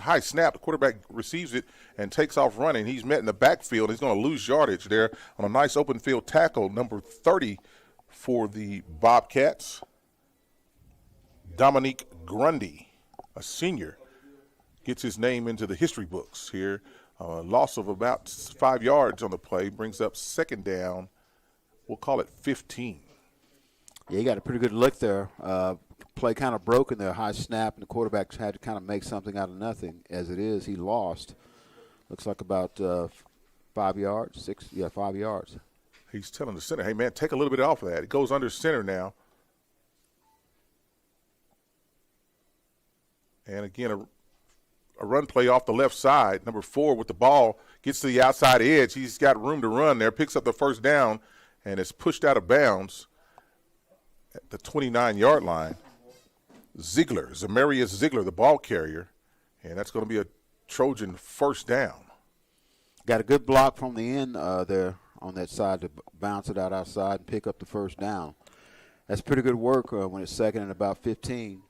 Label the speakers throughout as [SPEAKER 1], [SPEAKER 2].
[SPEAKER 1] high snap. The quarterback receives it and takes off running. He's met in the backfield. He's going to lose yardage there on a nice open field tackle, number 30 for the Bobcats. Dominique Grundy, a senior, gets his name into the history books here. Loss of about 5 yards on the play brings up second down. We'll call it 15.
[SPEAKER 2] Yeah, he got a pretty good look there. Play kind of broke in there, high snap, and the quarterback had to kind of make something out of nothing. As it is, he lost. Looks like about 5 yards, 5 yards.
[SPEAKER 1] He's telling the center, hey, man, take a little bit off of that. It goes under center now. And again, a run play off the left side. Number 4 with the ball, gets to the outside edge. He's got room to run there, picks up the first down, and is pushed out of bounds at the 29-yard line. Zamarius Ziegler, the ball carrier, and that's going to be a Trojan first down.
[SPEAKER 2] Got a good block from the end there on that side to bounce it out outside and pick up the first down. That's pretty good work when it's second and about 15.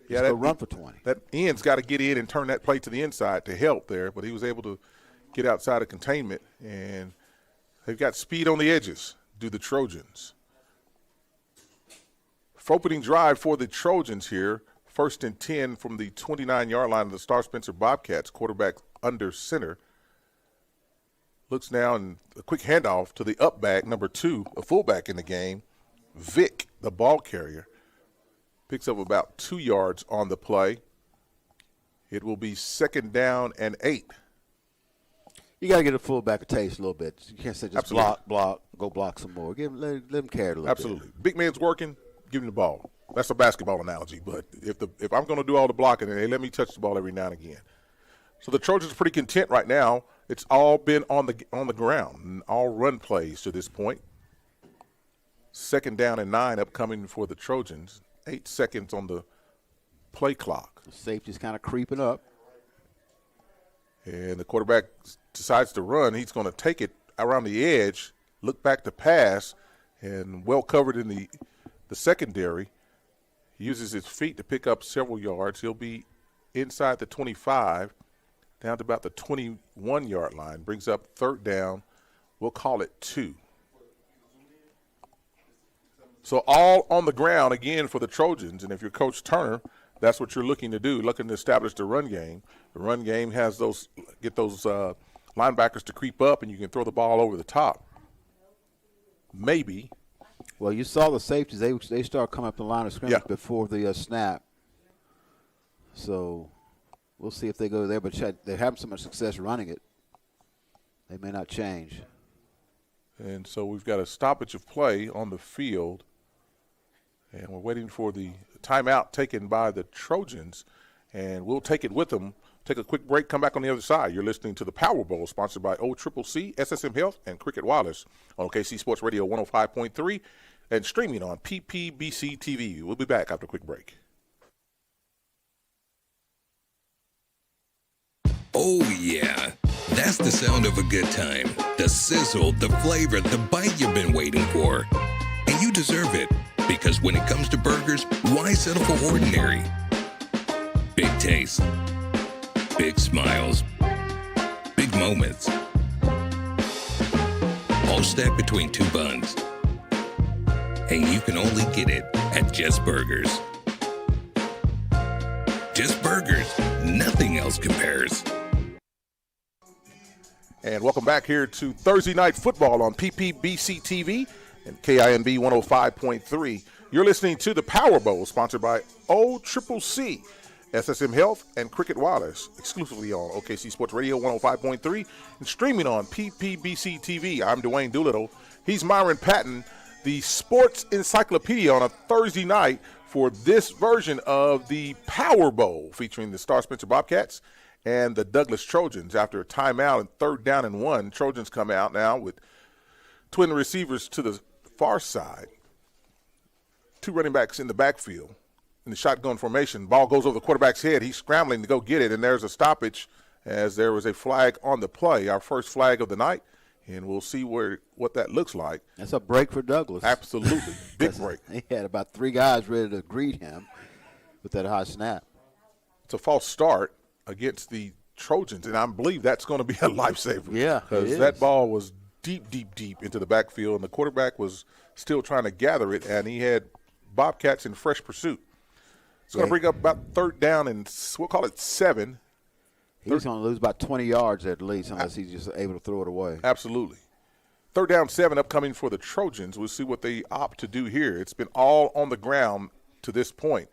[SPEAKER 2] Yeah, that run for 20.
[SPEAKER 1] That end's got to get in and turn that play to the inside to help there, but he was able to get outside of containment, and they've got speed on the edges, do the Trojans. Opening drive for the Trojans here, 1st and 10 from the 29-yard line of the Star Spencer Bobcats, quarterback under center. Looks now and a quick handoff to the up back, number 2, a fullback in the game, Vic, the ball carrier. Picks up about 2 yards on the play. It will be second down and 8.
[SPEAKER 2] You got to get a fullback a taste a little bit. You can't say just
[SPEAKER 1] Absolutely.
[SPEAKER 2] block, go block some more. Let him carry it a little
[SPEAKER 1] Absolutely.
[SPEAKER 2] bit.
[SPEAKER 1] Big man's working, give him the ball. That's a basketball analogy, but if I'm going to do all the blocking, they let me touch the ball every now and again. So the Trojans are pretty content right now. It's all been on the ground, all run plays to this point. Second down and 9 upcoming for the Trojans. 8 seconds on the play clock.
[SPEAKER 2] The safety's kind of creeping up.
[SPEAKER 1] And the quarterback decides to run. He's going to take it around the edge, look back to pass, and well covered in the secondary. He uses his feet to pick up several yards. He'll be inside the 25, down to about the 21-yard line. Brings up third down. We'll call it 2. So all on the ground again for the Trojans, and if you're Coach Turner, that's what you're looking to do, looking to establish the run game. The run game has get those linebackers to creep up, and you can throw the ball over the top. Maybe.
[SPEAKER 2] Well, you saw the safeties. They start coming up the line of scrimmage before the snap. So we'll see if they go there, but they're having so much success running it. They may not change.
[SPEAKER 1] And so we've got a stoppage of play on the field. And we're waiting for the timeout taken by the Trojans, and we'll take it with them. Take a quick break, come back on the other side. You're listening to the Power Bowl, sponsored by OCCC, SSM Health, and Cricket Wireless on OKC Sports Radio 105.3 and streaming on PPBC TV. We'll be back after a quick break.
[SPEAKER 3] Oh, yeah. That's the sound of a good time. The sizzle, the flavor, the bite you've been waiting for. And you deserve it. Because when it comes to burgers, why settle for ordinary? Big taste, big smiles, big moments. All stacked between 2 buns. And you can only get it at Just Burgers. Just Burgers. Nothing else compares.
[SPEAKER 1] And welcome back here to Thursday Night Football on PPBC TV and KINB 105.3. You're listening to the Power Bowl, sponsored by OCCC, SSM Health, and Cricket Wireless, exclusively on OKC Sports Radio 105.3 and streaming on PPBC TV. I'm Dwayne Doolittle. He's Myron Patton, the sports encyclopedia on a Thursday night for this version of the Power Bowl, featuring the Star Spencer Bobcats and the Douglas Trojans. After a timeout and third down and 1, Trojans come out now with twin receivers to the far side, 2 running backs in the backfield in the shotgun formation. Ball goes over the quarterback's head. He's scrambling to go get it, and there's a stoppage as there was a flag on the play, our first flag of the night, and we'll see what that looks like.
[SPEAKER 2] That's a break for Douglas.
[SPEAKER 1] Absolutely. Big break.
[SPEAKER 2] He had about 3 guys ready to greet him with that high snap.
[SPEAKER 1] It's a false start, against the Trojans, and I believe that's going to be a lifesaver.
[SPEAKER 2] Yeah,
[SPEAKER 1] because that ball was deep into the backfield, and the quarterback was still trying to gather it, and he had Bobcats in fresh pursuit. It's going to bring up about third down, and we'll call it 7.
[SPEAKER 2] He's going to lose about 20 yards at least unless he's just able to throw it away.
[SPEAKER 1] Absolutely. Third down 7 upcoming for the Trojans. We'll see what they opt to do here. It's been all on the ground to this point.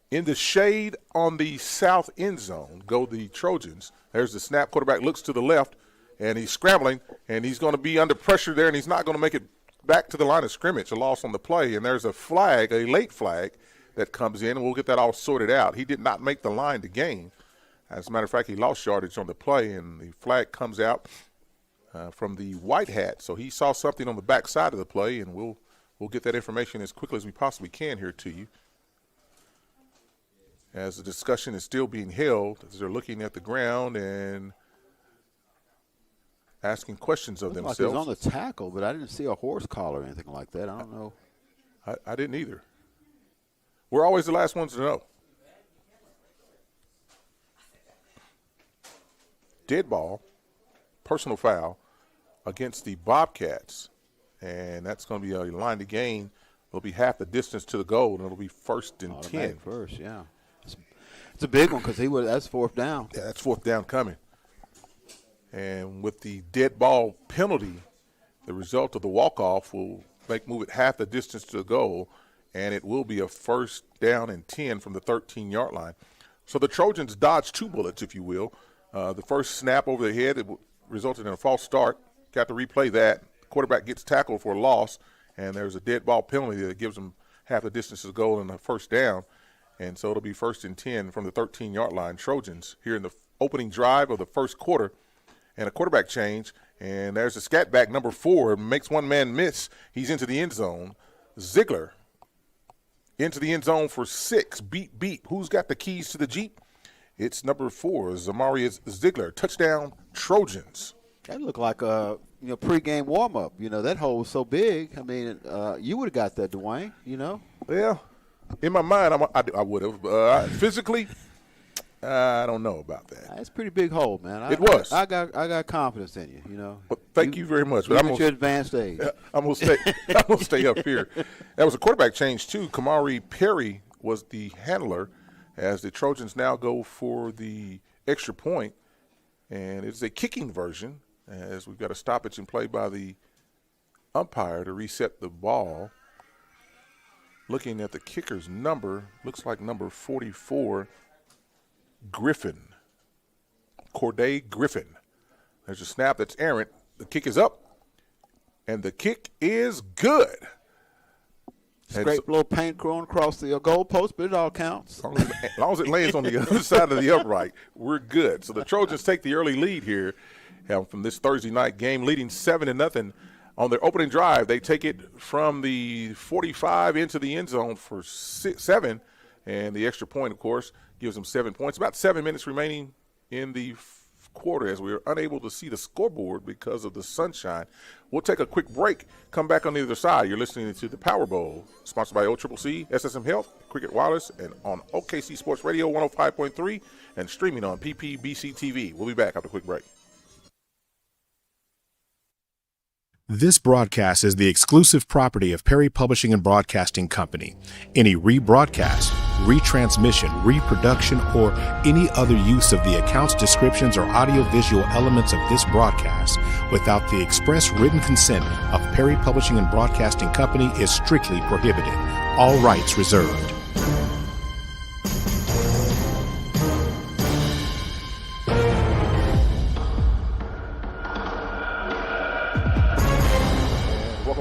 [SPEAKER 1] In the shade on the south end zone go the Trojans. There's the snap. Quarterback looks to the left, and he's scrambling, and he's going to be under pressure there, and he's not going to make it back to the line of scrimmage, a loss on the play. And there's a flag, a late flag, that comes in, and we'll get that all sorted out. He did not make the line to gain. As a matter of fact, he lost yardage on the play, and the flag comes out from the white hat. So he saw something on the back side of the play, and we'll get that information as quickly as we possibly can here to you. As the discussion is still being held, as they're looking at the ground and asking questions of themselves.
[SPEAKER 2] Like he was on the tackle, but I didn't see a horse collar or anything like that. I don't know.
[SPEAKER 1] I didn't either. We're always the last ones to know. Dead ball, personal foul against the Bobcats, and that's going to be a line to gain. It'll be half the distance to the goal, and it'll be 1st and 10.
[SPEAKER 2] First, yeah. It's a big one because that's 4th down.
[SPEAKER 1] Yeah, that's 4th down coming. And with the dead ball penalty, the result of the walk-off will move it half the distance to the goal, and it will be a 1st down and 10 from the 13-yard line. So the Trojans dodged 2 bullets, if you will. The first snap over the head, it resulted in a false start. Got to replay that. The quarterback gets tackled for a loss, and there's a dead ball penalty that gives them half the distance to the goal and a 1st down. And so it'll be 1st and 10 from the 13-yard line. Trojans here in the opening drive of the first quarter, and a quarterback change. And there's a scat back, number 4, makes one man miss. He's into the end zone. Ziegler into the end zone for 6. Beep, beep. Who's got the keys to the Jeep? It's number 4, Zamarius Ziegler. Touchdown, Trojans.
[SPEAKER 2] That looked like a pregame warm-up. That hole was so big. I mean, you would have got that, Dwayne,
[SPEAKER 1] Yeah. In my mind, I would have. Physically, I don't know about that.
[SPEAKER 2] That's a pretty big hole, man.
[SPEAKER 1] It was.
[SPEAKER 2] I got confidence in you,
[SPEAKER 1] Well, thank you very much.
[SPEAKER 2] But I'm at your advanced age.
[SPEAKER 1] I'm gonna stay up here. That was a quarterback change too. Kamari Perry was the handler, as the Trojans now go for the extra point, and it's a kicking version, as we've got a stoppage in play by the umpire to reset the ball. Looking at the kicker's number, looks like number 44, Griffin. Corday Griffin. There's a snap that's errant. The kick is up, and the kick is good.
[SPEAKER 2] Scrape a little paint going across the goal post, but it all counts.
[SPEAKER 1] As long as it lands on the other side of the upright, we're good. So the Trojans take the early lead here from this Thursday night game, leading 7-0. On their opening drive, they take it from the 45 into the end zone for 7, and the extra point, of course, gives them 7 points. About 7 minutes remaining in the quarter as we are unable to see the scoreboard because of the sunshine. We'll take a quick break, come back on the other side. You're listening to the Power Bowl, sponsored by OCCC, SSM Health, Cricket Wireless, and on OKC Sports Radio 105.3 and streaming on PPBC TV. We'll be back after a quick break.
[SPEAKER 4] This broadcast is the exclusive property of Perry Publishing and Broadcasting Company. Any rebroadcast, retransmission, reproduction, or any other use of the accounts, descriptions, or audiovisual elements of this broadcast without the express written consent of Perry Publishing and Broadcasting Company is strictly prohibited. All rights reserved.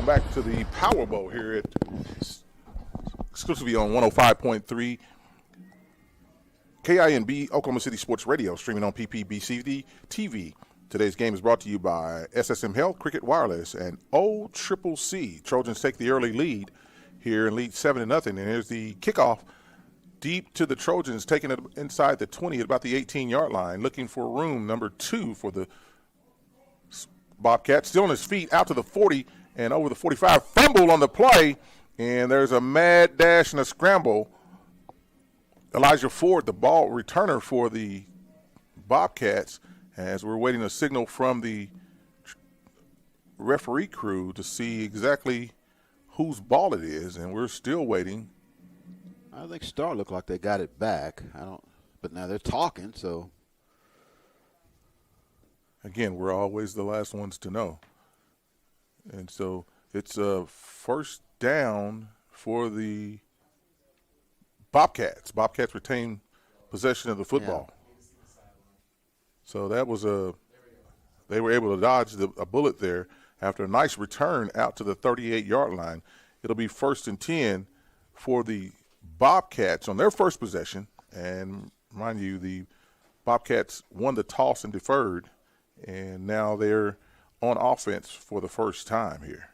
[SPEAKER 1] Back to the Power Bowl here at exclusively on 105.3 KINB Oklahoma City Sports Radio, streaming on PPBC TV. Today's game is brought to you by SSM Health, Cricket Wireless, and OCCC. Trojans take the early lead here and lead 7-0. And here's the kickoff deep to the Trojans, taking it inside the 20 at about the 18-yard line, looking for room, number 2 for the Bobcats. Still on his feet, out to the 40 and over the 45. Fumble on the play, and there's a mad dash and a scramble Elijah Ford, the ball returner for the Bobcats, as we're waiting a signal from the referee crew to see exactly whose ball it is, and we're still waiting.
[SPEAKER 2] I think Star looked like they got it back. But now they're talking, so.
[SPEAKER 1] Again, we're always the last ones to know. And so it's a first down for the Bobcats. Bobcats retain possession of the football. Yeah. So that was they were able to dodge a bullet there after a nice return out to the 38-yard line. It'll be 1st and 10 for the Bobcats on their first possession. And mind you, the Bobcats won the toss and deferred, and now they're on offense for the first time here.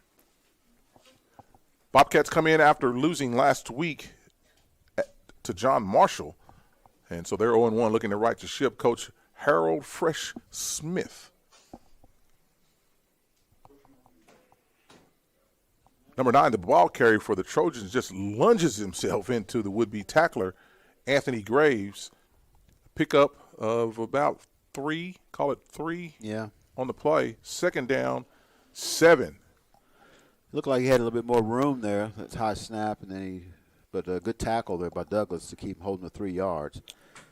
[SPEAKER 1] Bobcats come in after losing last week to John Marshall, and so they're 0-1 looking to right the ship. Coach Harold Fresh Smith. Number 9, the ball carrier for the Trojans, just lunges himself into the would-be tackler, Anthony Graves. Pickup of about 3, call it 3 on the play. 2nd down, 7.
[SPEAKER 2] Looked like he had a little bit more room there. That's high snap, but a good tackle there by Douglas to keep him holding the 3 yards.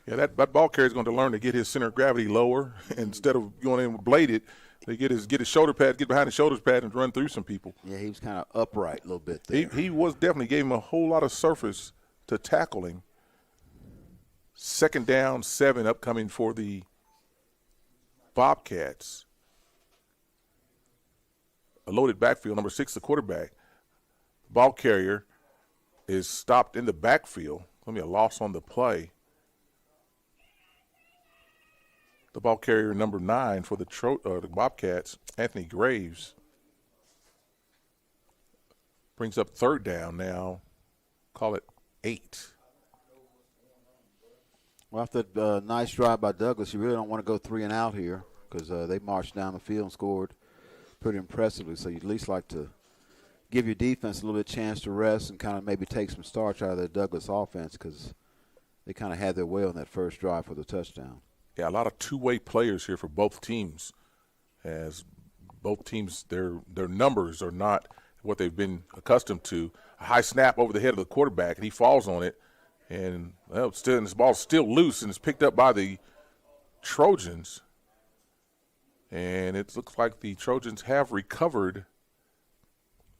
[SPEAKER 1] Yeah, that ball carrier is going to learn to get his center of gravity lower. Instead of going in bladed, they get his shoulder pad, get behind his shoulder pad, and run through some people.
[SPEAKER 2] Yeah, he was kind of upright a little bit there.
[SPEAKER 1] He was definitely gave him a whole lot of surface to tackle him. 2nd down, 7 upcoming for the Bobcats. A loaded backfield, number 6, the quarterback. Ball carrier is stopped in the backfield. Going to be a loss on the play. The ball carrier, number 9 for the Bobcats, Anthony Graves, brings up 3rd down now. Call it 8.
[SPEAKER 2] Well, after a nice drive by Douglas, you really don't want to go 3 and out here because they marched down the field and scored pretty impressively. So you'd at least like to give your defense a little bit of chance to rest and kind of maybe take some starch out of the Douglas offense because they kind of had their way on that first drive for the touchdown.
[SPEAKER 1] Yeah, a lot of two-way players here for both teams, as both teams, their numbers are not what they've been accustomed to. A high snap over the head of the quarterback, and he falls on it, and this ball's still loose, and it's picked up by the Trojans. And it looks like the Trojans have recovered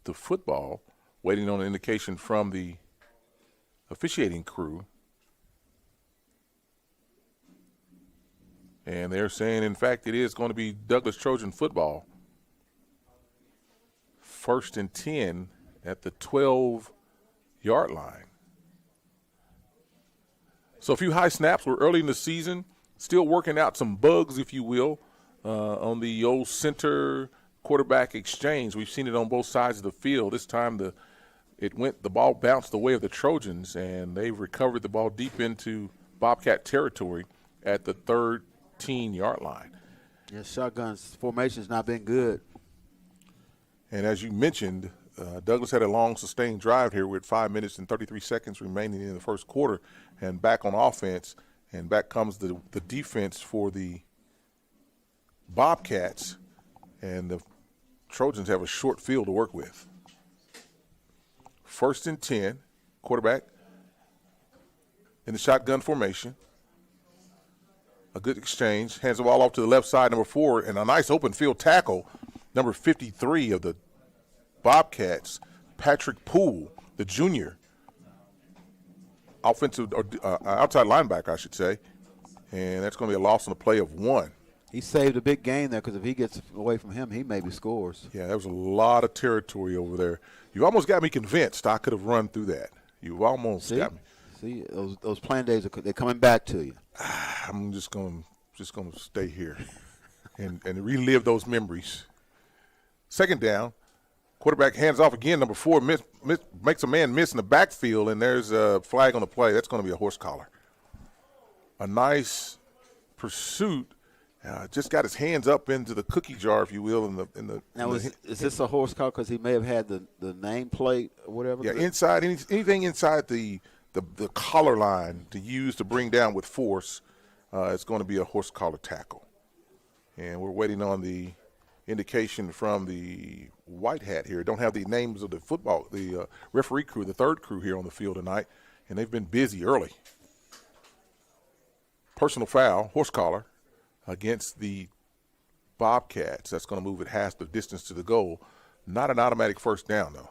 [SPEAKER 1] the football, waiting on an indication from the officiating crew. And they're saying, in fact, it is going to be Douglas Trojan football. 1st and 10 at the 12-yard line. So a few high snaps. We're early in the season, still working out some bugs, if you will, on the old center quarterback exchange. We've seen it on both sides of the field. This time the ball bounced the way of the Trojans, and they've recovered the ball deep into Bobcat territory at the 13-yard line.
[SPEAKER 2] Yeah, shotgun's formation's not been good.
[SPEAKER 1] And as you mentioned, Douglas had a long sustained drive here with 5 minutes and 33 seconds remaining in the first quarter, and back on offense, and back comes the defense for the Bobcats, and the Trojans have a short field to work with. 1st and 10, quarterback in the shotgun formation. A good exchange, hands the ball off to the left side, number 4, and a nice open field tackle, number 53 of the Bobcats, Patrick Poole, the junior, offensive or outside linebacker, I should say, and that's going to be a loss on the play of 1.
[SPEAKER 2] He saved a big gain there because if he gets away from him, he maybe scores.
[SPEAKER 1] Yeah, there was a lot of territory over there. You almost got me convinced I could have run through that. You almost got me.
[SPEAKER 2] See, those playing days they're coming back to you.
[SPEAKER 1] I'm just going to stay here and relive those memories. 2nd down, quarterback hands off again. Number 4 makes a man miss in the backfield, and there's a flag on the play. That's going to be a horse collar. A nice pursuit. Just got his hands up into the cookie jar, if you will,
[SPEAKER 2] Now, is this a horse collar because he may have had the name plate or whatever?
[SPEAKER 1] Yeah, inside anything inside the the collar line to use to bring down with force, it's going to be a horse collar tackle. And we're waiting on the indication from the white hat here. Don't have the names of the referee crew, the third crew here on the field tonight, and they've been busy early. Personal foul, horse collar, against the Bobcats. That's going to move it half the distance to the goal. Not an automatic first down, though.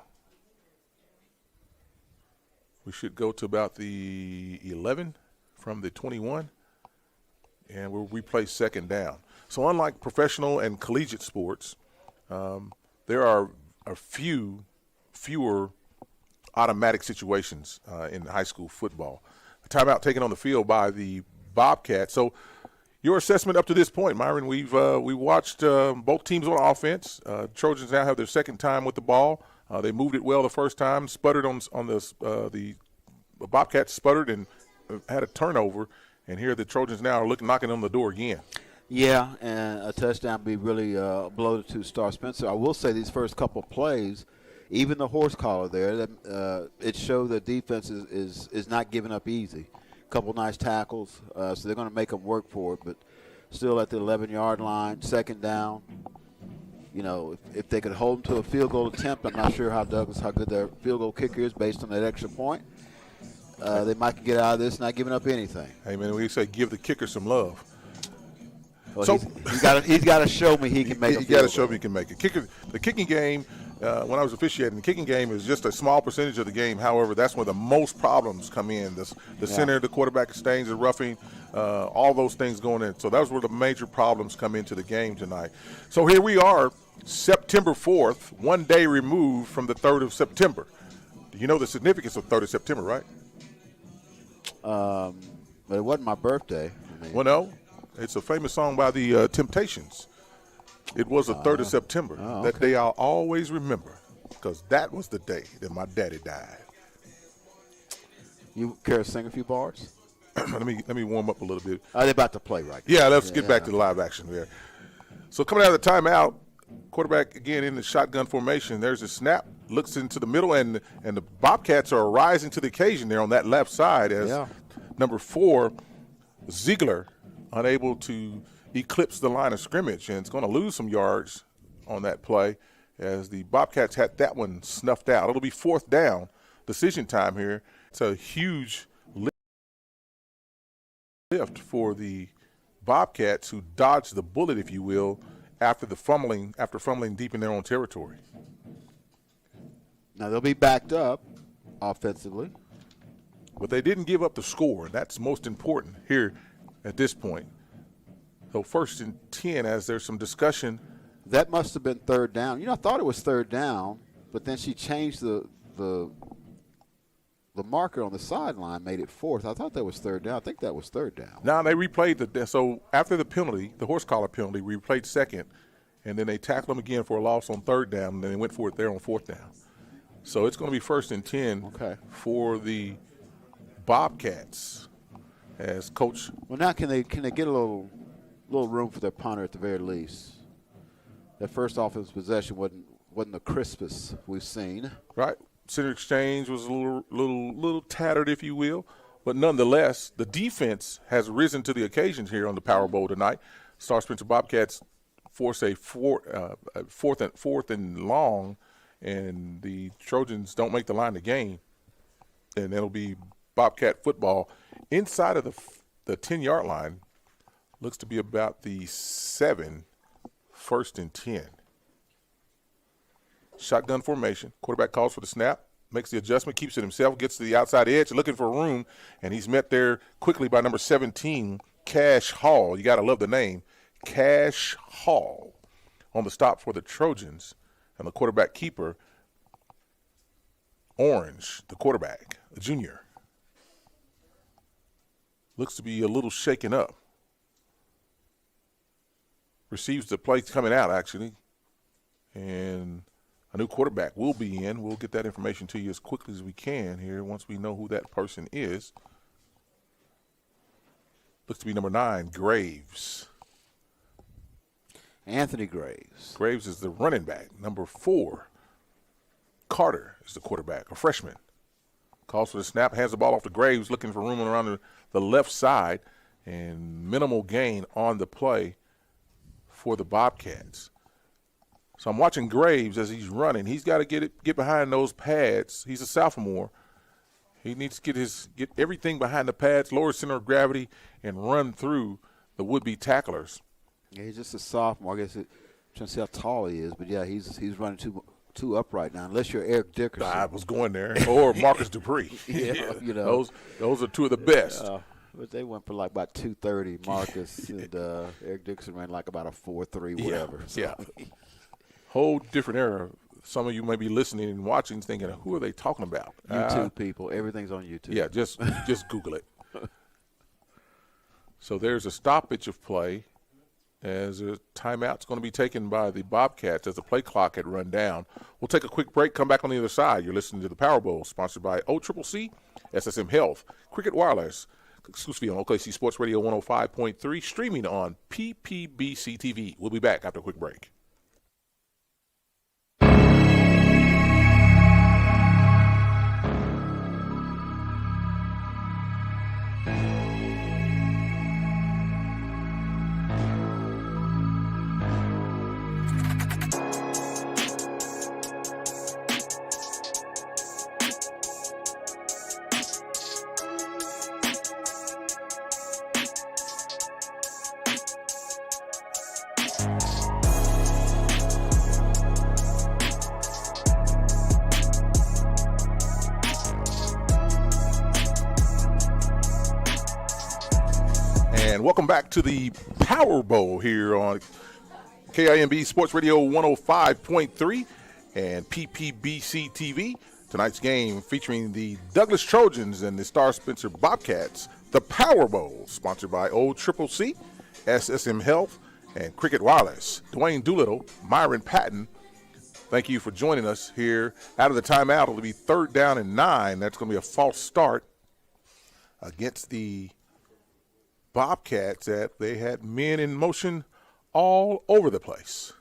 [SPEAKER 1] We should go to about the 11 from the 21, and we'll replay second down. So unlike professional and collegiate sports, there are fewer automatic situations in high school football. A timeout taken on the field by the Bobcats. So your assessment up to this point, Myron, we watched both teams on offense. Trojans now have their second time with the ball. They moved it well the first time, sputtered on the Bobcats sputtered and had a turnover. And here the Trojans now are knocking on the door again.
[SPEAKER 2] Yeah, and a touchdown be really a blow to Star Spencer. I will say these first couple plays, even the horse collar there, it showed that defense is not giving up easy. A couple nice tackles, so they're going to make them work for it. But still at the 11-yard line, second down. You know, if they could hold them to a field goal attempt, I'm not sure how good their field goal kicker is based on that extra point. They might get out of this not giving up anything.
[SPEAKER 1] Hey, man, we say give the kicker some love.
[SPEAKER 2] Well,
[SPEAKER 1] So
[SPEAKER 2] he's got to show me he can make a field goal.
[SPEAKER 1] You got to show me he can make it. The kicking game, when I was officiating, the kicking game is just a small percentage of the game. However, that's where the most problems come in. The center, the quarterback exchange, the roughing, all those things going in. So that was where the major problems come into the game tonight. So here we are, September 4th, 1 day removed from the 3rd of September. Do you know the significance of 3rd of September, right?
[SPEAKER 2] But it wasn't my birthday.
[SPEAKER 1] Well, no. It's a famous song by the Temptations. It was the 3rd of September.
[SPEAKER 2] Okay.
[SPEAKER 1] That day I'll always remember, because that was the day that my daddy died.
[SPEAKER 2] You care to sing a few bars?
[SPEAKER 1] Let me warm up a little bit.
[SPEAKER 2] Are they about to play right now?
[SPEAKER 1] Yeah, let's get back to the live action there. So coming out of the timeout, quarterback again in the shotgun formation. There's a snap, looks into the middle, and the Bobcats are rising to the occasion there on that left side as number 4, Ziegler, unable to eclipse the line of scrimmage, and it's going to lose some yards on that play as the Bobcats had that one snuffed out. It'll be 4th down, decision time here. It's a huge lift for the Bobcats, who dodged the bullet, if you will, after fumbling deep in their own territory.
[SPEAKER 2] Now they'll be backed up offensively.
[SPEAKER 1] But they didn't give up the score, and that's most important here at this point. So 1st and 10, as there's some discussion.
[SPEAKER 2] That must have been 3rd down. You know, I thought it was 3rd down, but then she changed the marker on the sideline, made it 4th. I thought that was 3rd down. I think that was 3rd down.
[SPEAKER 1] Now they replayed so after the penalty, the horse collar penalty, replayed 2nd, and then they tackled them again for a loss on 3rd down, and then they went for it there on 4th down. So it's going to be 1st and 10 for the Bobcats as coach.
[SPEAKER 2] Well, now can they get a little room for their punter at the very least? That first offensive possession wasn't the crispest we've seen.
[SPEAKER 1] Right. Center exchange was a little tattered, if you will, but nonetheless, the defense has risen to the occasions here on the Power Bowl tonight. Star Spencer Bobcats force a fourth and long, and the Trojans don't make the line to gain, and it'll be Bobcat football inside of the 10-yard line. Looks to be about the 7, 1st and 10. Shotgun formation. Quarterback calls for the snap, makes the adjustment, keeps it himself, gets to the outside edge, looking for room, and he's met there quickly by number 17, Cash Hall. You got to love the name. Cash Hall on the stop for the Trojans. And the quarterback keeper, Orange, the quarterback, a junior. Looks to be a little shaken up. Receives the play coming out, actually. And a new quarterback will be in. We'll get that information to you as quickly as we can here once we know who that person is. Looks to be number 9, Graves.
[SPEAKER 2] Anthony Graves.
[SPEAKER 1] Graves is the running back. Number 4, Carter is the quarterback, a freshman. calls for the snap, hands the ball off to Graves, looking for room around the left side, and minimal gain on the play for the Bobcats. So I'm watching Graves as he's running. He's got to get behind those pads. He's a sophomore. He needs to get everything behind the pads, lower center of gravity, and run through the would-be tacklers.
[SPEAKER 2] Yeah, he's just a sophomore. I guess trying to see how tall he is, but yeah, he's running too upright now. Unless you're Eric Dickerson.
[SPEAKER 1] I was going there, or Marcus Dupree.
[SPEAKER 2] Yeah, you know,
[SPEAKER 1] those are two of the best.
[SPEAKER 2] But they went for like about 230. Marcus and Eric Dickerson ran like about a 4.3, whatever.
[SPEAKER 1] Yeah. Whole different era. Some of you may be listening and watching thinking, who are they talking about?
[SPEAKER 2] YouTube people. Everything's on YouTube.
[SPEAKER 1] Yeah, just Google it. So there's a stoppage of play as a timeout's going to be taken by the Bobcats as the play clock had run down. We'll take a quick break, come back on the other side. You're listening to the Power Bowl, sponsored by OCCC, SSM Health, Cricket Wireless, exclusively on OKC Sports Radio 105.3, streaming on PPBC TV. We'll be back after a quick break. And welcome back to the Power Bowl here on KIMB Sports Radio 105.3 and PPBC TV. Tonight's game featuring the Douglas Trojans and the Star Spencer Bobcats. The Power Bowl, sponsored by OCCC, SSM Health, and Cricket Wireless. Dwayne Doolittle, Myron Patton, thank you for joining us here. Out of the timeout, it'll be 3rd down and 9. That's going to be a false start against the Bobcats. That they had men in motion all over the place.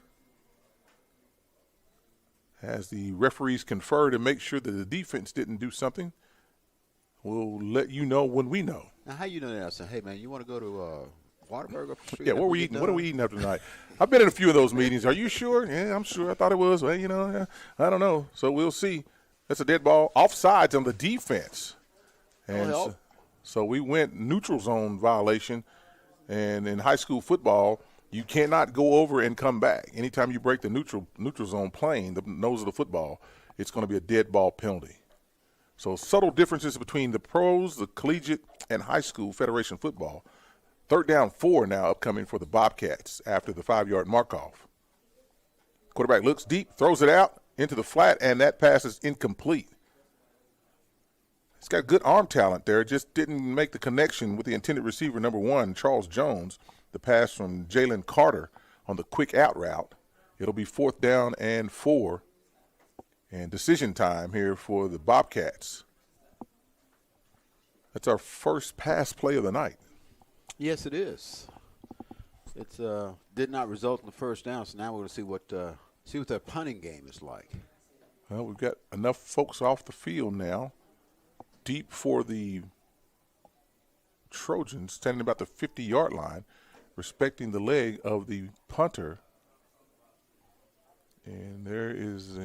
[SPEAKER 1] As the referees confer to make sure that the defense didn't do something, we'll let you know when we know.
[SPEAKER 2] Now, how you know that? I said, hey, man, you want to go to Waterburg up the street?
[SPEAKER 1] Yeah, what are we eating after tonight? I've been in a few of those meetings. Are you sure? Yeah, I'm sure. I thought it was. Well, I don't know. So we'll see. That's a dead ball. Offsides on the defense. And so we went neutral zone violation. And in high school football, you cannot go over and come back. Anytime you break the neutral zone plane, the nose of the football, it's going to be a dead ball penalty. So subtle differences between the pros, the collegiate, and high school Federation football. 3rd down 4 now upcoming for the Bobcats after the 5-yard mark-off. Quarterback looks deep, throws it out into the flat, and that pass is incomplete. He's got good arm talent there, just didn't make the connection with the intended receiver, number 1, Charles Jones. The pass from Jalen Carter on the quick out route. It'll be 4th down and 4. And decision time here for the Bobcats. That's our first pass play of the night.
[SPEAKER 2] Yes, it is. It did not result in the first down, so now we're going to see what their punting game is like.
[SPEAKER 1] Well, we've got enough folks off the field now. Deep for the Trojans, standing about the 50-yard line, respecting the leg of the punter. And there is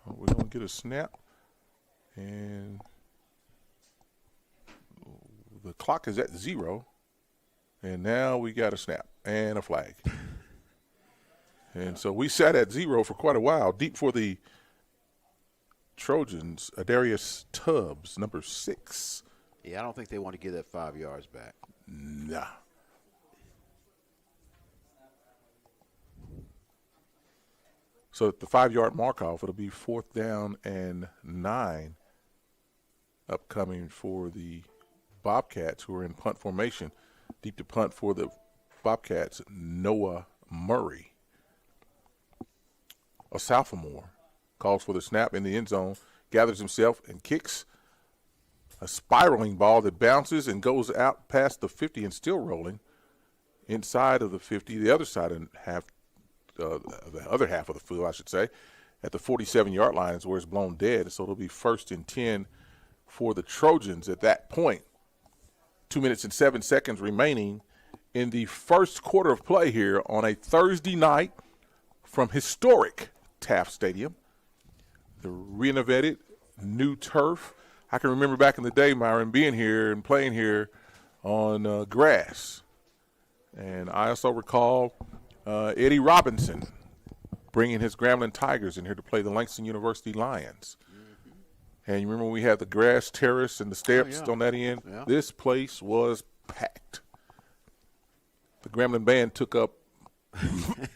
[SPEAKER 1] we're going to get a snap. And the clock is at 0. And now we got a snap and a flag. And so we sat at 0 for quite a while. Deep for the Trojans, Adarius Tubbs, number 6.
[SPEAKER 2] Yeah, I don't think they want to give that 5 yards back.
[SPEAKER 1] Nah. So at the 5-yard mark-off, it'll be 4th down and 9 upcoming for the Bobcats, who are in punt formation. Deep to punt for the Bobcats, Noah Murray, a sophomore. Calls for the snap in the end zone, gathers himself and kicks a spiraling ball that bounces and goes out past the 50 and still rolling inside of the 50, the other side and the other half of the field, I should say, at the 47-yard line is where it's blown dead. So it'll be 1st and 10 for the Trojans at that point. 2 minutes and 7 seconds remaining in the first quarter of play here on a Thursday night from historic Taft Stadium. The renovated new turf. I can remember back in the day, Myron, being here and playing here on grass. And I also recall Eddie Robinson bringing his Grambling Tigers in here to play the Langston University Lions. And you remember when we had the grass terrace and the steps on that end?
[SPEAKER 2] Yeah.
[SPEAKER 1] This place was packed. The Grambling Band took up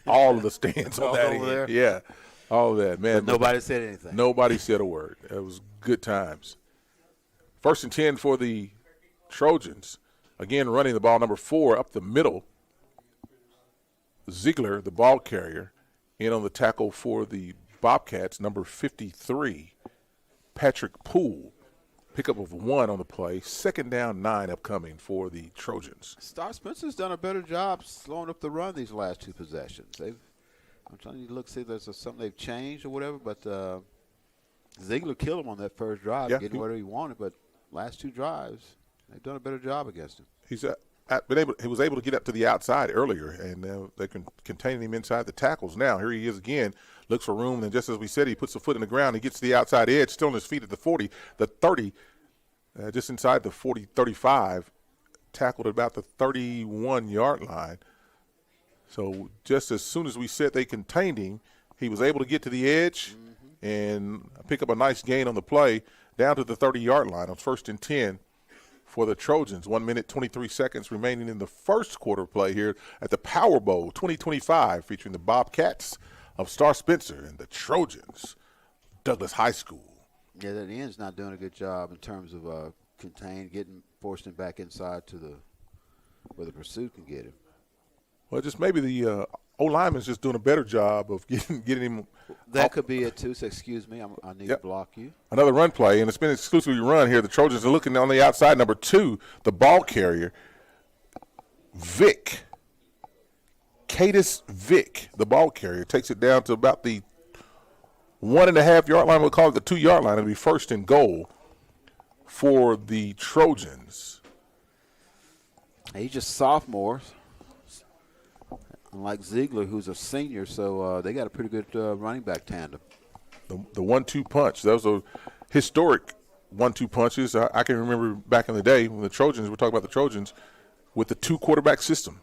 [SPEAKER 1] all of the stands on that end.
[SPEAKER 2] There.
[SPEAKER 1] Yeah, all of that, man.
[SPEAKER 2] But nobody said anything.
[SPEAKER 1] Nobody said a word. It was good times. 1st and 10 for the Trojans. Again, running the ball, number 4 up the middle. Ziegler, the ball carrier, in on the tackle for the Bobcats, number 53, Patrick Poole. Pickup of 1 on the play. 2nd down, 9 upcoming for the Trojans.
[SPEAKER 2] Star Spencer's done a better job slowing up the run these last 2 possessions. I'm trying to look, see if there's something they've changed or whatever, but Ziegler killed him on that first drive, getting whatever he wanted, but last 2 drives, they've done a better job against him.
[SPEAKER 1] He was able to get up to the outside earlier, and they can contain him inside the tackles. Now, here he is again, looks for room, and just as we said, he puts a foot in the ground. He gets to the outside edge, still on his feet at the 40, the 30, just inside the 40, 35, tackled at about the 31-yard line. So just as soon as we said they contained him, he was able to get to the edge and pick up a nice gain on the play down to the 30-yard line on 1st and 10 for the Trojans. 1 minute, 23 seconds remaining in the first quarter of play here at the Power Bowl 2025, featuring the Bobcats of Star Spencer and the Trojans, Douglas High School.
[SPEAKER 2] Yeah, the end's not doing a good job in terms of forcing him back inside to where the pursuit can get him.
[SPEAKER 1] Well, just maybe the O-lineman's just doing a better job of getting him.
[SPEAKER 2] That could be it, too, so excuse me. I need to block you.
[SPEAKER 1] Another run play, and it's been exclusively run here. The Trojans are looking on the outside. Number 2, the ball carrier, Vic. Cadis Vic, the ball carrier, takes it down to about the 1.5-yard line. We'll call it the 2-yard line. It'll be 1st and goal for the Trojans.
[SPEAKER 2] He's just sophomores. Unlike Ziegler, who's a senior, so they got a pretty good running back tandem.
[SPEAKER 1] The 1-2 punch. That was a historic 1-2 punches. I can remember back in the day when we're talking about the Trojans, with the 2-quarterback system.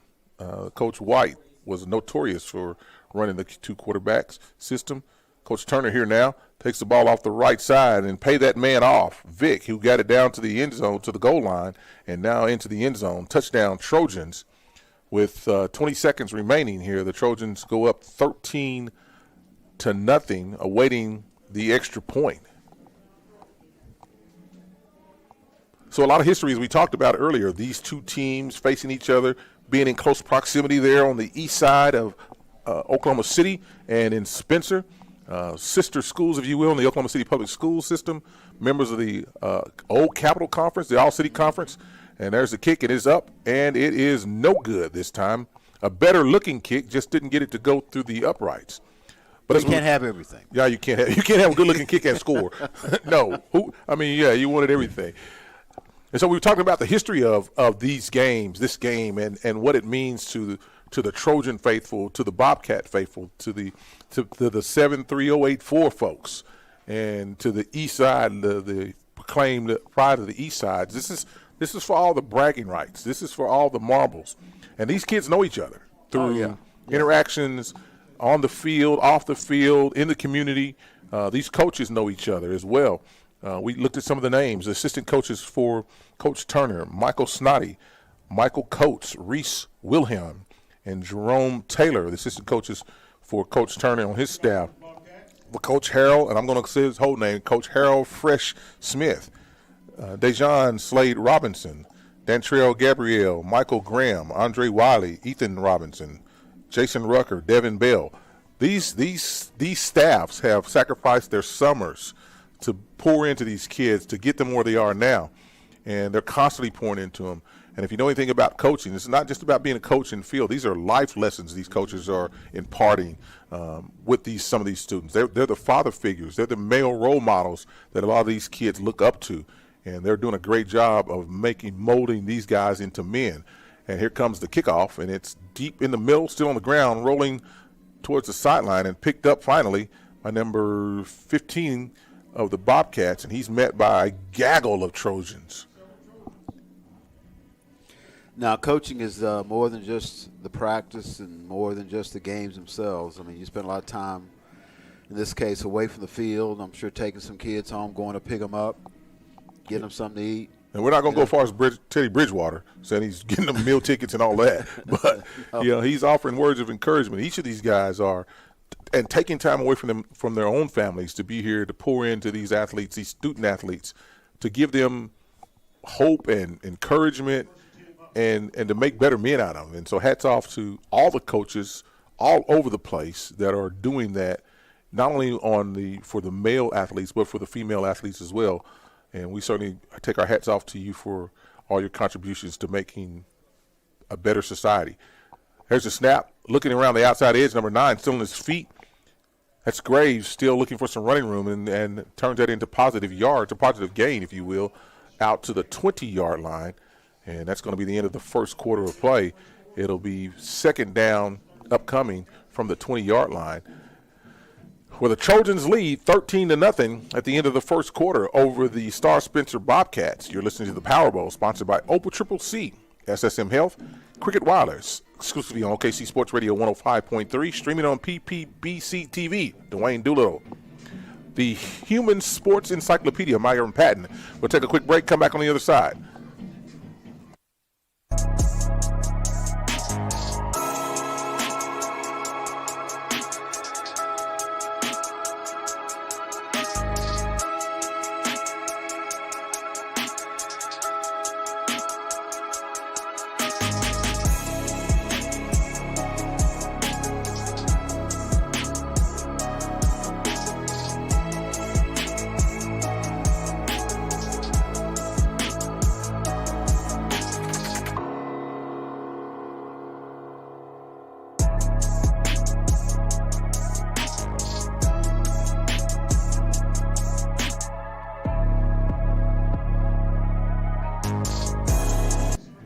[SPEAKER 1] Coach White was notorious for running the 2 quarterbacks system. Coach Turner here now takes the ball off the right side and pay that man off, Vic, who got it down to the end zone, to the goal line, and now into the end zone. Touchdown, Trojans. With 20 seconds remaining here, the Trojans go up 13-0, awaiting the extra point. So a lot of history, as we talked about earlier, these 2 teams facing each other, being in close proximity there on the east side of Oklahoma City and in Spencer. Sister schools, if you will, in the Oklahoma City public school system, members of the old Capital Conference, the All-City Conference. And there's the kick. It is up, and it is no good this time. A better-looking kick, just didn't get it to go through the uprights.
[SPEAKER 2] But you can't have everything.
[SPEAKER 1] Yeah, you can't have a good-looking kick and score. No. You wanted everything. And so we were talking about the history of these games, this game, and what it means to the Trojan faithful, to the Bobcat faithful, to the 73084 folks, and to the East Side, the proclaimed pride of the East Side. This is for all the bragging rights. This is for all the marbles. And these kids know each other through interactions on the field, off the field, in the community. These coaches know each other as well. We looked at some of the names. Assistant coaches for Coach Turner, Michael Snoddy, Michael Coates, Reese Wilhelm, and Jerome Taylor, the assistant coaches for Coach Turner on his staff. Coach Harold, and I'm going to say his whole name, Coach Harold Fresh Smith. Dejan Slade Robinson, Dantrell Gabrielle, Michael Graham, Andre Wiley, Ethan Robinson, Jason Rucker, Devin Bell. These staffs have sacrificed their summers to pour into these kids to get them where they are now, and they're constantly pouring into them. And if you know anything about coaching, it's not just about being a coach in the field. These are life lessons these coaches are imparting with some of these students. They're the father figures. They're the male role models that a lot of these kids look up to. and they're doing a great job of molding these guys into men. And here comes the kickoff, and it's deep in the middle, still on the ground, rolling towards the sideline, and picked up finally by number 15 of the Bobcats, and he's met by a gaggle of Trojans.
[SPEAKER 2] Now, coaching is more than just the practice and more than just the games themselves. I mean, you spend a lot of time, in this case, away from the field. I'm sure taking some kids home, going to pick them up, getting them something to eat.
[SPEAKER 1] And we're not going to go as far as Teddy Bridgewater, saying he's getting them meal tickets and all that. But, he's offering words of encouragement. Each of these guys are, and taking time away from their own families to be here to pour into these athletes, these student athletes, to give them hope and encouragement and to make better men out of them. And so hats off to all the coaches all over the place that are doing that, not only for the male athletes, but for the female athletes as well. And we certainly take our hats off to you for all your contributions to making a better society. There's a snap, looking around the outside edge, number 9, still on his feet. That's Graves still looking for some running room and turns that into positive yards, a positive gain, if you will, out to the 20-yard line. And that's going to be the end of the first quarter of play. It'll be second down upcoming from the 20-yard line, where the Trojans lead 13-0 at the end of the first quarter over the Star Spencer Bobcats. You're listening to the Power Bowl, sponsored by Opal Triple C, SSM Health, Cricket Wireless, exclusively on OKC Sports Radio 105.3, streaming on PPBC TV. Dwayne Doolittle, the Human Sports Encyclopedia, Myron Patton. We'll take a quick break, come back on the other side.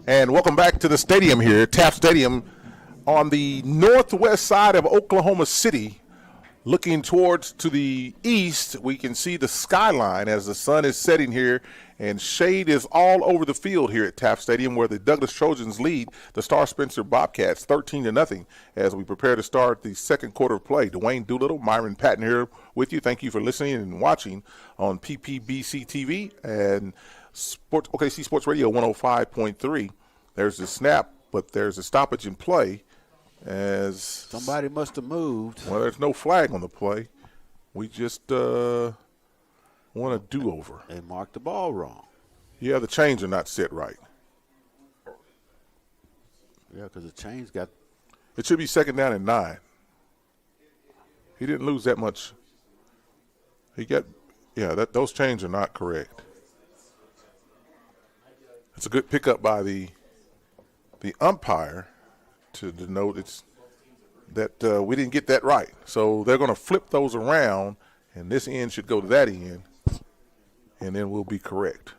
[SPEAKER 1] And welcome back to the stadium here, Taft Stadium, on the northwest side of Oklahoma City. Looking towards to the east, we can see the skyline as the sun is setting here, and shade is all over the field here at Taft Stadium, where the Douglas Trojans lead the Star Spencer Bobcats 13-0 as we prepare to start the second quarter of play. Dwayne Doolittle, Myron Patton here with you. Thank you for listening and watching on PPBC TV and OKC Sports Radio 105.3. There's a snap, but there's a stoppage in play as
[SPEAKER 2] somebody must have moved.
[SPEAKER 1] Well, there's no flag on the play. We just want a do-over.
[SPEAKER 2] They marked the ball wrong.
[SPEAKER 1] Yeah, the chains are not set right.
[SPEAKER 2] Yeah, because the chains got.
[SPEAKER 1] It should be second down and 9. He didn't lose that much. He got, those chains are not correct. It's a good pickup by the umpire to denote that we didn't get that right. So they're going to flip those around, and this end should go to that end, and then we'll be correct.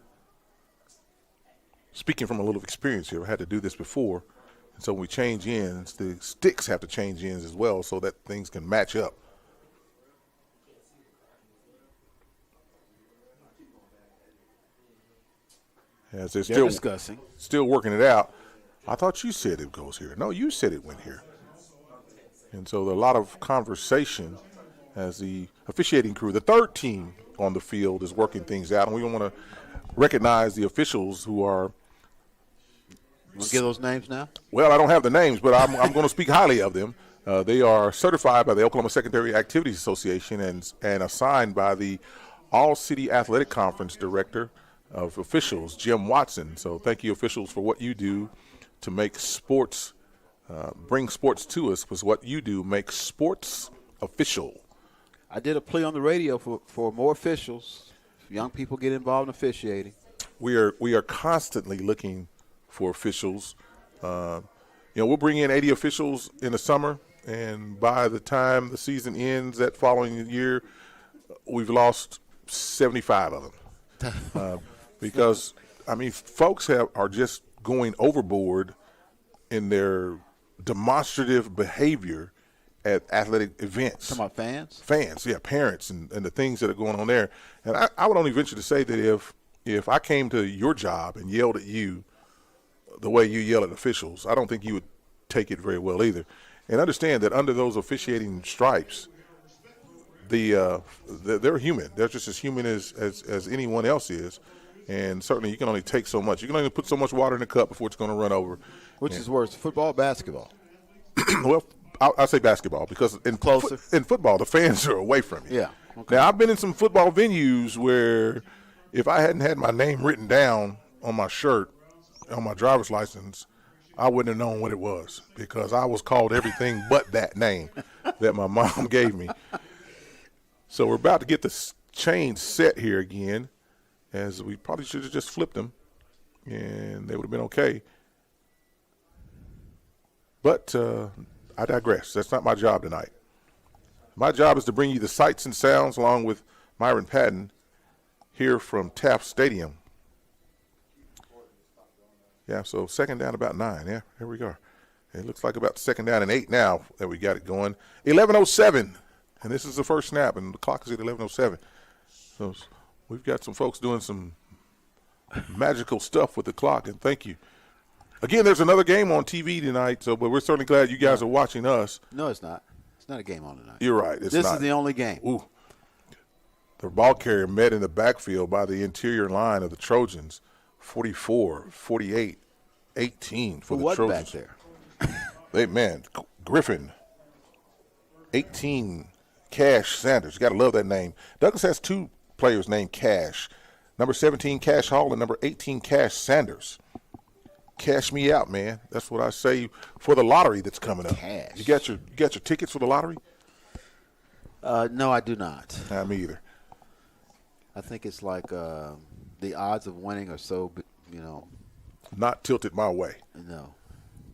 [SPEAKER 1] Speaking from a little experience here, I had to do this before, and so when we change ends, the sticks have to change ends as well so that things can match up. As they're still working it out. I thought you said it goes here. No, you said it went here. And so a lot of conversation as the officiating crew, the third team on the field, is working things out. And we want to recognize the officials who are.
[SPEAKER 2] You want to give those names now?
[SPEAKER 1] Well, I don't have the names, but I'm going to speak highly of them. They are certified by the Oklahoma Secondary Activities Association and assigned by the All-City Athletic Conference Director of Officials, Jim Watson. So thank you, officials, for what you do to make sports, bring sports to us, because what you do makes sports official.
[SPEAKER 2] I did a plea on the radio for more officials. Young people get involved in officiating.
[SPEAKER 1] We are constantly looking for officials. We'll bring in 80 officials in the summer, and by the time the season ends that following year, we've lost 75 of them. because, I mean, folks are just going overboard in their demonstrative behavior at athletic events.
[SPEAKER 2] Talking about fans?
[SPEAKER 1] Fans, yeah, parents and the things that are going on there. And I would only venture to say that if I came to your job and yelled at you the way you yell at officials, I don't think you would take it very well either. And understand that under those officiating stripes, they're human. They're just as human as anyone else is. And certainly you can only take so much. You can only put so much water in the cup before it's going to run over.
[SPEAKER 2] Which is worse, football or basketball?
[SPEAKER 1] Well, I'll say basketball because in football, the fans are away from you.
[SPEAKER 2] Yeah. Okay.
[SPEAKER 1] Now, I've been in some football venues where if I hadn't had my name written down on my shirt, on my driver's license, I wouldn't have known what it was because I was called everything but that name that my mom gave me. So we're about to get the chains set here again, as we probably should have just flipped them, and they would have been okay. But I digress. That's not my job tonight. My job is to bring you the sights and sounds along with Myron Patton here from Taft Stadium. Yeah, so second down about 9. Yeah, here we go. It looks like about second down and 8 now that we got it going. 11:07, and this is the first snap, and the clock is at 11:07. So we've got some folks doing some magical stuff with the clock, and thank you. Again, there's another game on TV tonight, but we're certainly glad you guys are watching us.
[SPEAKER 2] No, it's not. It's not a game on tonight.
[SPEAKER 1] You're right.
[SPEAKER 2] This is the only game.
[SPEAKER 1] Ooh. The ball carrier met in the backfield by the interior line of the Trojans. 44, 48, 18 for the Trojans.
[SPEAKER 2] Back there?
[SPEAKER 1] Griffin, 18, Cash Sanders. You got to love that name. Douglas has 2 players named Cash. Number 17, Cash Hall, and number 18, Cash Sanders. Cash me out, man. That's what I say for the lottery that's coming up.
[SPEAKER 2] Cash.
[SPEAKER 1] You got your tickets for the lottery?
[SPEAKER 2] No, I do not.
[SPEAKER 1] Me either.
[SPEAKER 2] I think it's like the odds of winning are so,
[SPEAKER 1] Not tilted my way.
[SPEAKER 2] No.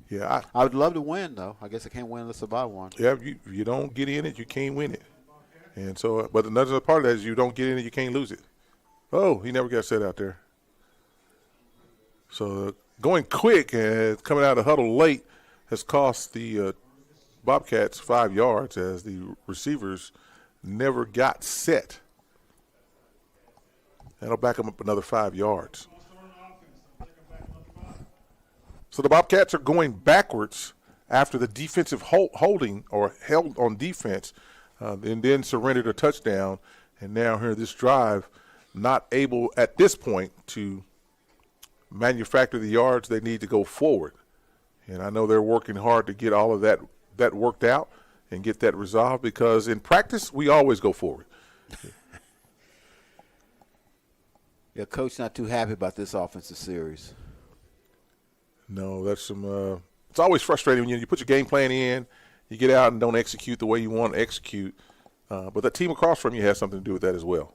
[SPEAKER 1] Yeah,
[SPEAKER 2] I would love to win, though. I guess I can't win unless I buy one.
[SPEAKER 1] Yeah, you don't get in it, you can't win it. And so, but another part of that is you don't get in it, you can't lose it. Oh, he never got set out there. So going quick and coming out of the huddle late has cost the Bobcats 5 yards as the receivers never got set. That'll back them up another 5 yards. So the Bobcats are going backwards after the defensive holding or held on defense and then surrendered a touchdown. And now here this drive not able at this point to manufacture the yards they need to go forward. And I know they're working hard to get all of that worked out and get that resolved because in practice we always go forward.
[SPEAKER 2] Yeah, Coach not too happy about this offensive series.
[SPEAKER 1] No, that's some it's always frustrating when you put your game plan in, you get out and don't execute the way you want to execute. But that team across from you has something to do with that as well.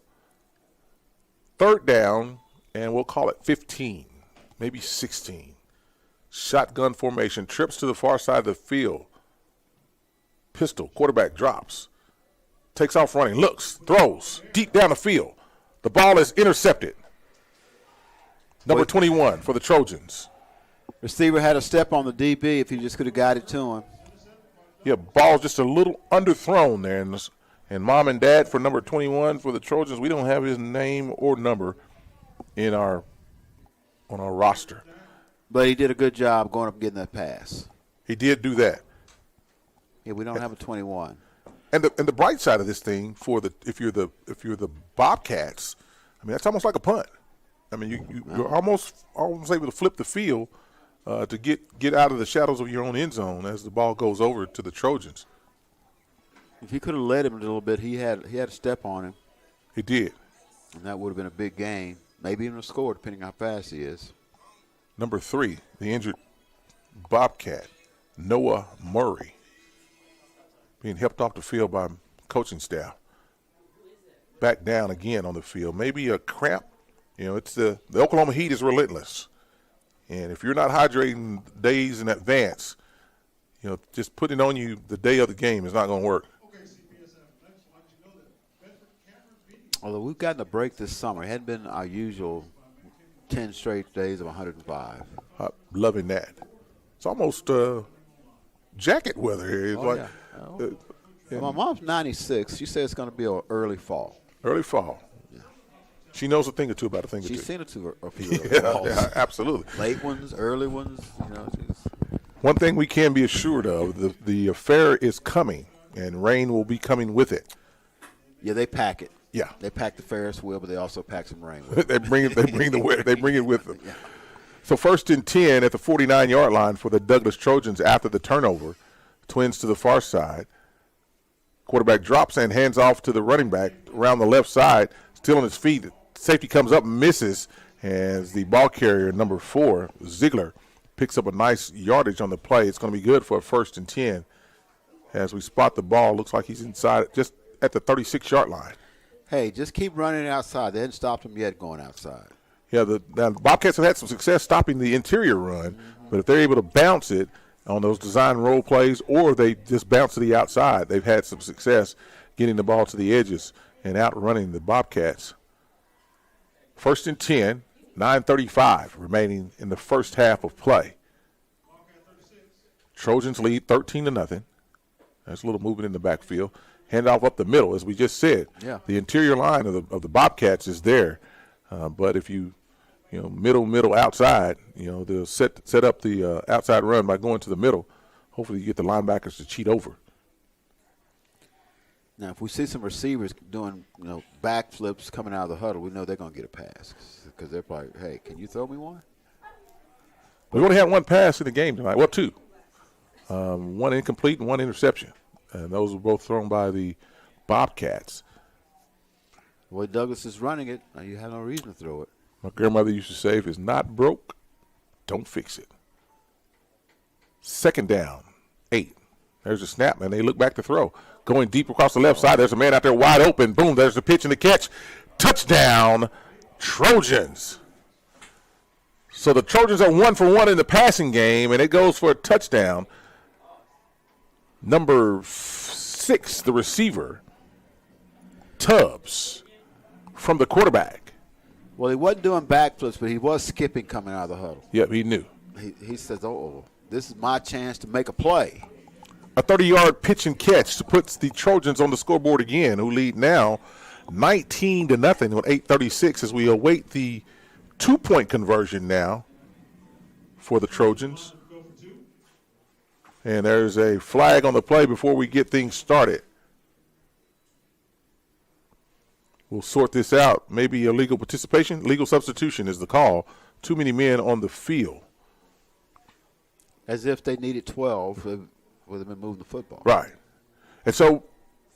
[SPEAKER 1] Third down, and we'll call it 15, maybe 16. Shotgun formation, trips to the far side of the field. Pistol, quarterback drops. Takes off running, looks, throws, deep down the field. The ball is intercepted. Number 21 for the Trojans.
[SPEAKER 2] Receiver had a step on the DB if he just could have got it to him.
[SPEAKER 1] Yeah, ball's just a little underthrown there. And mom and dad for number 21 for the Trojans, we don't have his name or number on our roster.
[SPEAKER 2] But he did a good job going up and getting that pass.
[SPEAKER 1] He did do that.
[SPEAKER 2] Yeah, we don't have a 21.
[SPEAKER 1] And the bright side of this thing if you're the Bobcats, I mean that's almost like a punt. I mean you're almost able to flip the field to get out of the shadows of your own end zone as the ball goes over to the Trojans.
[SPEAKER 2] If he could have led him a little bit, he had a step on him.
[SPEAKER 1] He did.
[SPEAKER 2] And that would have been a big gain. Maybe even a score, depending how fast he is.
[SPEAKER 1] Number 3, the injured Bobcat, Noah Murray, being helped off the field by coaching staff. Back down again on the field. Maybe a cramp. It's the Oklahoma heat is relentless. And if you're not hydrating days in advance, just putting it on you the day of the game is not going to work.
[SPEAKER 2] Although we've gotten a break this summer. It hadn't been our usual 10 straight days of 105.
[SPEAKER 1] Loving that. It's almost jacket weather here. It's
[SPEAKER 2] Yeah. My mom's 96. She said it's going to be an early fall.
[SPEAKER 1] Early fall. Yeah. She knows a thing or two about a thing or two.
[SPEAKER 2] She's seen a few early falls.
[SPEAKER 1] Yeah, absolutely.
[SPEAKER 2] Late ones, early ones.
[SPEAKER 1] One thing we can be assured of, the affair is coming, and rain will be coming with it.
[SPEAKER 2] Yeah, they pack it.
[SPEAKER 1] Yeah.
[SPEAKER 2] They pack the Ferris wheel, but they also pack some rain with it.
[SPEAKER 1] They bring it with them. Yeah. So 1st and 10 at the 49-yard line for the Douglas Trojans after the turnover. Twins to the far side. Quarterback drops and hands off to the running back around the left side, still on his feet. Safety comes up, misses, as the ball carrier, number 4, Ziegler, picks up a nice yardage on the play. It's going to be good for a 1st and 10. As we spot the ball, looks like he's inside just at the 36-yard line.
[SPEAKER 2] Hey, just keep running outside. They hadn't stopped him yet going outside.
[SPEAKER 1] Yeah, the Bobcats have had some success stopping the interior run, but if they're able to bounce it on those design roll plays or they just bounce to the outside, they've had some success getting the ball to the edges and outrunning the Bobcats. 1st and 10, 9:35 remaining in the first half of play. Trojans lead 13-0. There's a little movement in the backfield. Handoff up the middle, as we just said.
[SPEAKER 2] Yeah.
[SPEAKER 1] The interior line of the Bobcats is there, but if you middle, outside, they'll set up the outside run by going to the middle. Hopefully you get the linebackers to cheat over.
[SPEAKER 2] Now, if we see some receivers doing, backflips coming out of the huddle, we know they're going to get a pass because they're probably, hey, can you throw me one?
[SPEAKER 1] We only had one pass in the game tonight. Well, 2. One incomplete and one interception. And those were both thrown by the Bobcats.
[SPEAKER 2] The way Douglas is running it, you have no reason to throw it.
[SPEAKER 1] My grandmother used to say, if it's not broke, don't fix it. 2nd down, 8. There's a snap, and they look back to throw. Going deep across the left side, there's a man out there wide open. Boom, there's the pitch and the catch. Touchdown, Trojans. So the Trojans are 1 for 1 in the passing game, and it goes for a touchdown. Number 6, the receiver, Tubbs, from the quarterback.
[SPEAKER 2] Well, he wasn't doing backflips, but he was skipping coming out of the huddle.
[SPEAKER 1] Yep, he knew.
[SPEAKER 2] He says, this is my chance to make a play.
[SPEAKER 1] A 30-yard pitch and catch puts the Trojans on the scoreboard again, who lead now 19-0 with 8:36 as we await the 2-point conversion now for the Trojans. And there's a flag on the play before we get things started. We'll sort this out. Maybe illegal participation. Legal substitution is the call. Too many men on the field.
[SPEAKER 2] As if they needed 12 would have been moving the football.
[SPEAKER 1] Right. And so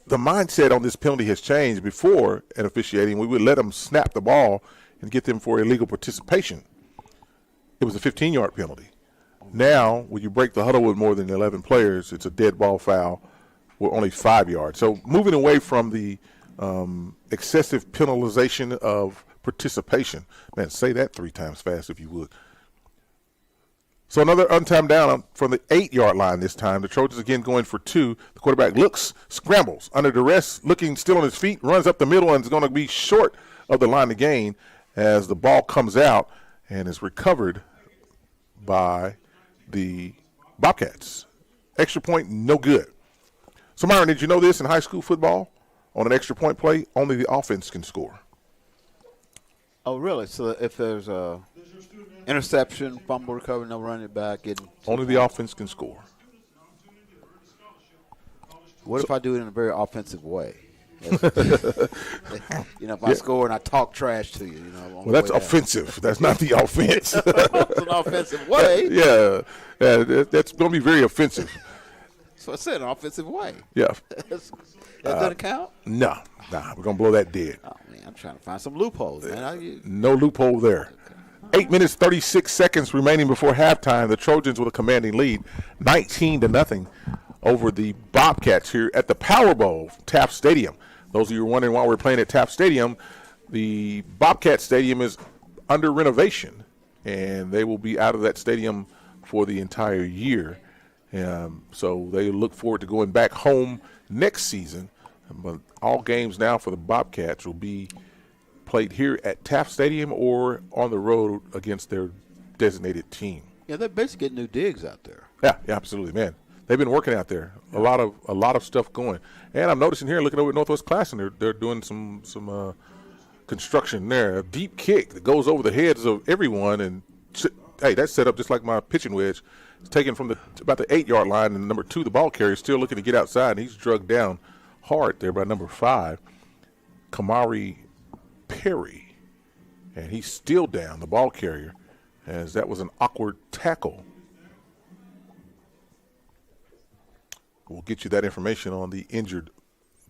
[SPEAKER 1] the mindset on this penalty has changed. Before at officiating, we would let them snap the ball and get them for illegal participation. It was a 15-yard penalty. Now, when you break the huddle with more than 11 players, it's a dead ball foul with only 5 yards. So moving away from the excessive penalization of participation. Man, say that 3 times fast if you would. So another untimed down from the 8-yard line this time. The Trojans again going for 2. The quarterback looks, scrambles under duress, looking still on his feet, runs up the middle, and is going to be short of the line of gain as the ball comes out and is recovered by the Bobcats. Extra point, no good. So, Myron, did you know this in high school football? On an extra point play, only the offense can score.
[SPEAKER 2] Oh, really? So if there's a interception, fumble recovery, no running back,
[SPEAKER 1] only the offense can score.
[SPEAKER 2] What if I do it in a very offensive way? If I score and I talk trash to you,
[SPEAKER 1] Well, that's offensive. That's not the offense.
[SPEAKER 2] It's an offensive way.
[SPEAKER 1] Yeah, that's going to be very offensive.
[SPEAKER 2] So I said an offensive way.
[SPEAKER 1] Yeah.
[SPEAKER 2] That doesn't count?
[SPEAKER 1] Nah, we're going to blow that dead.
[SPEAKER 2] Oh, man, I'm trying to find some loopholes, man.
[SPEAKER 1] No loophole there. 8 minutes, 36 seconds remaining before halftime. The Trojans with a commanding lead, 19-0 over the Bobcats here at the Power Bowl, Taft Stadium. Those of you who are wondering why we're playing at Taft Stadium, the Bobcat Stadium is under renovation, and they will be out of that stadium for the entire year. So they look forward to going back home next season. But all games now for the Bobcats will be played here at Taft Stadium or on the road against their designated team.
[SPEAKER 2] Yeah, they're basically getting new digs out there.
[SPEAKER 1] Yeah, absolutely, man. They've been working out there. A lot of stuff going. And I'm noticing here, looking over at Northwest Classen, they're doing some construction there. A deep kick that goes over the heads of everyone, and hey, that's set up just like my pitching wedge. It's taken from about the 8-yard line, and number 2, the ball carrier, is still looking to get outside, and he's drugged down hard there by number 5, Kamari Perry, and he's still down, the ball carrier, as that was an awkward tackle. We'll get you that information on the injured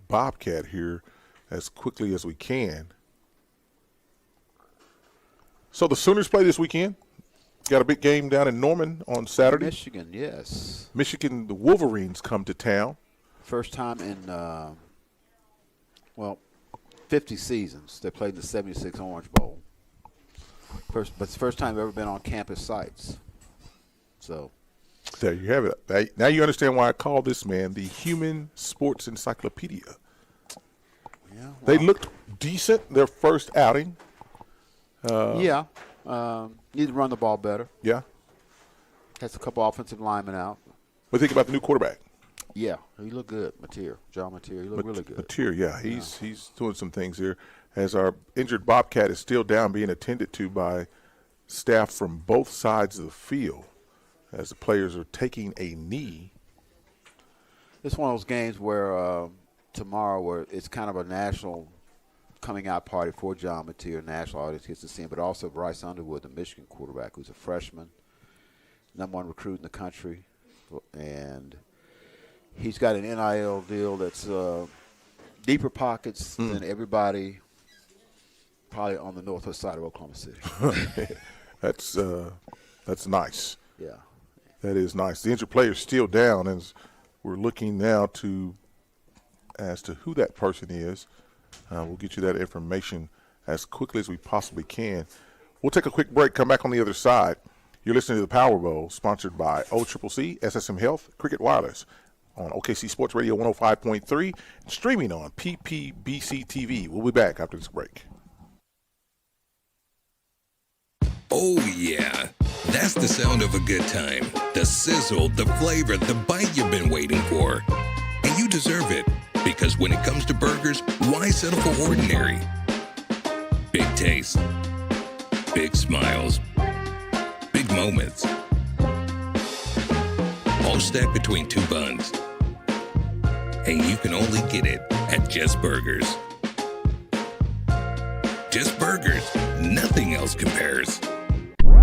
[SPEAKER 1] Bobcat here as quickly as we can. So the Sooners play this weekend. Got a big game down in Norman on Saturday.
[SPEAKER 2] Michigan, yes.
[SPEAKER 1] Michigan, the Wolverines come to town.
[SPEAKER 2] First time in, 50 seasons they played in the 76 Orange Bowl. But it's the first time they've ever been on campus sites. So
[SPEAKER 1] there you have it. Now you understand why I call this man the human sports encyclopedia.
[SPEAKER 2] Yeah, well,
[SPEAKER 1] they looked decent their first outing.
[SPEAKER 2] Need to run the ball better.
[SPEAKER 1] Yeah.
[SPEAKER 2] Has a couple offensive linemen out.
[SPEAKER 1] What do you think about the new quarterback?
[SPEAKER 2] Yeah, he looked good. John Mateer, he looked really good.
[SPEAKER 1] Mateer, yeah, he's doing some things here. As our injured Bobcat is still down, being attended to by staff from both sides of the field, as the players are taking a knee.
[SPEAKER 2] It's one of those games where tomorrow, where it's kind of a national coming out party for John Mateer. National audience gets to see him, but also Bryce Underwood, the Michigan quarterback, who's a freshman, #1 recruit in the country, and he's got an NIL deal that's deeper pockets than everybody probably on the northwest side of Oklahoma City.
[SPEAKER 1] That's nice.
[SPEAKER 2] Yeah.
[SPEAKER 1] That is nice. The injured player is still down, and we're looking now as to who that person is. We'll get you that information as quickly as we possibly can. We'll take a quick break, come back on the other side. You're listening to the Power Bowl, sponsored by OCCC, SSM Health, Cricket Wireless, on OKC Sports Radio 105.3, streaming on PPBC TV. We'll be back after this break.
[SPEAKER 3] Oh, yeah. That's the sound of a good time. The sizzle, the flavor, the bite you've been waiting for. And you deserve it, because when it comes to burgers, why settle for ordinary? Big taste, big smiles, big moments. All stacked between 2 buns. And you can only get it at Just Burgers. Just Burgers. Nothing else compares.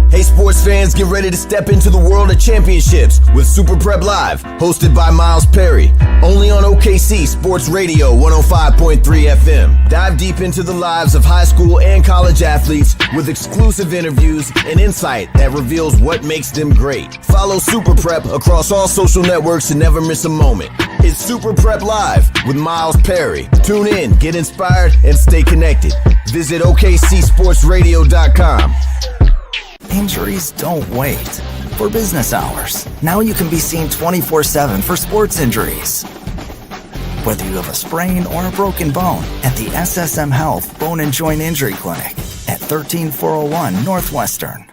[SPEAKER 5] Hey sports fans, get ready to step into the world of championships with Super Prep Live, hosted by Miles Perry, only on OKC Sports Radio 105.3 FM. Dive deep into the lives of high school and college athletes with exclusive interviews and insight that reveals what makes them great. Follow Super Prep across all social networks to never miss a moment. It's Super Prep Live with Miles Perry. Tune in, get inspired, and stay connected. Visit OKCSportsRadio.com.
[SPEAKER 6] Injuries don't wait for business hours. Now you can be seen 24/7 for sports injuries. Whether you have a sprain or a broken bone, at the SSM Health Bone and Joint Injury Clinic at 13401 Northwestern.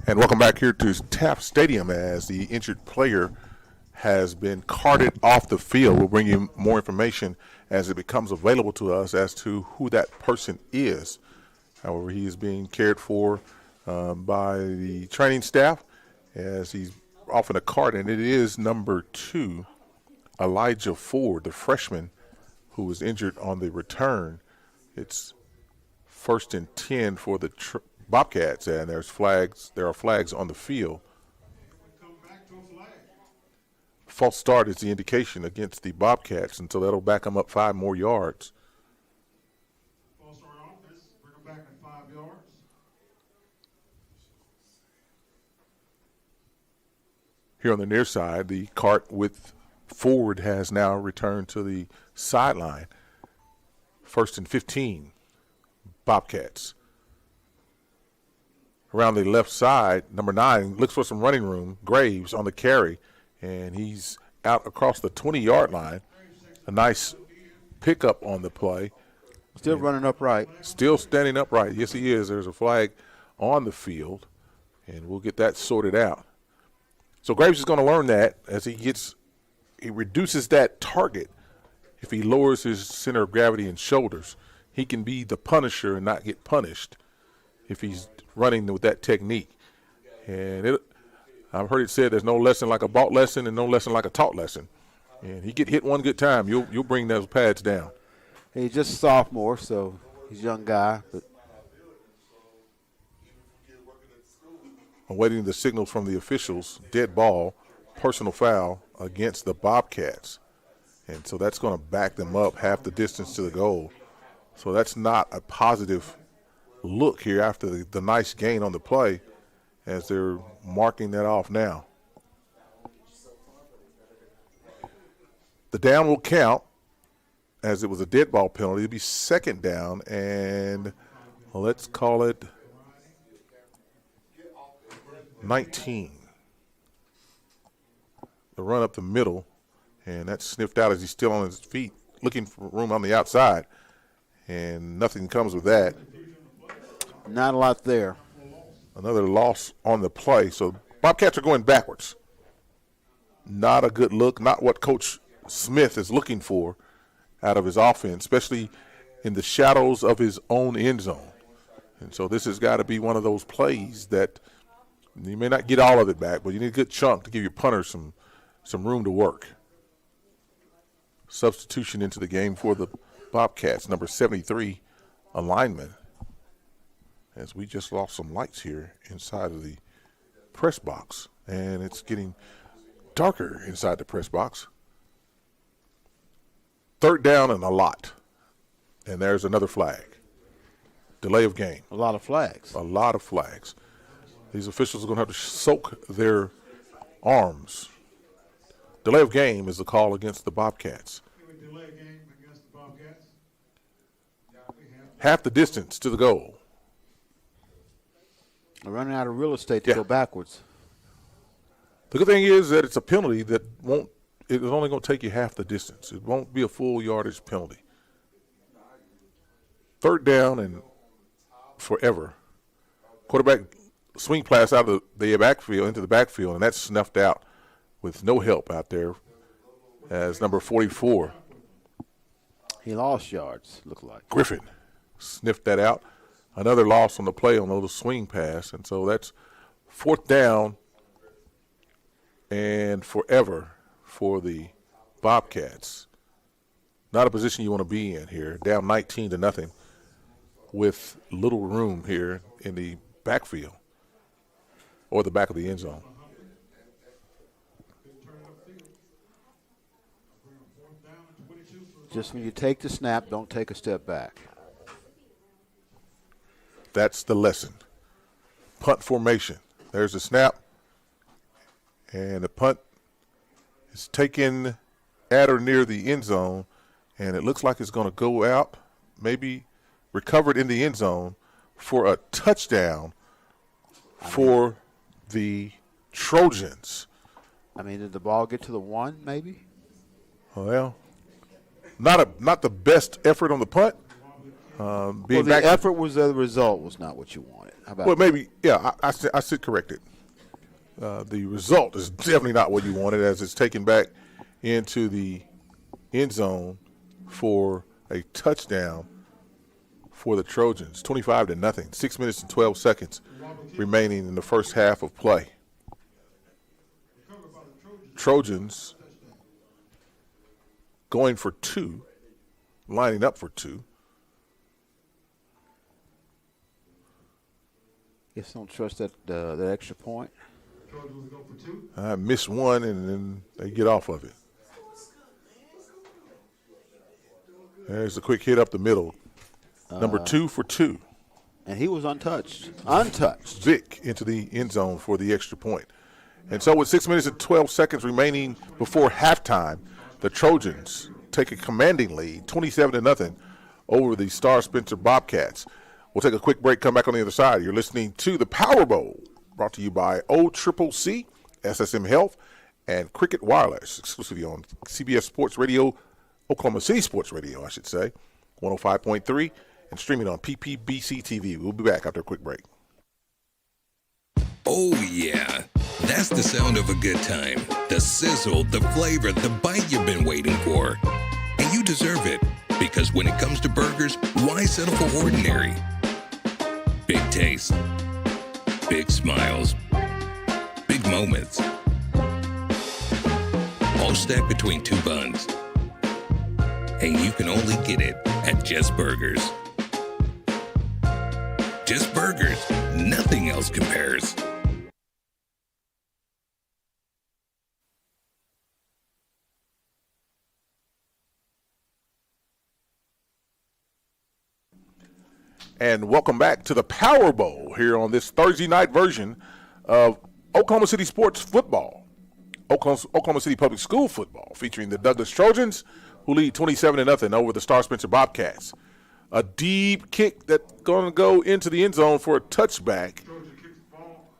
[SPEAKER 1] And welcome back here to Taft Stadium as the injured player has been carted off the field. We'll bring you more information as it becomes available to us as to who that person is. However, he is being cared for by the training staff as he's off in a cart, and it is number 2, Elijah Ford, the freshman who was injured on the return. It's 1st and 10 for the Bobcats, and there are flags on the field. False start is the indication against the Bobcats, and so that'll back them up 5 more yards.
[SPEAKER 7] False start offense, bring them back at 5 yards.
[SPEAKER 1] Here on the near side, the cart with Ford has now returned to the sideline. 1st and 15, Bobcats. Around the left side, number 9 looks for some running room. Graves on the carry, and he's out across the 20-yard line. A nice pickup on the play.
[SPEAKER 2] Still running upright.
[SPEAKER 1] Still standing upright. Yes, he is. There's a flag on the field, and we'll get that sorted out. So Graves is going to learn that as he reduces that target. If he lowers his center of gravity and shoulders, he can be the punisher and not get punished if he's running with that technique. And I've heard it said there's no lesson like a bought lesson and no lesson like a taught lesson. And he get hit one good time, you'll bring those pads down.
[SPEAKER 2] He's just a sophomore, so he's a young guy. But
[SPEAKER 1] awaiting the signals from the officials, dead ball, personal foul against the Bobcats. And so that's going to back them up half the distance to the goal. So that's not a positive look here after the nice gain on the play as they're marking that off now. The down will count as it was a dead ball penalty. It'll be 2nd down, and let's call it 19. The run up the middle, and that's sniffed out as he's still on his feet looking for room on the outside, and nothing comes with that.
[SPEAKER 2] not a lot there.
[SPEAKER 1] Another loss on the play. So Bobcats are going backwards. Not a good look, not what Coach Smith is looking for out of his offense, especially in the shadows of his own end zone. And so this has got to be one of those plays that you may not get all of it back, but you need a good chunk to give your punter some room to work. Substitution into the game for the Bobcats, number 73, a lineman. As we just lost some lights here inside of the press box, and it's getting darker inside the press box. 3rd down and a lot. And there's another flag. Delay of game.
[SPEAKER 2] A lot of flags.
[SPEAKER 1] A lot of flags. These officials are going to have to soak their arms. Delay of game is the call against the Bobcats.
[SPEAKER 7] Delay game against the Bobcats.
[SPEAKER 1] Half the distance to the goal.
[SPEAKER 2] They're running out of real estate to go backwards.
[SPEAKER 1] The good thing is that it's a penalty that it's only going to take you half the distance. It won't be a full yardage penalty. 3rd down and forever Quarterback swing pass out of the backfield into the backfield, and that's snuffed out with no help out there as number 44.
[SPEAKER 2] He lost yards, looked like.
[SPEAKER 1] Griffin sniffed that out. Another loss on the play on the little swing pass, and so that's 4th down and forever for the Bobcats. Not a position you want to be in here. Down 19-0 with little room here in the backfield or the back of the end zone.
[SPEAKER 2] Just when you take the snap, don't take a step back.
[SPEAKER 1] That's the lesson. Punt formation. There's the snap, and the punt is taken at or near the end zone, and it looks like it's going to go out, maybe recovered in the end zone for a touchdown for the Trojans.
[SPEAKER 2] I mean, did the ball get to the 1 maybe?
[SPEAKER 1] Well, not the best effort on the punt.
[SPEAKER 2] The effort was the result was not what you wanted. How about
[SPEAKER 1] well, maybe, yeah, I sit corrected. The result is definitely not what you wanted as it's taken back into the end zone for a touchdown for the Trojans. 25-0. 6 minutes and 12 seconds remaining in the first half of play. Trojans going for 2, lining up for 2.
[SPEAKER 2] Guess don't trust that extra point.
[SPEAKER 1] I missed one, and then they get off of it. There's a quick hit up the middle. Number 2 for 2.
[SPEAKER 2] And he was untouched. Untouched.
[SPEAKER 1] Vic into the end zone for the extra point. And so with 6 minutes and 12 seconds remaining before halftime, the Trojans take a commanding lead, 27-0 over the Star Spencer Bobcats. We'll take a quick break, come back on the other side. You're listening to the Power Bowl, brought to you by OCCC, SSM Health, and Cricket Wireless, exclusively on CBS Sports Radio, Oklahoma City Sports Radio, I should say, 105.3, and streaming on PPBC TV. We'll be back after a quick break.
[SPEAKER 3] Oh, yeah. That's the sound of a good time. The sizzle, the flavor, the bite you've been waiting for. And you deserve it, because when it comes to burgers, why settle for ordinary? Big taste, big smiles, big moments. All stacked between 2 buns. And you can only get it at Just Burgers. Just Burgers. Nothing else compares.
[SPEAKER 1] And welcome back to the Power Bowl here on this Thursday night version of Oklahoma City Sports Football, Oklahoma City Public School Football, featuring the Douglas Trojans, who lead 27-0 over the Star Spencer Bobcats. A deep kick that's going to go into the end zone for a touchback,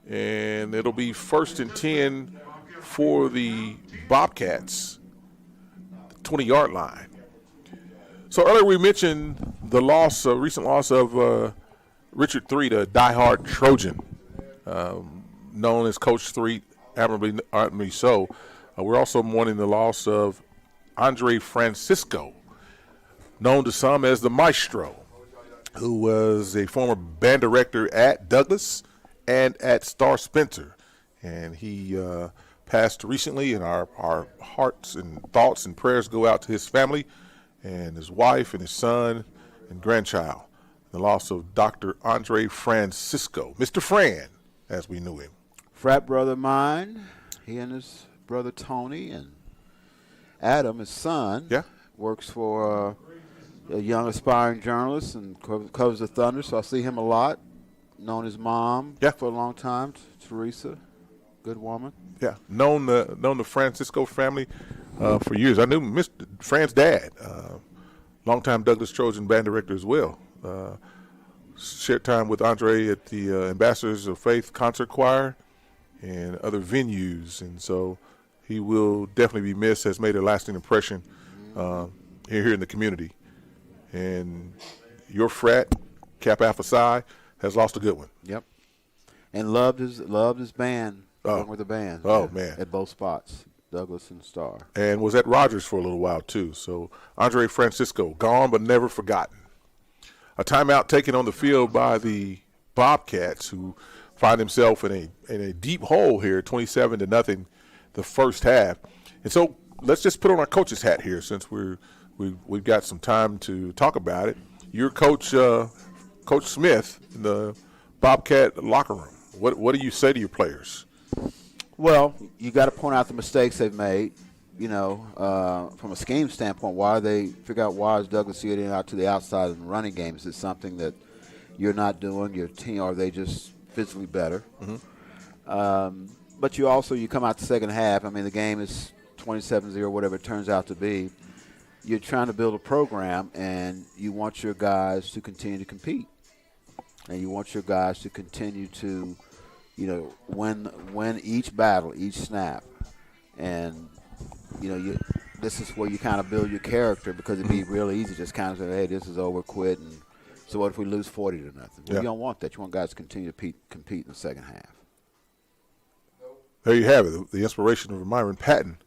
[SPEAKER 1] and it'll be 1st and 10 for the Bobcats, 20-yard line. So earlier we mentioned the loss, recent loss of Richard 3, the diehard Trojan, known as Coach 3, admirably so. We're also mourning the loss of Andre Francisco, known to some as the Maestro, who was a former band director at Douglas and at Star Spencer. And he passed recently, and our hearts and thoughts and prayers go out to his family and his wife and his son and grandchild. The loss of Dr. Andre Francisco, Mr. Fran, as we knew him.
[SPEAKER 2] Frat brother of mine, he and his brother Tony and Adam, his son, works for a young aspiring journalist and covers the Thunder, so I see him a lot. Known his mom for a long time, Teresa, good woman.
[SPEAKER 1] Yeah, known the Francisco family for years. I knew Mr. Fran's dad, longtime Douglas Trojan band director as well. Shared time with Andre at the Ambassadors of Faith concert choir and other venues, and so he will definitely be missed. Has made a lasting impression here in the community. And your frat, Kappa Alpha Psi, has lost a good one.
[SPEAKER 2] Yep. And loved his band.
[SPEAKER 1] Oh.
[SPEAKER 2] With the band.
[SPEAKER 1] Oh, man.
[SPEAKER 2] At both spots, Douglas and Starr.
[SPEAKER 1] And was at Rogers for a little while, too. So Andre Francisco, gone but never forgotten. A timeout taken on the field by the Bobcats, who find themselves in a deep hole here, 27-0, the first half. And so let's just put on our coach's hat here, since we've got some time to talk about it. You're Coach Smith in the Bobcat locker room. What do you say to your players?
[SPEAKER 2] Well, you got to point out the mistakes they've made. From a scheme standpoint, figure out why is Douglas getting out to the outside in the running game? Is it something that you're not doing? Your team, are they just physically better? Mm-hmm. But you come out the second half. I mean, the game is 27-0, whatever it turns out to be. You're trying to build a program, and you want your guys to continue to compete, and you want your guys to continue to, win each battle, each snap, and this is where you kind of build your character, because it'd be real easy just kind of say, hey, this is over, quit, and so what if we lose 40-0? Well,
[SPEAKER 1] yeah.
[SPEAKER 2] You don't want that. You want guys to continue to compete in the second half.
[SPEAKER 1] There you have it, the inspiration of Myron Patton.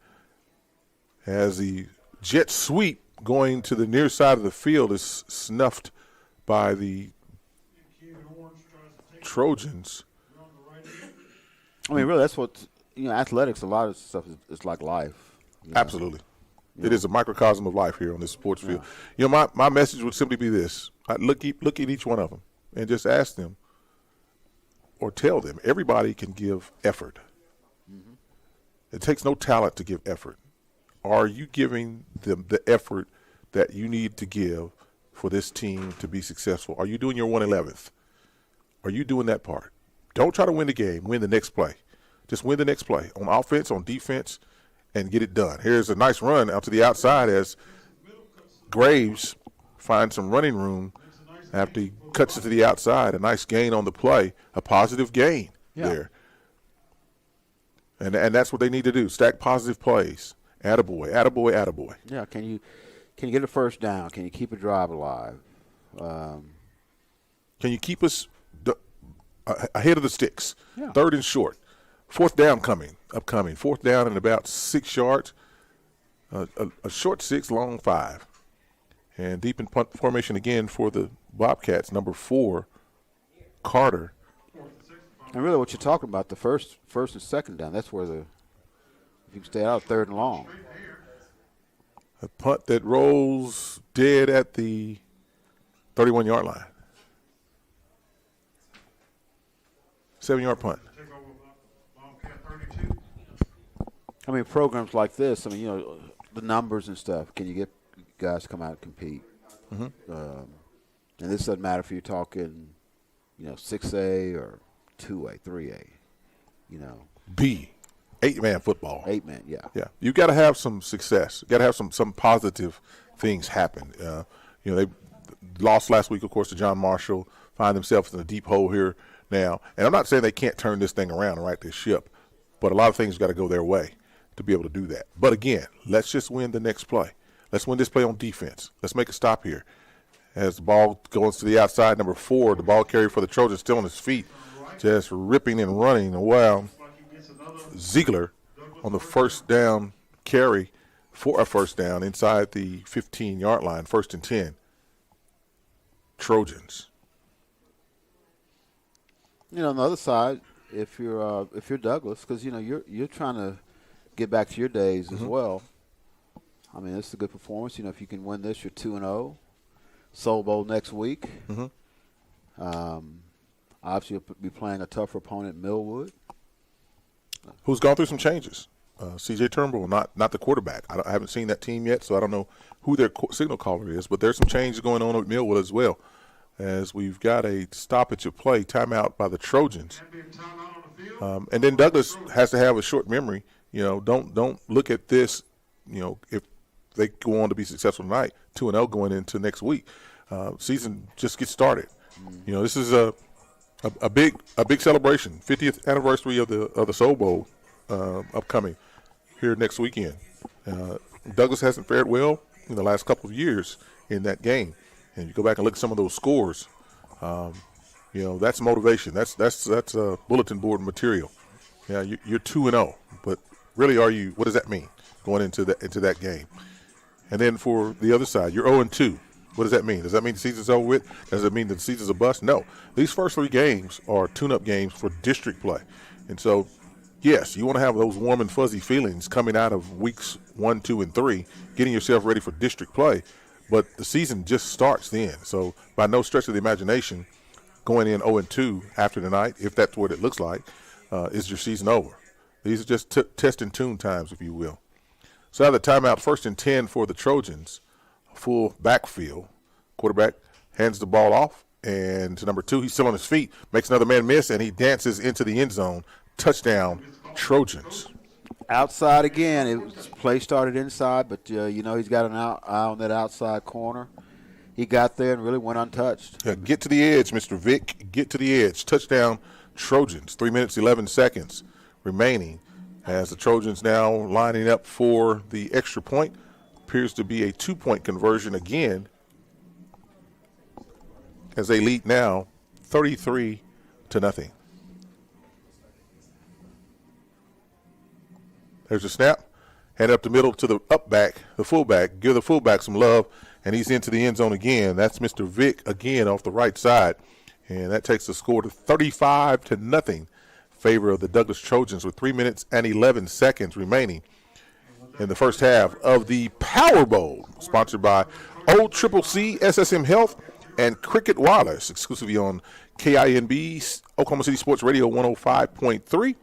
[SPEAKER 1] As the jet sweep going to the near side of the field is snuffed by the Trojans.
[SPEAKER 2] I mean, really, that's what, athletics, a lot of stuff is like life.
[SPEAKER 1] Absolutely. It is a microcosm of life here on this sports field. My message would simply be this. I'd look at each one of them and just ask them or tell them, everybody can give effort. Mm-hmm. It takes no talent to give effort. Are you giving them the effort that you need to give for this team to be successful? Are you doing your 1/11th? Are you doing that part? Don't try to win the game. Win the next play. Just win the next play on offense, on defense, and get it done. Here's a nice run out to the outside as Graves finds some running room after he cuts it to the outside. A nice gain on the play, a positive gain there. And that's what they need to do, stack positive plays. Attaboy, attaboy, attaboy.
[SPEAKER 2] Yeah, can you get a first down? Can you keep a drive alive?
[SPEAKER 1] Can you keep us ahead of the sticks?
[SPEAKER 2] Yeah.
[SPEAKER 1] 3rd and short. 4th down upcoming. 4th down and about 6 yards. A short 6, long 5. And deep in punt formation again for the Bobcats, number 4, Carter.
[SPEAKER 2] And really what you're talking about, the first and second down, that's where if you can stay out 3rd and long.
[SPEAKER 1] A punt that rolls dead at the 31-yard line. 7-yard punt.
[SPEAKER 2] I mean, programs like this, the numbers and stuff, can you get guys to come out and compete? Mm-hmm. And this doesn't matter if you're talking, 6A or 2A, 3A,
[SPEAKER 1] B, 8-man football.
[SPEAKER 2] 8-man, yeah.
[SPEAKER 1] Yeah, you got to have some success. You got to have some positive things happen. They lost last week, of course, to John Marshall, find themselves in a deep hole here now. And I'm not saying they can't turn this thing around and right this ship, but a lot of things got to go their way to be able to do that. But again, let's just win the next play. Let's win this play on defense. Let's make a stop here. As the ball goes to the outside, number 4, the ball carrier for the Trojans still on his feet, just ripping and running. Wow. Ziegler on the first down carry for a first down inside the 15-yard line, 1st and 10. Trojans.
[SPEAKER 2] On the other side, if you're Douglas, because you're trying to get back to your days as well. I mean, it's a good performance. If you can win this, you're 2-0. Soul Bowl next week. Mm-hmm. Obviously, you'll be playing a tougher opponent, Millwood,
[SPEAKER 1] who's gone through some changes. C.J. Turnbull, not the quarterback. I haven't seen that team yet, so I don't know who their signal caller is. But there's some changes going on with Millwood as well, as we've got a stoppage of play, timeout by the Trojans. And then Douglas has to have a short memory. Don't look at this. If they go on to be successful tonight, 2-0 going into next week, season just gets started. This is a big celebration, 50th anniversary of the Soul Bowl upcoming here next weekend. Douglas hasn't fared well in the last couple of years in that game, and you go back and look at some of those scores. That's motivation. That's bulletin board material. Yeah, you're 2-0, but really, what does that mean going into that game? And then for the other side, you're 0-2. What does that mean? Does that mean the season's over with? Does it mean the season's a bust? No. These first 3 games are tune-up games for district play. And so, yes, you want to have those warm and fuzzy feelings coming out of weeks 1, 2, and 3, getting yourself ready for district play. But the season just starts then. So by no stretch of the imagination, going in 0-2 after tonight, if that's what it looks like, is your season over. These are just test and tune times, if you will. So now the timeout, 1st and 10 for the Trojans. Full backfield. Quarterback hands the ball off, and to number 2, he's still on his feet, makes another man miss, and he dances into the end zone. Touchdown, Trojans.
[SPEAKER 2] Outside again. Play started inside, but he's got an eye on that outside corner. He got there and really went untouched.
[SPEAKER 1] Yeah, get to the edge, Mr. Vick. Get to the edge. Touchdown, Trojans. 3 minutes, 11 seconds remaining as the Trojans now lining up for the extra point. Appears to be a 2-point conversion again as they lead now 33-0. There's a snap. Hand up the middle to the fullback. Give the fullback some love, and he's into the end zone again. That's Mr. Vick again off the right side, and that takes the score to 35-0. Favor of the Douglas Trojans with 3 minutes and 11 seconds remaining in the first half of the Power Bowl, sponsored by OCCC, SSM Health, and Cricket Wireless, exclusively on KINB, Oklahoma City Sports Radio 105.3,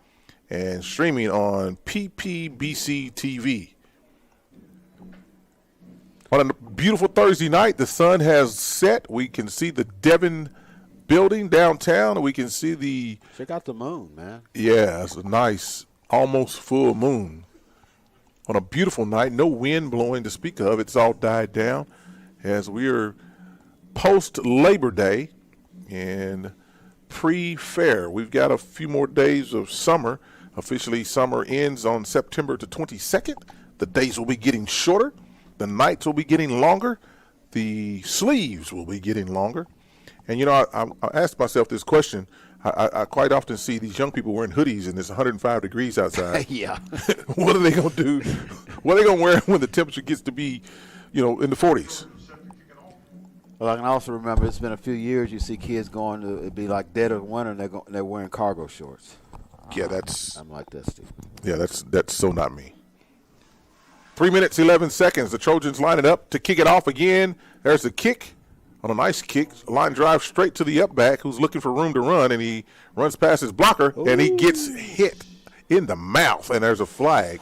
[SPEAKER 1] and streaming on PPBC TV. On a beautiful Thursday night, the sun has set. We can see the Devon building downtown. We can see
[SPEAKER 2] check out the moon, man.
[SPEAKER 1] Yeah, it's a nice, almost full moon. On a beautiful night, no wind blowing to speak of. It's all died down as we are post-Labor Day and pre-fair. We've got a few more days of summer. Officially, summer ends on September the 22nd. The days will be getting shorter. The nights will be getting longer. The sleeves will be getting longer. And, I asked myself this question. I quite often see these young people wearing hoodies and it's 105 degrees outside.
[SPEAKER 2] Yeah.
[SPEAKER 1] What are they going to do? What are they going to wear when the temperature gets to be, in the 40s?
[SPEAKER 2] Well, I can also remember it's been a few years you see kids going to it'd be like dead of winter and they're wearing cargo shorts.
[SPEAKER 1] Yeah,
[SPEAKER 2] I'm like that, Steve.
[SPEAKER 1] Yeah, that's so not me. 3 minutes, 11 seconds. The Trojans line it up to kick it off again. There's the kick. On a nice kick, a line drive straight to the up back who's looking for room to run, and he runs past his blocker, and he gets hit in the mouth, and there's a flag.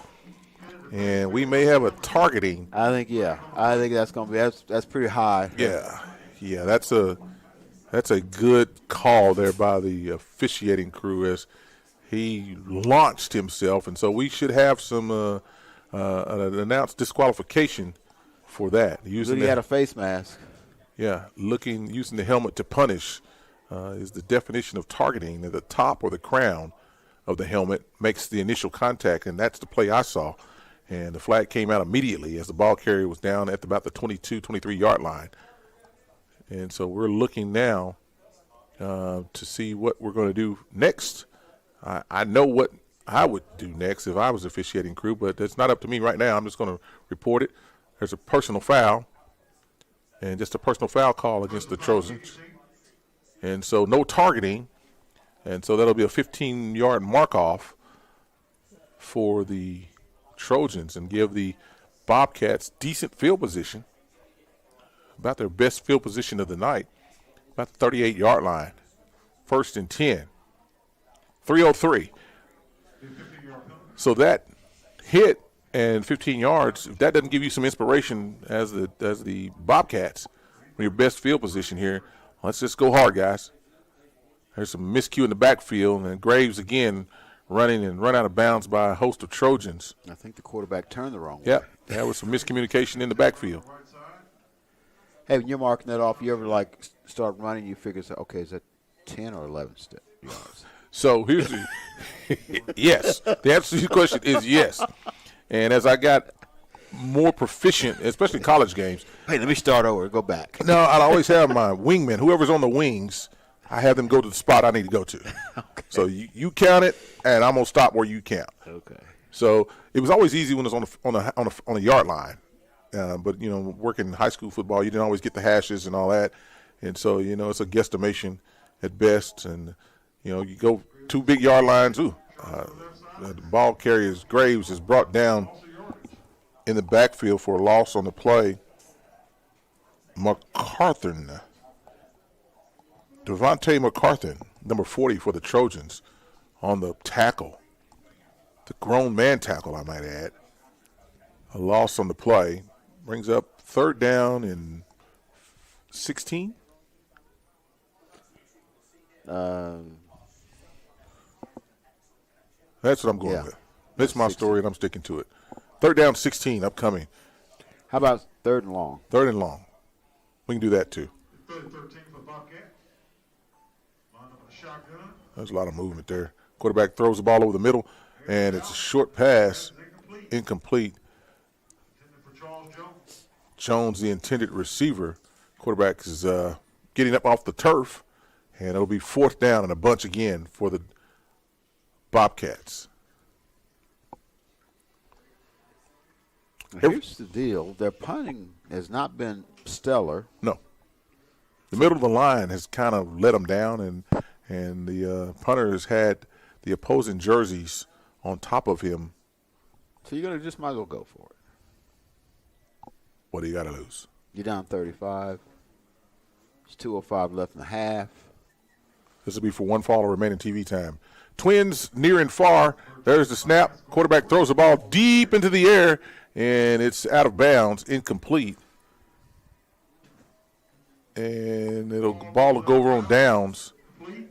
[SPEAKER 1] And we may have a targeting.
[SPEAKER 2] I think that's going to be that's pretty high.
[SPEAKER 1] Yeah, that's a good call there by the officiating crew as he launched himself, and so we should have some an announced disqualification for that.
[SPEAKER 2] He had a face mask.
[SPEAKER 1] Yeah, using the helmet to punish is the definition of targeting. At the top or the crown of the helmet makes the initial contact, and that's the play I saw. And the flag came out immediately as the ball carrier was down at about the 22, 23-yard line. And so we're looking now to see what we're going to do next. I know what I would do next if I was officiating crew, but it's not up to me right now. I'm just going to report it. There's a personal foul. And just a personal foul call against the Trojans. And so no targeting. And so that'll be a 15-yard mark-off for the Trojans and give the Bobcats decent field position, about their best field position of the night, about the 38-yard line. 1st and 10. 3:03. So that hit and 15 yards, if that doesn't give you some inspiration as the Bobcats, from your best field position here, let's just go hard, guys. There's some miscue in the backfield, and Graves again running and run out of bounds by a host of Trojans.
[SPEAKER 2] I think the quarterback turned the wrong way.
[SPEAKER 1] Yep, there was some miscommunication in the backfield.
[SPEAKER 2] Hey, when you're marking that off, you ever start running, you figure, okay, is that 10 or 11 yards?
[SPEAKER 1] So here's the yes. The answer to your question is yes. And as I got more proficient, especially college games.
[SPEAKER 2] Hey, let me start over. Go back.
[SPEAKER 1] No, I'd always have my wingman, whoever's on the wings. I have them go to the spot I need to go to.
[SPEAKER 2] Okay.
[SPEAKER 1] So you count it, and I'm gonna stop where you count.
[SPEAKER 2] Okay.
[SPEAKER 1] So it was always easy when it was on a yard line, but working high school football, you didn't always get the hashes and all that, and so it's a guesstimation at best, and you go 2 big yard lines. The ball carrier Graves is brought down in the backfield for a loss on the play. Devontae McCarthy, number 40 for the Trojans, on the tackle. The grown man tackle, I might add. A loss on the play. Brings up 3rd down and 16. That's what I'm going with. That's my story, and I'm sticking to it. 3rd down, 16 upcoming.
[SPEAKER 2] How about 3rd and long?
[SPEAKER 1] 3rd and long. We can do that too.
[SPEAKER 7] 3rd and 13 for the Bobcats. Lined up in a shotgun.
[SPEAKER 1] There's a lot of movement there. Quarterback throws the ball over the middle, and it's a short pass, incomplete.
[SPEAKER 7] Intended for Charles Jones.
[SPEAKER 1] Jones, the intended receiver. Quarterback is getting up off the turf, and it'll be 4th down and a bunch again for the Bobcats.
[SPEAKER 2] Here's the deal. Their punting has not been stellar.
[SPEAKER 1] No. The middle of the line has kind of let them down, and the punter has had the opposing jerseys on top of him.
[SPEAKER 2] So you're going to just might as well go for it.
[SPEAKER 1] What do you got to lose?
[SPEAKER 2] You're down 35. There's 2:05 left in the half.
[SPEAKER 1] This will be for one fall of remaining TV time. Twins near and far. There's the snap. Quarterback throws the ball deep into the air, and it's out of bounds, incomplete. And ball will go over on downs.
[SPEAKER 7] Complete.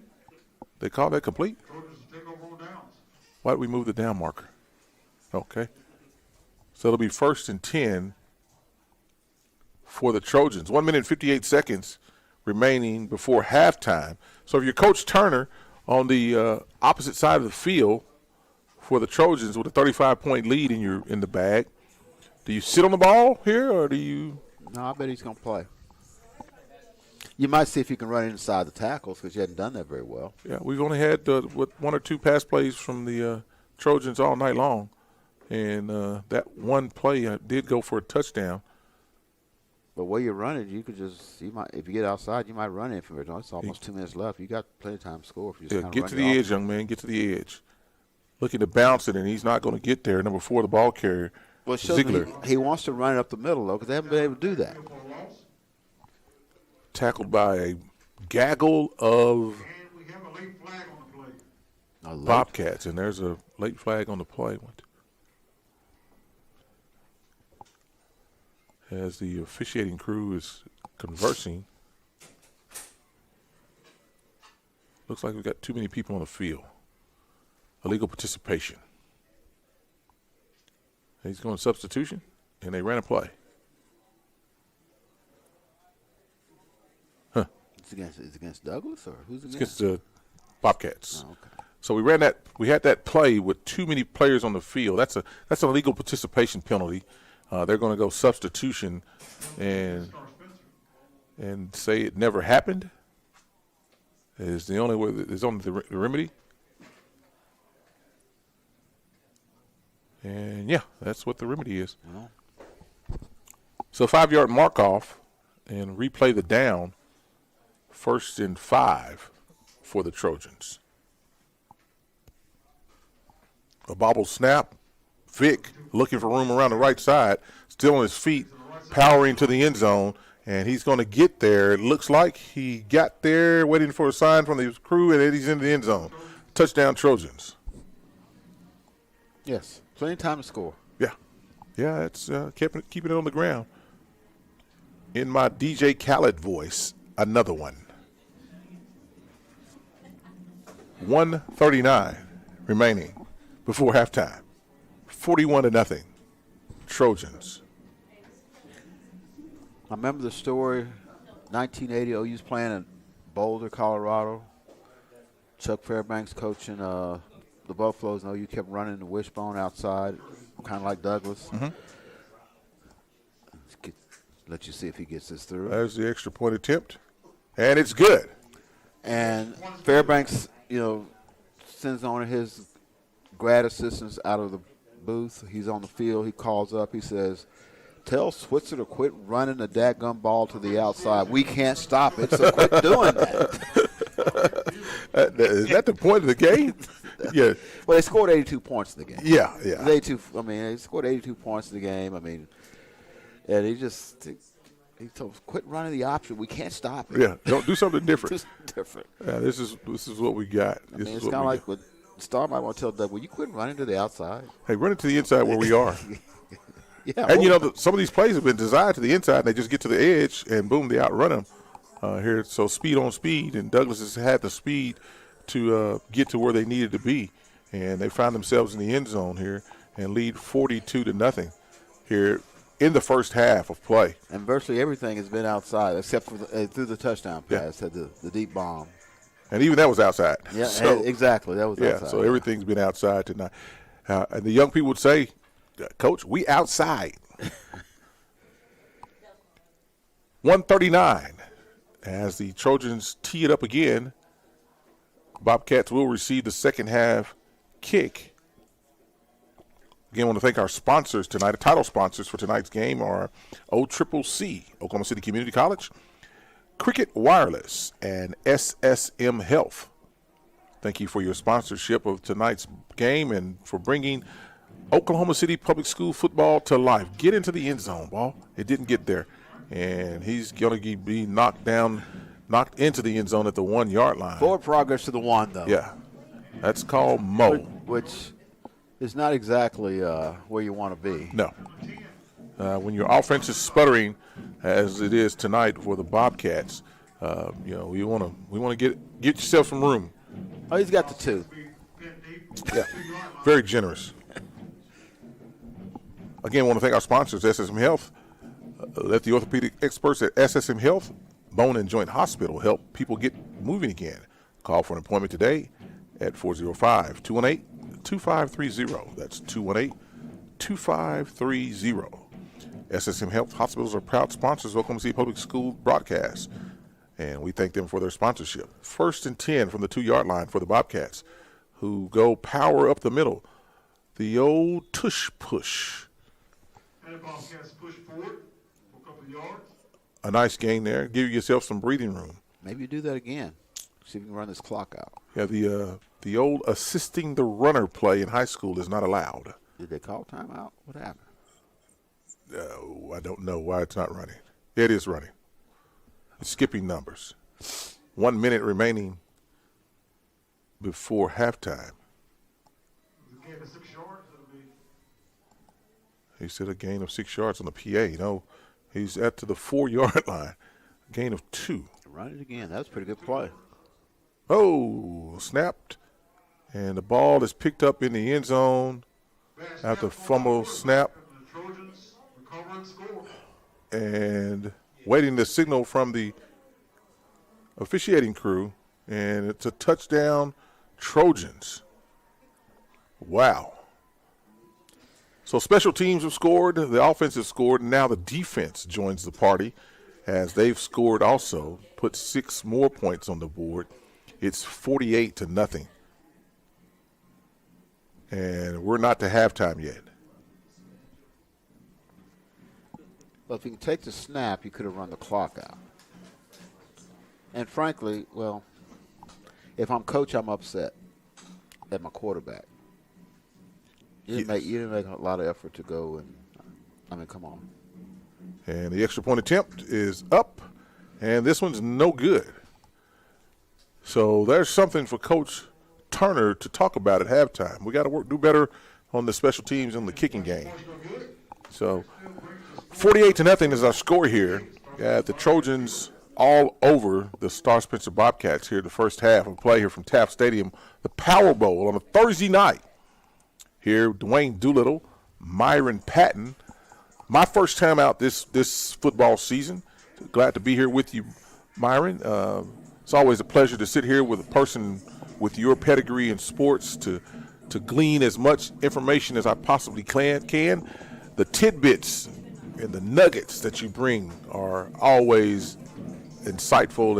[SPEAKER 1] They call that complete?
[SPEAKER 7] Trojans will take over on downs.
[SPEAKER 1] Why did we move the down marker? Okay. So it'll be 1st and 10 for the Trojans. 1 minute and 58 seconds remaining before halftime. So if you're Coach Turner on the opposite side of the field for the Trojans with a 35-point lead in the bag, do you sit on the ball here or do you?
[SPEAKER 2] No, I bet he's going to play. You might see if you can run inside the tackles because you hadn't done that very well.
[SPEAKER 1] Yeah, we've only had 1 or 2 pass plays from the Trojans all night long. And that one play did go for a touchdown.
[SPEAKER 2] But where you're running, if you get outside, you might run in from it. It's almost 2 minutes left. You got plenty of time to score if you just
[SPEAKER 1] get to the edge, young man. Get to the edge. Looking to bounce it, and he's not going to get there. Number 4, the ball carrier,
[SPEAKER 2] well,
[SPEAKER 1] Ziegler.
[SPEAKER 2] He wants to run it up the middle, though, because they haven't been able to do that.
[SPEAKER 1] Tackled by a gaggle of
[SPEAKER 7] And we have a late flag on the play.
[SPEAKER 1] Bobcats, and there's a late flag on the play. As the officiating crew is conversing, looks like we've got too many people on the field. Illegal participation. He's going substitution, and they ran a play. Huh.
[SPEAKER 2] It's against Douglas, or who's against?
[SPEAKER 1] It's against the Bobcats.
[SPEAKER 2] Oh, okay.
[SPEAKER 1] So we had that play with too many players on the field. That's an illegal participation penalty. They're going to go substitution and say it never happened. Is the only way. Is only the remedy. And yeah, that's what the remedy is. So 5-yard mark off and replay the down. 1st and 5 for the Trojans. A bobble snap. Vic looking for room around the right side, still on his feet, powering to the end zone, and he's going to get there. It looks like he got there, waiting for a sign from the crew, and he's in the end zone. Touchdown, Trojans.
[SPEAKER 2] Yes, plenty of time to score.
[SPEAKER 1] Yeah, it's keeping it on the ground. In my DJ Khaled voice, another one. 1:39 remaining before halftime. 41-0, Trojans.
[SPEAKER 2] I remember the story, 1980, OU's playing in Boulder, Colorado. Chuck Fairbanks coaching the Buffaloes, and OU kept running the wishbone outside, kind of like Douglas.
[SPEAKER 1] Mm-hmm.
[SPEAKER 2] Let you see if he gets this through.
[SPEAKER 1] There's the extra point attempt, and it's good.
[SPEAKER 2] And Fairbanks, sends on his grad assistants out of the booth. He's on the field. He calls up. He says, "Tell Switzer to quit running the dadgum ball to the outside. We can't stop it, so quit doing that."
[SPEAKER 1] Is that the point of the game? Yeah.
[SPEAKER 2] Well, they scored 82 points in the game.
[SPEAKER 1] Yeah.
[SPEAKER 2] They scored 82 points in the game. And he told us, "Quit running the option. We can't stop it."
[SPEAKER 1] Yeah. Don't do something different.
[SPEAKER 2] Do something different.
[SPEAKER 1] Yeah, this is what we got.
[SPEAKER 2] It's kind of like what Star might want to tell Doug, "Will you quit running to the outside?"
[SPEAKER 1] Hey, run it to the inside where we are.
[SPEAKER 2] Yeah.
[SPEAKER 1] And, some of these plays have been designed to the inside, and they just get to the edge, and boom, they outrun them here. So speed on speed, and Douglas has had the speed to get to where they needed to be. And they find themselves in the end zone here and lead 42-0 here in the first half of play.
[SPEAKER 2] And virtually everything has been outside except for through the touchdown pass, had the deep bomb.
[SPEAKER 1] And even that was outside.
[SPEAKER 2] Yeah,
[SPEAKER 1] so,
[SPEAKER 2] exactly. That was outside.
[SPEAKER 1] So everything's been outside tonight. And the young people would say, "Coach, we outside." 139 as the Trojans tee it up again. Bobcats will receive the second half kick. Again, I want to thank our sponsors tonight. The title sponsors for tonight's game are OCCC, Oklahoma City Community College, Cricket Wireless, and SSM Health. Thank you for your sponsorship of tonight's game and for bringing Oklahoma City Public School football to life. Get into the end zone, ball. It didn't get there. And he's going to be knocked into the end zone at the 1 yard line.
[SPEAKER 2] Forward progress to the 1, though.
[SPEAKER 1] Yeah. That's called Mo.
[SPEAKER 2] Which is not exactly where you want to be.
[SPEAKER 1] No. When your offense is sputtering, as it is tonight for the Bobcats, we want to get yourself some room.
[SPEAKER 2] Oh, he's got the 2.
[SPEAKER 1] Yeah. Very generous. Again, I want to thank our sponsors, SSM Health. Let the orthopedic experts at SSM Health, Bone and Joint Hospital, help people get moving again. Call for an appointment today at 405-218-2530. That's 218-2530. SSM Health hospitals are proud sponsors of Oklahoma City Public School broadcasts, and we thank them for their sponsorship. 1st and 10 from the 2 yard line for the Bobcats, who go power up the middle. The old tush push.
[SPEAKER 7] And the Bobcats push forward for a couple of yards.
[SPEAKER 1] A nice gain there. Give yourself some breathing room.
[SPEAKER 2] Maybe you do that again. See if you can run this clock out.
[SPEAKER 1] Yeah, the old assisting the runner play in high school is not allowed.
[SPEAKER 2] Did they call timeout? What happened?
[SPEAKER 1] I don't know why it's not running. It is running. It's skipping numbers. 1 minute remaining before halftime.
[SPEAKER 7] The gain of 6 yards.
[SPEAKER 1] He said a gain of 6 yards on the PA. No, he's at to the 4 yard line. A gain of 2.
[SPEAKER 2] Run it again. That was a pretty good play.
[SPEAKER 1] Oh, snapped. And the ball is picked up in the end zone after fumble snap.
[SPEAKER 7] The Trojans recover and score.
[SPEAKER 1] And waiting the signal from the officiating crew. And it's a touchdown, Trojans. Wow. So special teams have scored, the offense has scored, and now the defense joins the party as they've scored also, put 6 more points on the board. It's 48-0. And we're not to halftime yet.
[SPEAKER 2] Well, if you can take the snap, you could have run the clock out. And frankly, well, if I'm coach, I'm upset at my quarterback. You didn't make a lot of effort to go, and come on.
[SPEAKER 1] And the extra point attempt is up, and this one's no good. So there's something for Coach Turner to talk about at halftime. We got to do better on the special teams and the kicking game. So 48-0 is our score here. The Trojans all over the Star Spencer Bobcats here the first half of play here from Taft Stadium. The Power Bowl on a Thursday night. Here, Dwayne Doolittle, Myron Patton. My first time out this football season. Glad to be here with you, Myron. It's always a pleasure to sit here with a person with your pedigree in sports to glean as much information as I possibly can. The tidbits and the nuggets that you bring are always insightful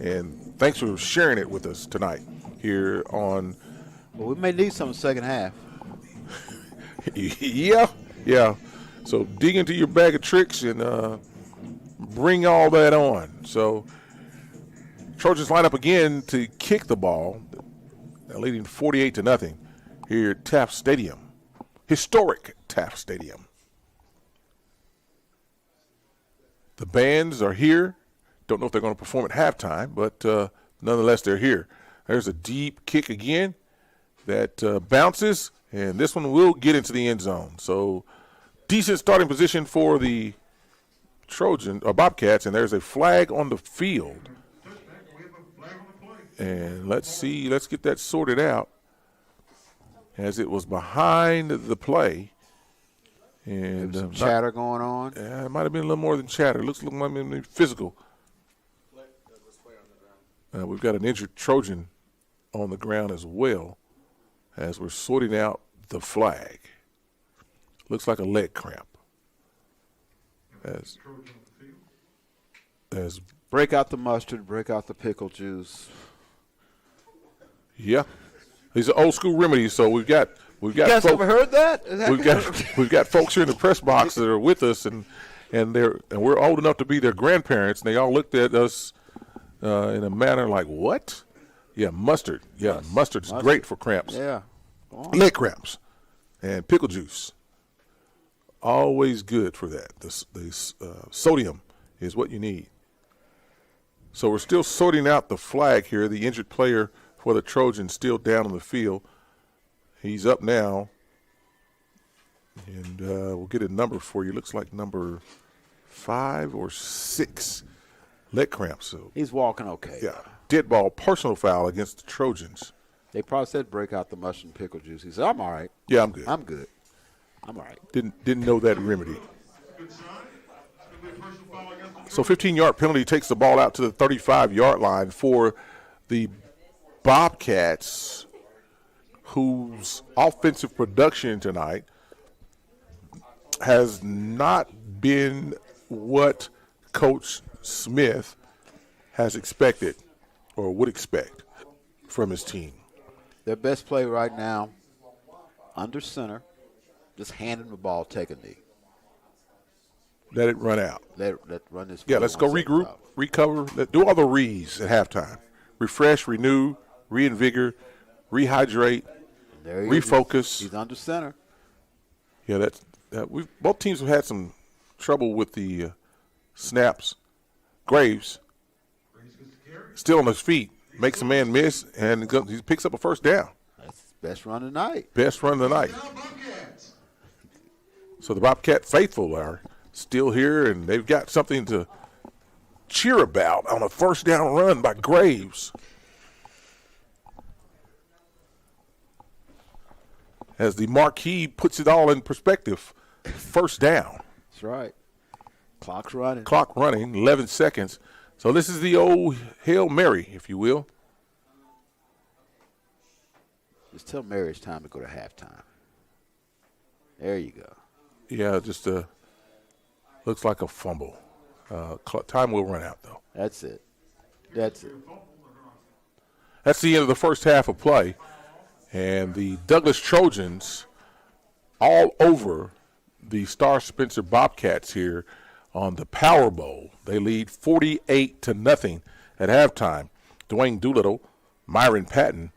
[SPEAKER 1] and thanks for sharing it with us tonight here on.
[SPEAKER 2] Well, we may need some in the second half.
[SPEAKER 1] Yeah. So dig into your bag of tricks and bring all that on. So Trojans line up again to kick the ball. They're leading 48-0 here at Taft Stadium. Historic Taft Stadium. The bands are here. Don't know if they're going to perform at halftime, but nonetheless, they're here. There's a deep kick again that bounces, and this one will get into the end zone. So decent starting position for the Bobcats, and there's a flag on the field. And let's get that sorted out, as it was behind the play. And
[SPEAKER 2] some chatter going on.
[SPEAKER 1] Yeah, it might have been a little more than chatter. It looks like it might have been physical. We've got an injured Trojan on the ground as well, as we're sorting out the flag. Looks like a leg cramp. As
[SPEAKER 2] break out the mustard, break out the pickle juice.
[SPEAKER 1] Yeah, these are old school remedies. So we've got. You
[SPEAKER 2] guys ever heard that?
[SPEAKER 1] We've got folks here in the press box that are with us, and we're old enough to be their grandparents, and they all looked at us in a manner like, what? Yeah, mustard. Yeah, mustard's great for cramps.
[SPEAKER 2] Yeah.
[SPEAKER 1] Leg cramps and pickle juice. Always good for that. The sodium is what you need. So we're still sorting out the flag here. The injured player for the Trojans still down on the field. He's up now, and we'll get a number for you. Looks like number 5 or 6. Leg cramps. So
[SPEAKER 2] he's walking okay.
[SPEAKER 1] Yeah. Dead ball, personal foul against the Trojans.
[SPEAKER 2] They probably said break out the mustard and pickle juice. He said, I'm all right.
[SPEAKER 1] Yeah, I'm good.
[SPEAKER 2] I'm all right.
[SPEAKER 1] Didn't know that remedy. So 15-yard penalty takes the ball out to the 35-yard line for the Bobcats, whose offensive production tonight has not been what Coach Smith has expected or would expect from his team.
[SPEAKER 2] Their best play right now, under center, just hand him the ball, take a knee.
[SPEAKER 1] Let it run out.
[SPEAKER 2] Let run this.
[SPEAKER 1] Yeah, let's go regroup, recover. Do all the re's at halftime. Refresh, renew, reinvigorate, rehydrate, refocus.
[SPEAKER 2] He's under center.
[SPEAKER 1] Yeah, both teams have had some trouble with the snaps. Graves still on his feet, makes a man miss, and he picks up a first down.
[SPEAKER 2] That's his best run tonight.
[SPEAKER 1] So the Bobcat faithful are still here, and they've got something to cheer about on a first down run by Graves. As the marquee puts it all in perspective, first down.
[SPEAKER 2] That's right. Clock's running.
[SPEAKER 1] 11 seconds. So this is the old Hail Mary, if you will.
[SPEAKER 2] Just tell Mary it's time to go to halftime. There you go.
[SPEAKER 1] Yeah, just looks like a fumble. Time will run out, though.
[SPEAKER 2] That's it.
[SPEAKER 1] That's the end of the first half of play. And the Douglas Trojans all over the Star Spencer Bobcats here on the Power Bowl. They lead 48-0 at halftime. Dwayne Doolittle, Myron Patton.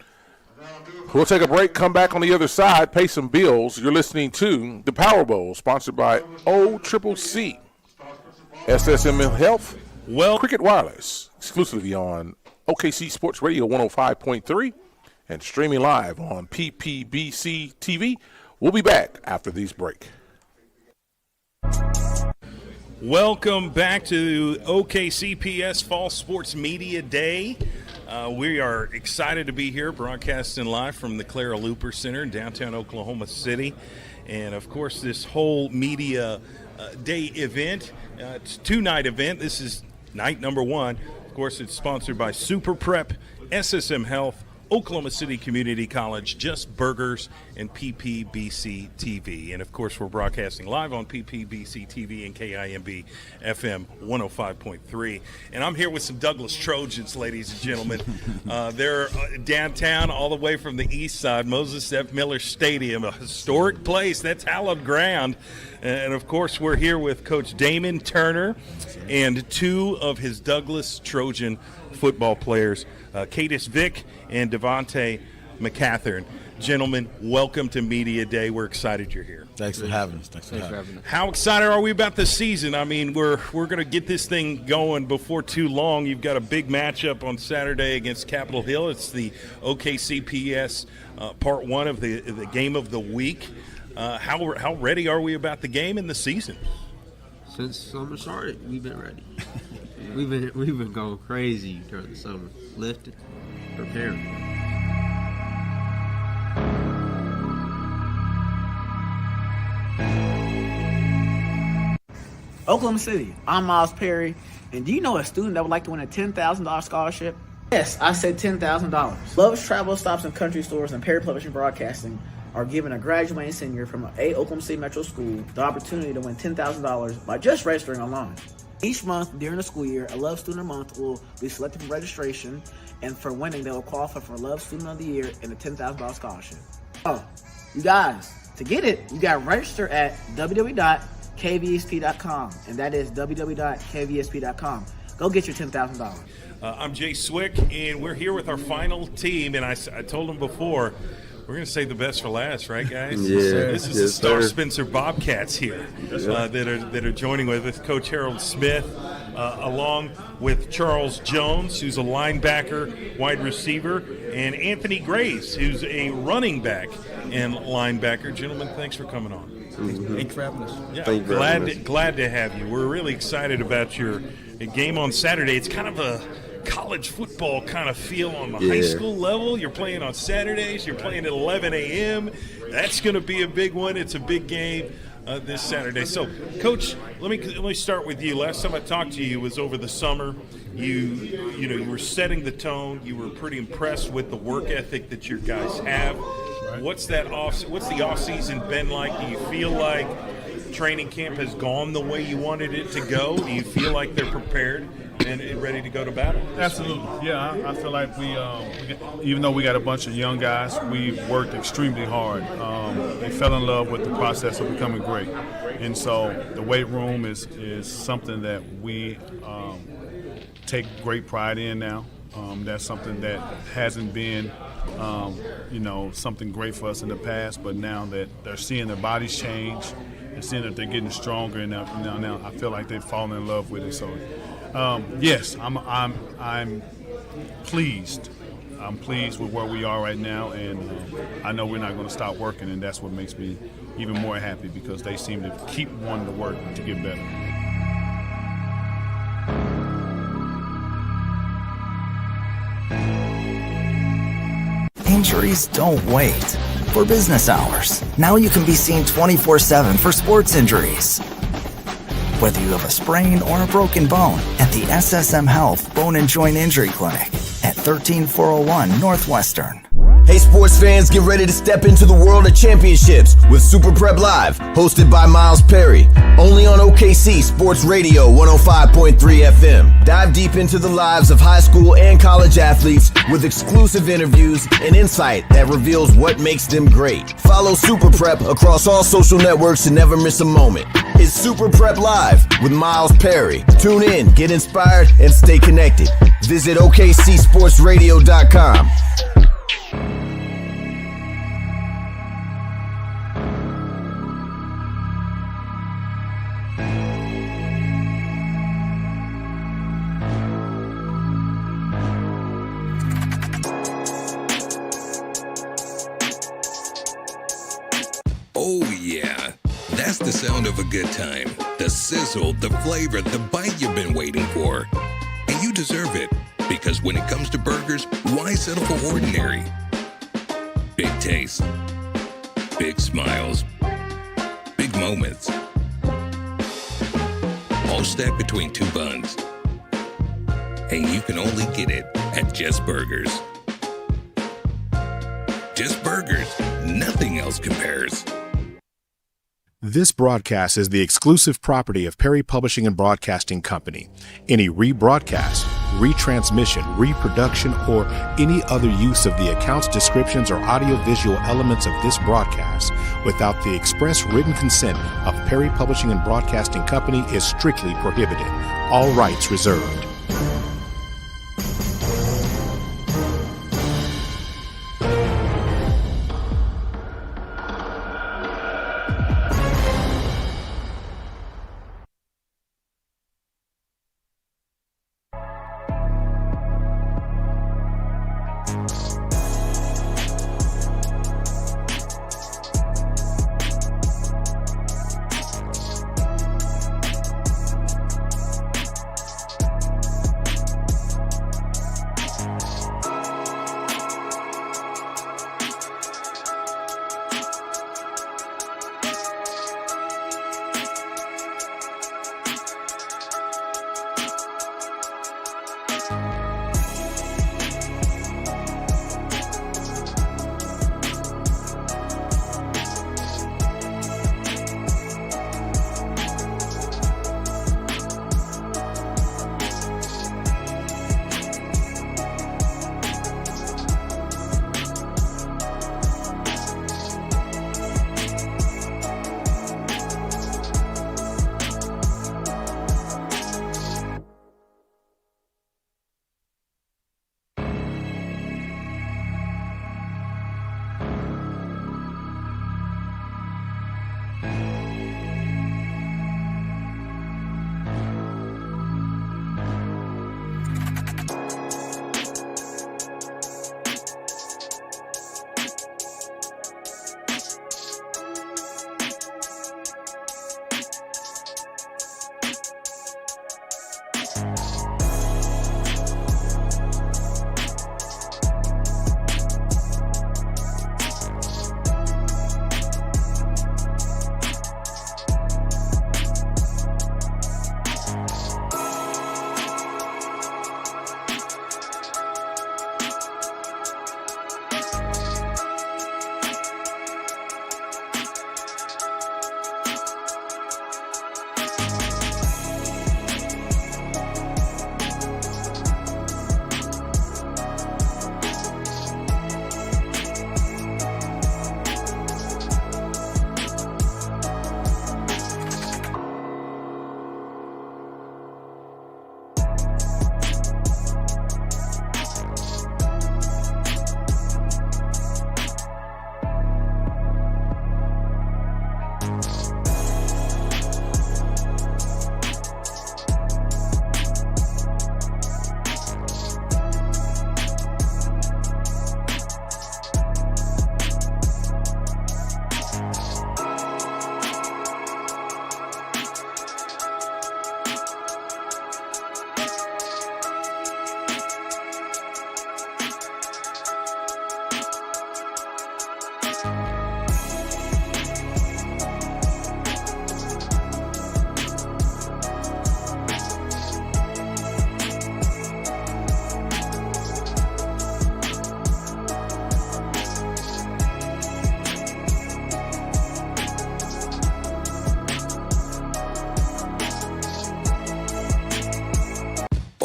[SPEAKER 1] We'll take a break, come back on the other side, pay some bills. You're listening to the Power Bowl, sponsored by OCCC, SSM Health, Cricket Wireless, exclusively on OKC Sports Radio 105.3 and streaming live on PPBC TV. We'll be back after these break.
[SPEAKER 8] Welcome back to OKCPS Fall Sports Media Day. We are excited to be here broadcasting live from the Clara Looper Center in downtown Oklahoma City. And, of course, this whole media day event, it's a two-night event. This is night number 1. Of course, it's sponsored by Super Prep, SSM Health, Oklahoma City Community College, Just Burgers, and PPBC TV. And, of course, we're broadcasting live on PPBC TV and KIMB FM 105.3. And I'm here with some Douglas Trojans, ladies and gentlemen. They're downtown all the way from the east side, Moses F. Miller Stadium, a historic place. That's hallowed ground. And, of course, we're here with Coach Damon Turner and two of his Douglas Trojan football players, Cadis Vick and Devontae McCathern. Gentlemen, welcome to Media Day. We're excited you're here.
[SPEAKER 9] Thanks for having us. Thanks for having us.
[SPEAKER 8] How excited are we about this season? I mean, we're going to get this thing going before too long. You've got a big matchup on Saturday against Capitol Hill. It's the OKCPS part one of the game of the week. How ready are we about the game and the season?
[SPEAKER 10] Since summer started, we've been ready. We've been going crazy during the summer, lifting, preparing.
[SPEAKER 11] Oklahoma City, I'm Miles Perry, and do you know a student that would like to win a $10,000 scholarship? Yes, I said $10,000. Love's Travel Stops and Country Stores and Perry Publishing Broadcasting are giving a graduating senior from a Oklahoma City Metro school the opportunity to win $10,000 by just registering online. Each month during the school year, a Love Student of the Month will be selected for registration, and for winning, they will qualify for Love Student of the Year and a $10,000 scholarship. Oh, you guys, to get it, you got to register at www.kvsp.com, and that is www.kvsp.com. Go get your $10,000.
[SPEAKER 8] I'm Jay Swick, and we're here with our final team, and I told them before, we're going to save the best for last, right, guys?
[SPEAKER 10] Yeah,
[SPEAKER 8] this is the Star Spencer Bobcats here that are joining with us. Coach Harold Smith, along with Charles Jones, who's a linebacker, wide receiver, and Anthony Graves, who's a running back and linebacker. Gentlemen, thanks for coming on.
[SPEAKER 9] Thanks for having us.
[SPEAKER 8] Yeah, glad to have you. We're really excited about your game on Saturday. It's kind of a college football kind of feel on the high school level. You're playing on Saturdays. You're playing at 11 a.m. That's going to be a big one. It's a big game this Saturday. So, Coach, let me start with you. Last time I talked to you was over the summer. You were setting the tone. You were pretty impressed with the work ethic that your guys have. What's the off season been like? Do you feel like training camp has gone the way you wanted it to go? Do you feel like they're prepared and ready to go to battle?
[SPEAKER 7] Absolutely. Yeah, I feel like we even though we got a bunch of young guys, we worked extremely hard. They fell in love with the process of becoming great. And so the weight room is something that we take great pride in now. That's something that hasn't been something great for us in the past, but now that they're seeing their bodies change and seeing that they're getting stronger, and now I feel like they've fallen in love with it. So, yes, I'm pleased. I'm pleased with where we are right now, and I know we're not going to stop working, and that's what makes me even more happy because they seem to keep wanting to work to get better.
[SPEAKER 6] Injuries don't wait. For business hours, now you can be seen 24/7 for sports injuries. Whether you have a sprain or a broken bone, at the SSM Health Bone and Joint Injury Clinic at 13401 Northwestern.
[SPEAKER 5] Hey sports fans, get ready to step into the world of championships with Super Prep Live, hosted by Miles Perry, only on OKC Sports Radio 105.3 FM. Dive deep into the lives of high school and college athletes with exclusive interviews and insight that reveals what makes them great. Follow Super Prep across all social networks to never miss a moment. It's Super Prep Live with Miles Perry. Tune in, get inspired, and stay connected. Visit OKCSportsRadio.com.
[SPEAKER 3] Oh, yeah. That's the sound of a good time. The sizzle, the flavor, the bite you've been waiting for. And you deserve it, because when it comes to burgers, why settle for ordinary? Big taste, big smiles, big moments. All stacked between two buns. And you can only get it at Just Burgers. Just burgers. Nothing else compares.
[SPEAKER 4] This broadcast is the exclusive property of Perry Publishing and Broadcasting Company. Any rebroadcast, retransmission, reproduction, or any other use of the accounts, descriptions, or audiovisual elements of this broadcast without the express written consent of Perry Publishing and Broadcasting Company is strictly prohibited. All rights reserved.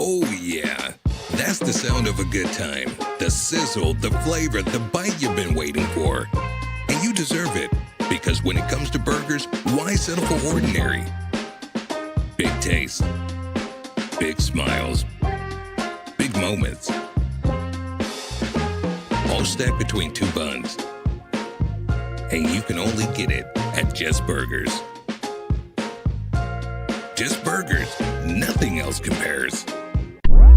[SPEAKER 3] Oh yeah, that's the sound of a good time. The sizzle, the flavor, the bite you've been waiting for. And you deserve it, because when it comes to burgers, why settle for ordinary? Big taste, big smiles, big moments. All stacked between two buns. And you can only get it at Just Burgers. Just Burgers, nothing else compares.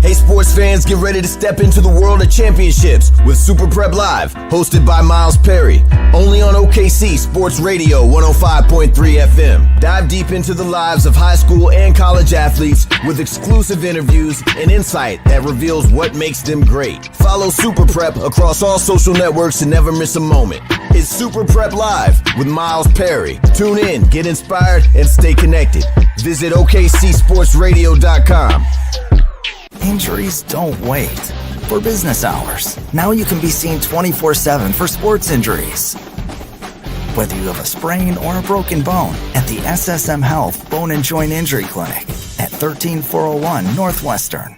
[SPEAKER 5] Hey sports fans, get ready to step into the world of championships with Super Prep Live, hosted by Miles Perry, only on OKC Sports Radio 105.3 FM. Dive deep into the lives of high school and college athletes with exclusive interviews and insight that reveals what makes them great. Follow Super Prep across all social networks to never miss a moment. It's Super Prep Live with Miles Perry. Tune in, get inspired, and stay connected. Visit OKCSportsRadio.com.
[SPEAKER 6] Injuries don't wait. For business hours, now you can be seen 24/7 for sports injuries. Whether you have a sprain or a broken bone, at the SSM Health Bone and Joint Injury Clinic at 13401 Northwestern.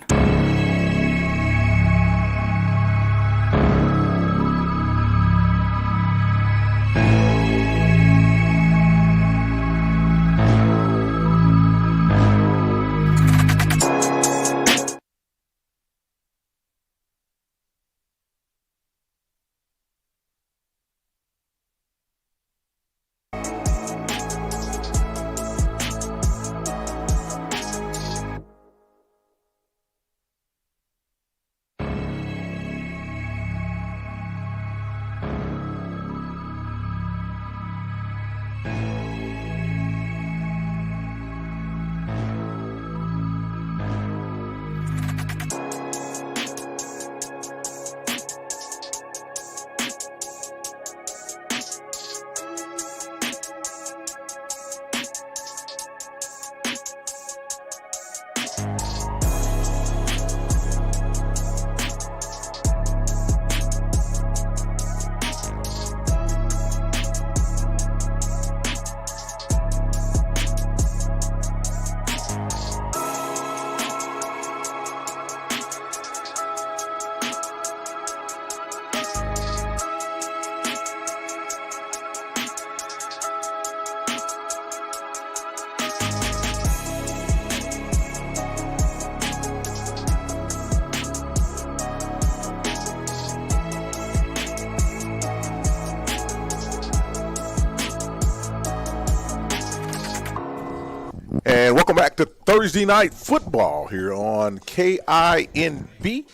[SPEAKER 1] And welcome back to Thursday Night Football here on KINB,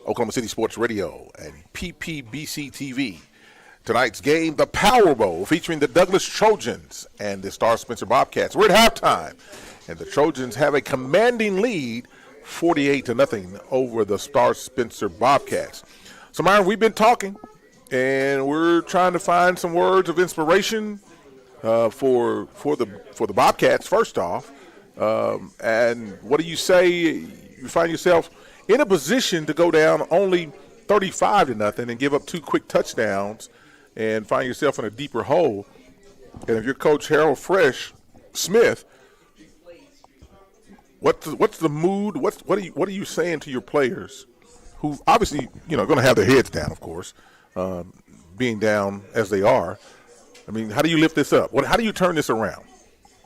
[SPEAKER 1] Oklahoma City Sports Radio, and PPBC TV. Tonight's game, the Power Bowl, featuring the Douglas Trojans and the Star Spencer Bobcats. We're at halftime, and the Trojans have a commanding lead, 48-0 over the Star Spencer Bobcats. So, Myron, we've been talking, and we're trying to find some words of inspiration for the Bobcats, first off. And what do you say? You find yourself in a position to go down only 35-0 and give up 2 quick touchdowns and find yourself in a deeper hole. And if you're Coach Harold Smith, what's the mood? What are you saying to your players, who obviously going to have their heads down, of course, being down as they are? I mean, how do you lift this up? How do you turn this around?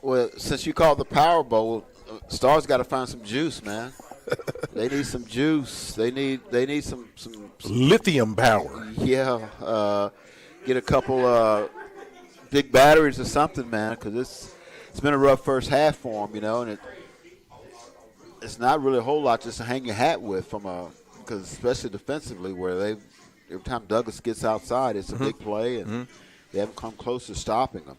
[SPEAKER 2] Well, since you call it the Power Bowl, Stars got to find some juice, man. They need some juice. They need some
[SPEAKER 1] lithium power.
[SPEAKER 2] Yeah, get a couple big batteries or something, man, because it's been a rough first half for them, and it's not really a whole lot just to hang your hat with because especially defensively, where every time Douglas gets outside, it's a big play, and they haven't come close to stopping them.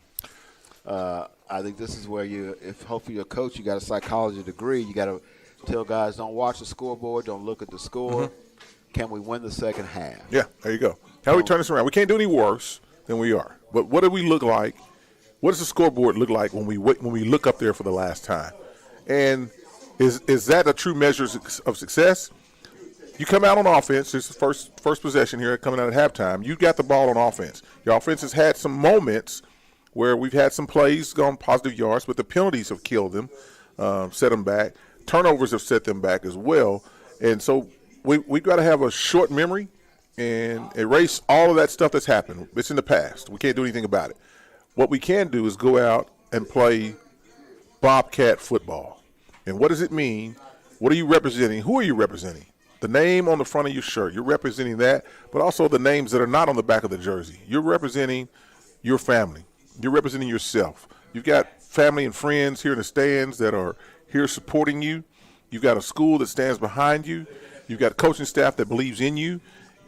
[SPEAKER 2] I think this is where if hopefully you're a coach, you got a psychology degree, you got to tell guys, don't watch the scoreboard, don't look at the score. Can we win the second half?
[SPEAKER 1] Yeah, there you go. How do we turn this around? We can't do any worse than we are. But what do we look like? What does the scoreboard look like when we look up there for the last time? And is that a true measure of success? You come out on offense. It's the first possession here coming out at halftime. You got the ball on offense. Your offense has had some moments where we've had some plays gone positive yards, but the penalties have killed them, set them back. Turnovers have set them back as well. And so we've got to have a short memory and erase all of that stuff that's happened. It's in the past. We can't do anything about it. What we can do is go out and play Bobcat football. And what does it mean? What are you representing? Who are you representing? The name on the front of your shirt, you're representing that, but also the names that are not on the back of the jersey. You're representing your family. You're representing yourself. You've got family and friends here in the stands that are here supporting you. You've got a school that stands behind you. You've got a coaching staff that believes in you.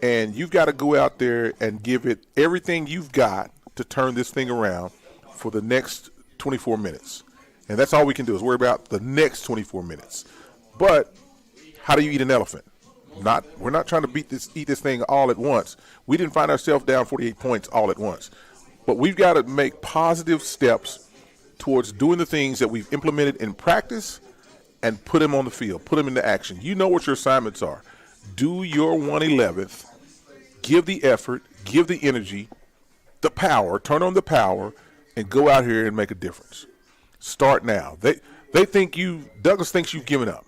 [SPEAKER 1] And you've got to go out there and give it everything you've got to turn this thing around for the next 24 minutes. And that's all we can do is worry about the next 24 minutes. But how do you eat an elephant? We're not trying to eat this thing all at once. We didn't find ourselves down 48 points all at once. But we've got to make positive steps towards doing the things that we've implemented in practice and put them on the field, put them into action. You know what your assignments are. do your 1/11th, give the effort, give the energy, the power, turn on the power, and go out here and make a difference. Start now. They think Douglas thinks you've given up.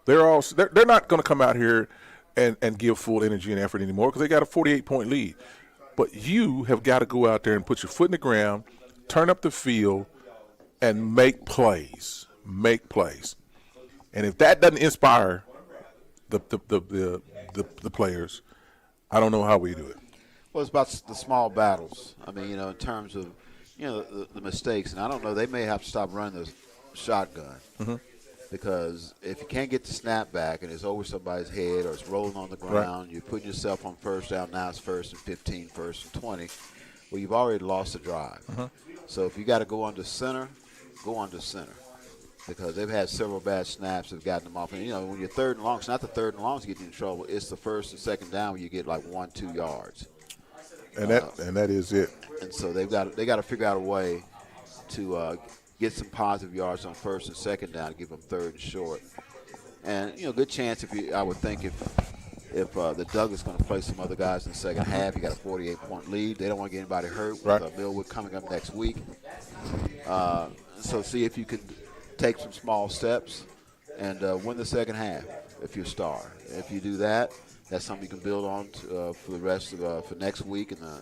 [SPEAKER 1] They're not going to come out here and give full energy and effort anymore because they got a 48-point lead. But you have got to go out there and put your foot in the ground, turn up the field, and make plays. Make plays. And if that doesn't inspire the players, I don't know how we do it.
[SPEAKER 2] Well, it's about the small battles. I mean, in terms of, the mistakes. And I don't know, they may have to stop running the shotgun.
[SPEAKER 1] Mm-hmm.
[SPEAKER 2] Because if you can't get the snap back and it's over somebody's head or it's rolling on the ground, you're putting yourself on first down, now it's 1st and 15, 1st and 20. Well, you've already lost the drive.
[SPEAKER 1] Uh-huh.
[SPEAKER 2] So if you got to go under center, go under center. Because they've had several bad snaps that have gotten them off. And, when you're 3rd and long, it's not the 3rd and longs that get you in trouble. It's the 1st and 2nd down where you get like 1-2 yards.
[SPEAKER 1] And that is it.
[SPEAKER 2] And so they got to figure out a way to get some positive yards on 1st and 2nd down to give them 3rd and short. And, good chance I would think if the Douglas is going to play some other guys in the second half, you got a 48-point lead. They don't want to get anybody hurt with Millwood coming up next week. So see if you can take some small steps and win the second half if you're a star. If you do that, that's something you can build on for the rest of for next week and from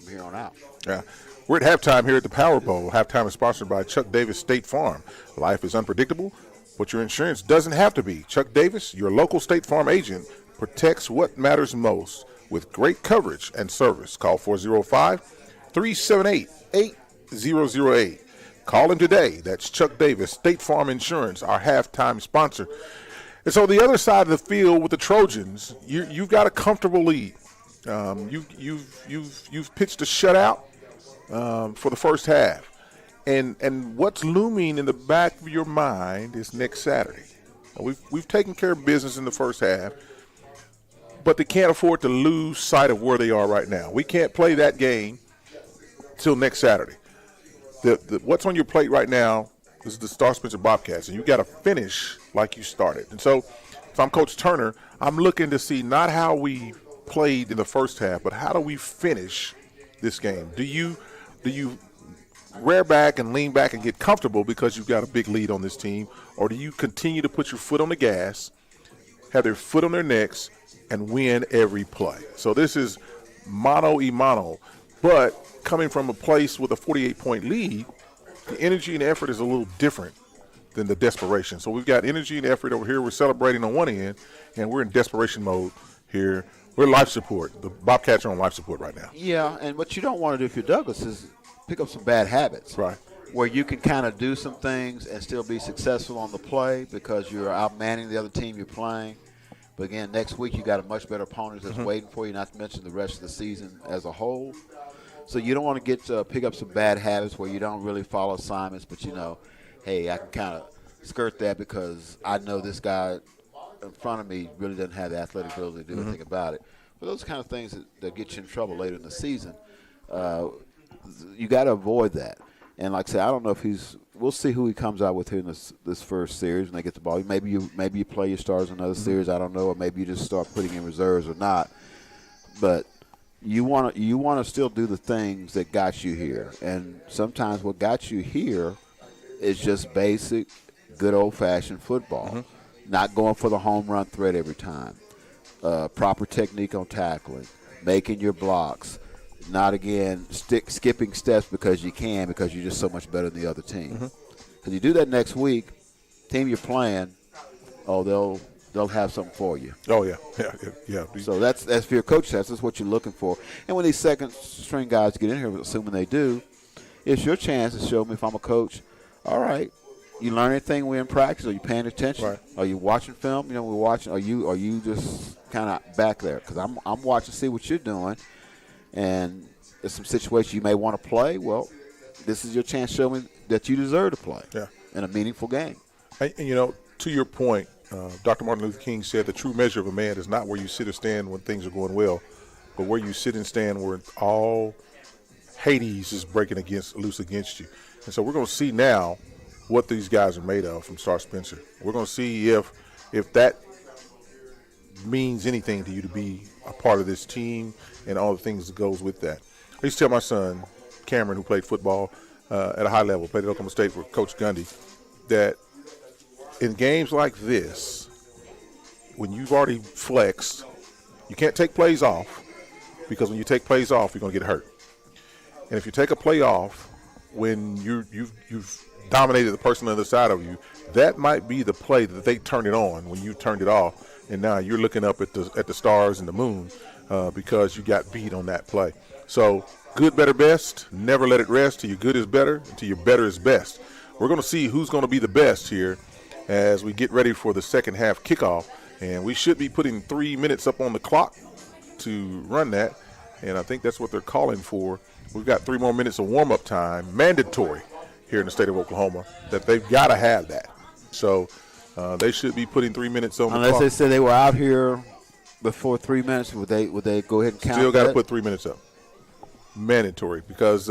[SPEAKER 2] here on out.
[SPEAKER 1] Yeah. We're at halftime here at the Power Bowl. Halftime is sponsored by Chuck Davis State Farm. Life is unpredictable, but your insurance doesn't have to be. Chuck Davis, your local State Farm agent, protects what matters most with great coverage and service. Call 405-378-8008. Call him today. That's Chuck Davis, State Farm Insurance, our halftime sponsor. And so the other side of the field with the Trojans, you've got a comfortable lead. You've pitched a shutout for the first half, and what's looming in the back of your mind is next Saturday. We've taken care of business in the first half, but they can't afford to lose sight of where they are right now. We can't play that game till next Saturday. What's on your plate right now is the Star Spencer Bobcats, and you got to finish like you started. And so, if I'm Coach Turner, I'm looking to see not how we played in the first half, but how do we finish this game? Do you rear back and lean back and get comfortable because you've got a big lead on this team, or do you continue to put your foot on the gas, have their foot on their necks, and win every play? So this is mano-a-mano, but coming from a place with a 48-point lead, the energy and effort is a little different than the desperation. So we've got energy and effort over here. We're celebrating on one end, and we're in desperation mode here. We're life support. The Bobcats are on life support right now.
[SPEAKER 2] Yeah, and what you don't want to do if you're Douglas is pick up some bad habits.
[SPEAKER 1] Right.
[SPEAKER 2] Where you can kind of do some things and still be successful on the play because you're outmanning the other team you're playing. But, again, next week you got a much better opponent that's waiting for you, not to mention the rest of the season as a whole. So you don't want to get pick up some bad habits where you don't really follow assignments, but hey, I can kind of skirt that because I know this guy in front of me really doesn't have the athletic ability to do anything about it. But those kind of things that get you in trouble later in the season, you got to avoid that. And like I said, I don't know if we'll see who he comes out with here in this first series when they get the ball. Maybe you play your stars in another series, I don't know, or maybe you just start putting in reserves or not. But you want to still do the things that got you here. And sometimes what got you here is just basic, good old-fashioned football. Not going for the home run threat every time. Proper technique on tackling, making your blocks, not again skipping steps because you can, because you're just so much better than the other team. Because you do that next week, team you're playing, they'll have something for you.
[SPEAKER 1] Oh yeah.
[SPEAKER 2] So that's for your coach. That's what you're looking for. And when these second string guys get in here, assuming they do, it's your chance to show me if I'm a coach. All right. You learn anything we're in practice? Are you paying attention?
[SPEAKER 1] Right.
[SPEAKER 2] Are you watching film? We're watching. Are you just kind of back there? Because I'm watching to see what you're doing, and there's some situations you may want to play. Well, this is your chance to show me that you deserve to play in a meaningful game.
[SPEAKER 1] And to your point, Dr. Martin Luther King said the true measure of a man is not where you sit or stand when things are going well, but where you sit and stand where all Hades is breaking loose against you. And so we're going to see now what these guys are made of from Star Spencer. We're going to see if that means anything to you to be a part of this team and all the things that goes with that. I used to tell my son, Cameron, who played football at a high level, played at Oklahoma State for Coach Gundy, that in games like this, when you've already flexed, you can't take plays off, because when you take plays off, you're going to get hurt. And if you take a play off when you've dominated the person on the other side of you, that might be the play that they turn it on when you turned it off, and now you're looking up at the stars and the moon because you got beat on that play. So good, better, best. Never let it rest till your good is better, until your better is best. We're going to see who's going to be the best here as we get ready for the second half kickoff, and we should be putting 3 minutes up on the clock to run that, and I think that's what they're calling for. We've got 3 more minutes of warm-up time, mandatory here in the state of Oklahoma, that they've got to have that. So they should be putting 3 minutes on the clock.
[SPEAKER 2] Unless they said they were out here before 3 minutes, would they go ahead and count?
[SPEAKER 1] Still got to put 3 minutes up. Mandatory, because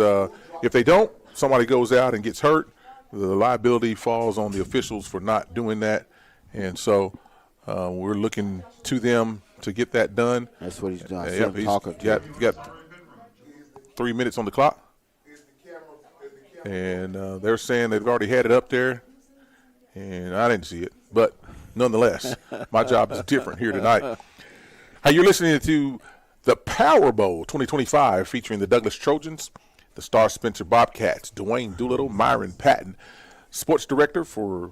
[SPEAKER 1] if they don't, somebody goes out and gets hurt, the liability falls on the officials for not doing that, and so we're looking to them to get that done.
[SPEAKER 2] That's what he's done.
[SPEAKER 1] Yep, he's got 3 minutes on the clock, and they're saying they've already had it up there, and I didn't see it, but nonetheless, my job is different here tonight. Hey, you're listening to the Power Bowl 2025, featuring the Douglas Trojans, the Star Spencer Bobcats, Dwayne Doolittle, Myron Patton, sports director for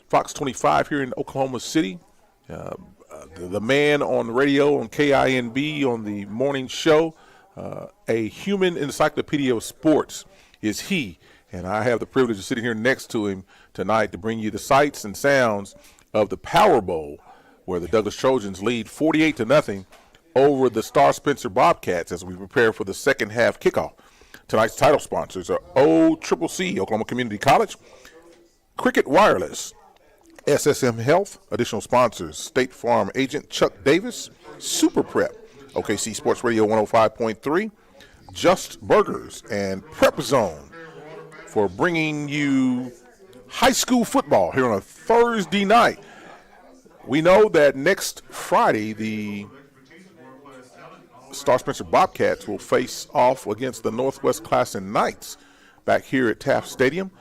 [SPEAKER 1] Fox 25 here in Oklahoma City, the man on the radio on KINB on the morning show, a human encyclopedia of sports is he, and I have the privilege of sitting here next to him tonight to bring you the sights and sounds of the Power Bowl, where the Douglas Trojans lead 48-0 over the Star Spencer Bobcats as we prepare for the second half kickoff. Tonight's title sponsors are OCCC, Oklahoma Community College, Cricket Wireless, SSM Health. Additional sponsors, State Farm agent Chuck Davis, Super Prep, OKC Sports Radio 105.3, Just Burgers, and Prep Zone for bringing you high school football here on a Thursday night. We know that next Friday, the Star Spencer Bobcats will face off against the Northwest Classen Knights back here at Taft Stadium.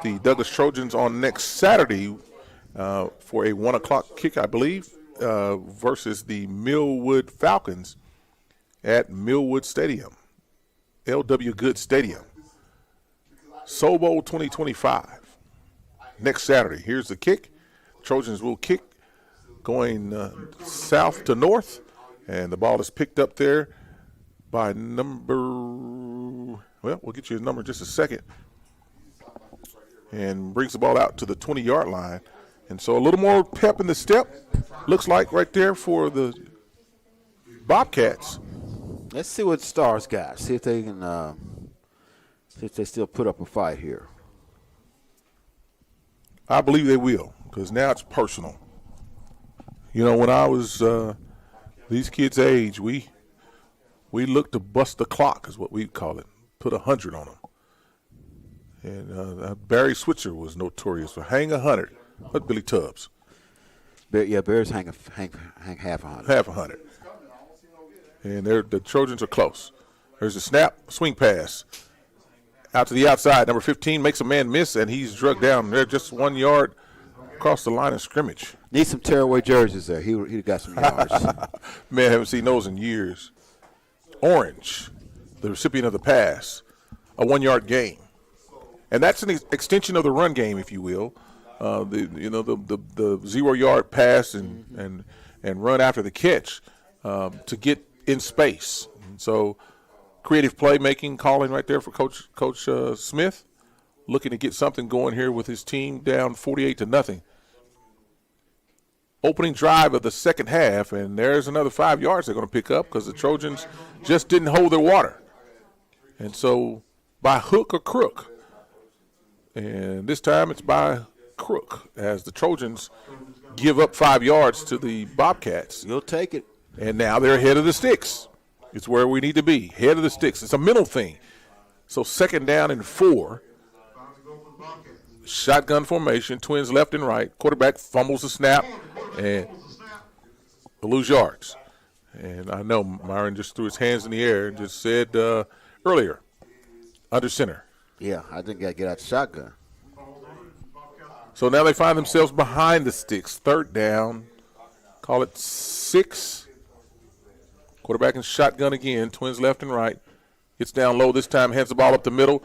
[SPEAKER 1] The Douglas Trojans on next Saturday for a 1 o'clock kick, I believe, versus the Millwood Falcons at Millwood Stadium, L.W. Good Stadium. Soul Bowl 2025, next Saturday. Here's the kick. Trojans will kick going south to north, and the ball is picked up there by we'll get you his number in just a second, and brings the ball out to the 20-yard line. And so a little more pep in the step, looks like right there for the Bobcats.
[SPEAKER 2] Let's see what Stars got. See if they can, see if they still put up a fight here.
[SPEAKER 1] I believe they will, because now it's personal. You know, when I was these kids' age, we looked to bust the clock, is what we'd call it, put 100 on them. And Barry Switzer was notorious for hang 100. But Billy Tubbs.
[SPEAKER 2] Bears hang half 100.
[SPEAKER 1] Half 100. And the Trojans are close. There's a snap, swing pass. Out to the outside. Number 15 makes a man miss, and he's drugged down. They're just 1 yard across the line of scrimmage.
[SPEAKER 2] Need some tearaway jerseys there. He got some yards.
[SPEAKER 1] Man, I haven't seen those in years. Orange, the recipient of the pass, a 1 yard gain. And that's an extension of the run game, if you will. The 0 yard pass and run after the catch to get in space. And so creative playmaking calling right there for Coach Smith, looking to get something going here with his team down 48-0. Opening drive of the second half, and there's another 5 yards they're going to pick up because the Trojans just didn't hold their water. And so by hook or crook, and this time it's by crook as the Trojans give up 5 yards to the Bobcats.
[SPEAKER 2] You'll take it.
[SPEAKER 1] And now they're ahead of the sticks. It's where we need to be, head of the sticks. It's a mental thing. So 2nd down and 4. Shotgun formation, twins left and right. Quarterback fumbles the snap, and They'll lose yards. And I know Myron just threw his hands in the air and just said earlier, under center.
[SPEAKER 2] Yeah, I think I get out the shotgun.
[SPEAKER 1] So now they find themselves behind the sticks. Third down. Call it 6. Quarterback in shotgun again. Twins left and right. Gets down low this time. Hands the ball up the middle.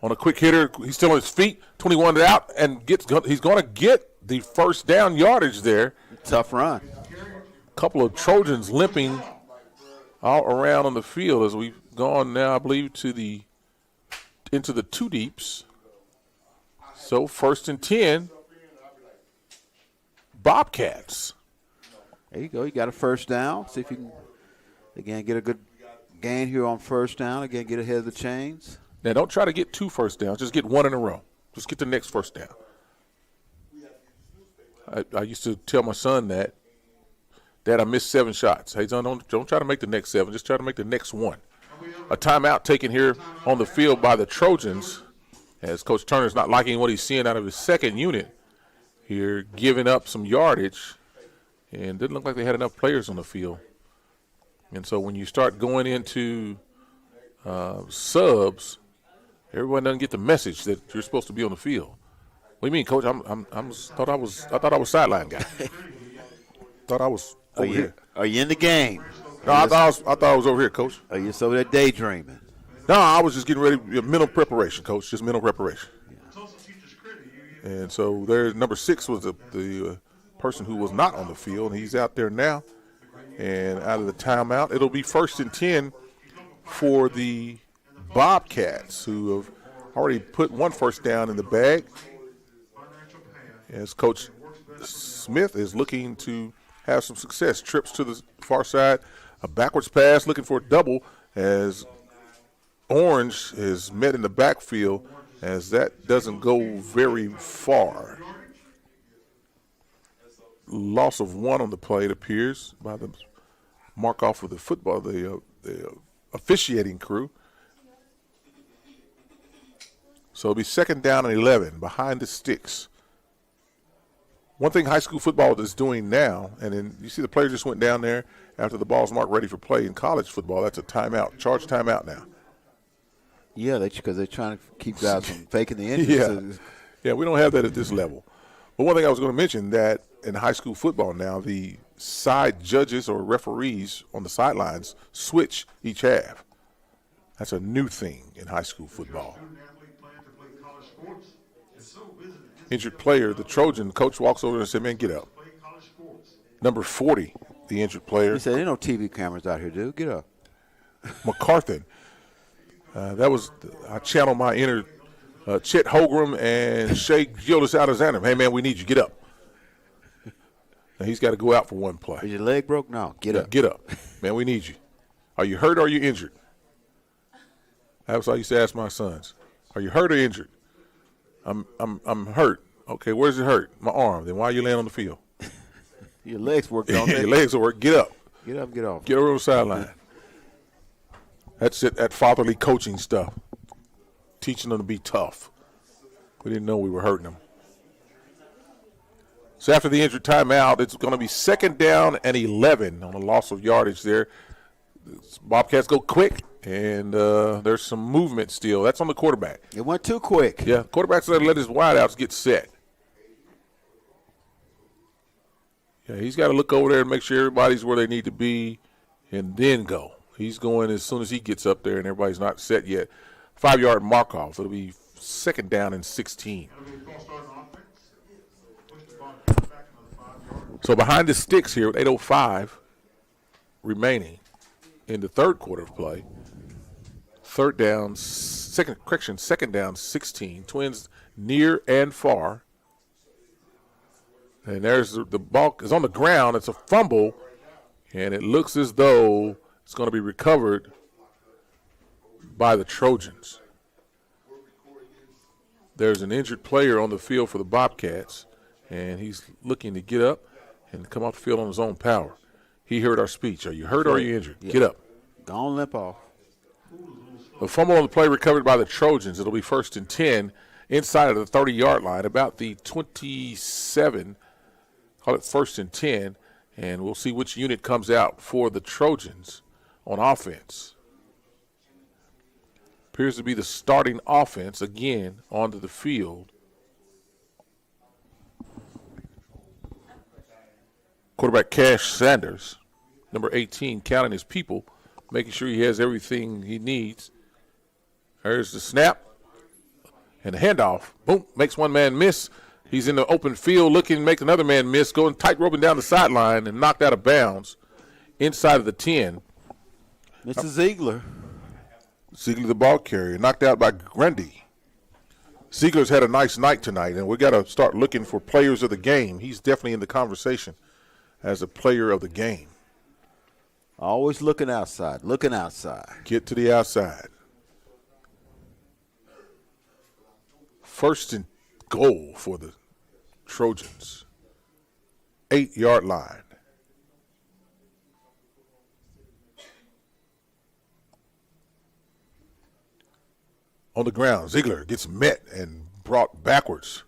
[SPEAKER 1] On a quick hitter. He's still on his feet. 21 out. And he's going to get the first down yardage there.
[SPEAKER 2] Tough run.
[SPEAKER 1] Couple of Trojans limping all around on the field as we've gone now, I believe, into the two deeps. So 1st and 10, Bobcats.
[SPEAKER 2] There you go. You got a first down. See if you can, again, get a good gain here on first down. Again, get ahead of the chains.
[SPEAKER 1] Now, don't try to get 2 first downs. Just get 1 in a row. Just get the next first down. I used to tell my son that, Dad, I missed 7 shots. Hey, son, don't try to make the next 7. Just try to make the next 1. A timeout taken here on the field by the Trojans as Coach Turner's not liking what he's seeing out of his second unit here, giving up some yardage. And didn't look like they had enough players on the field. And so when you start going into subs, everyone doesn't get the message that you're supposed to be on the field. What do you mean, Coach? I thought I was sideline guy. Thought I was over here.
[SPEAKER 2] Are you in the game?
[SPEAKER 1] No, I thought I was over here, Coach.
[SPEAKER 2] Are you so that daydreaming?
[SPEAKER 1] No, I was just getting ready. Mental preparation, Coach. Just mental preparation. Yeah. And so there's number 6 was the person who was not on the field. He's out there now. And out of the timeout, it'll be 1st and 10 for the Bobcats, who have already put 1 first down in the bag. As Coach Smith is looking to have some success. Trips to the far side, a backwards pass, looking for a double as Orange is met in the backfield, as that doesn't go very far. Loss of 1 on the play, it appears, by the mark off of the football, the officiating crew. So it'll be 2nd down and 11 behind the sticks. One thing high school football is doing now, and then you see the player just went down there after the ball's marked ready for play. In college football, that's a timeout, charge timeout now.
[SPEAKER 2] Yeah, because they're trying to keep guys from faking the injuries.
[SPEAKER 1] Yeah, we don't have that at this level. But one thing I was going to mention, that in high school football now, the side judges or referees on the sidelines switch each half. That's a new thing in high school football. Injured player, the Trojan coach walks over and said, "Man, get up." Number 40, the injured player.
[SPEAKER 2] He said, "There ain't no TV cameras out here, dude. Get up."
[SPEAKER 1] McCarthy. I channeled my inner Chet Holgram and Shea Gildas-Alexander. Hey, man, we need you. Get up. Now, he's got to go out for 1 play.
[SPEAKER 2] Is your leg broke? No. Get up.
[SPEAKER 1] Get up. Man, we need you. Are you hurt or are you injured? That's what I used to ask my sons. Are you hurt or injured? I'm hurt. Okay, where's it hurt? My arm. Then why are you laying on the field?
[SPEAKER 2] Your legs work, don't they?
[SPEAKER 1] Your legs will work. Get up.
[SPEAKER 2] Get up, get off.
[SPEAKER 1] Get over the sideline. That's it, that fatherly coaching stuff. Teaching them to be tough. We didn't know we were hurting them. So after the injured timeout, it's going to be 2nd down and 11 on a loss of yardage there. Bobcats go quick, and there's some movement still. That's on the quarterback.
[SPEAKER 2] It went too quick.
[SPEAKER 1] Yeah, quarterback's let his wideouts get set. Yeah, he's got to look over there and make sure everybody's where they need to be and then go. He's going as soon as he gets up there and everybody's not set yet. 5-yard mark off. It'll be 2nd down and 16. So behind the sticks here with 8:05 remaining in the 3rd quarter of play. 2nd down 16. Twins near and far. And there's the ball is on the ground. It's a fumble, and it looks as though it's going to be recovered by the Trojans. There's an injured player on the field for the Bobcats, and he's looking to get up and come off the field on his own power. He heard our speech. Are you hurt or are you injured?
[SPEAKER 2] Yeah.
[SPEAKER 1] Get up.
[SPEAKER 2] Go on, limp off.
[SPEAKER 1] The fumble on the play recovered by the Trojans. It'll be 1st and 10 inside of the 30-yard line, about the 27. Call it 1st and 10. And we'll see which unit comes out for the Trojans on offense. Appears to be the starting offense again onto the field. Quarterback Cash Sanders, number 18, counting his people, making sure he has everything he needs. There's the snap and the handoff. Boom, makes one man miss. He's in the open field looking, make another man miss, going tight roping down the sideline and knocked out of bounds inside of the 10.
[SPEAKER 2] Mr. Ziegler.
[SPEAKER 1] Ziegler, the ball carrier, knocked out by Grundy. Ziegler's had a nice night tonight, and we got to start looking for players of the game. He's definitely in the conversation as a player of the game.
[SPEAKER 2] Always looking outside,
[SPEAKER 1] Get to the outside. First and goal for the Trojans. 8-yard line. On the ground, Ziegler gets met and brought backwards.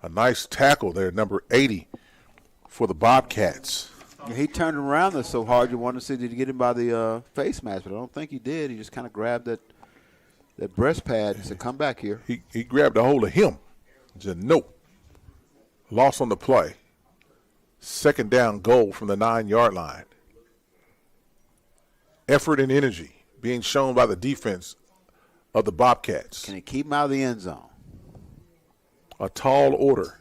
[SPEAKER 1] A nice tackle there, number 80 for the Bobcats.
[SPEAKER 2] Yeah, he turned around there so hard you wanted to see did he get him by the face mask, but I don't think he did. He just kind of grabbed that breast pad and said, come back here.
[SPEAKER 1] He grabbed a hold of him. He said, no. Loss on the play. Second down goal from the 9-yard line. Effort and energy being shown by the defense of the Bobcats.
[SPEAKER 2] Can he keep him out of the end zone?
[SPEAKER 1] A tall order.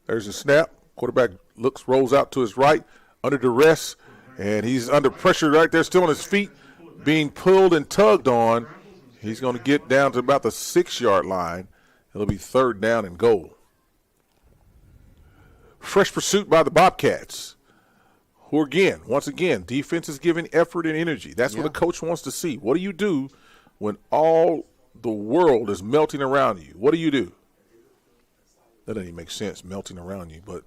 [SPEAKER 1] There's a snap. Quarterback rolls out to his right, under duress, and he's under pressure right there, still on his feet, being pulled and tugged on. He's going to get down to about the 6-yard line. It'll be third down and goal. Fresh pursuit by the Bobcats, who once again, defense is giving effort and energy. That's what a coach wants to see. What do you do when all the world is melting around you? What do you do? That doesn't even make sense, melting around you, but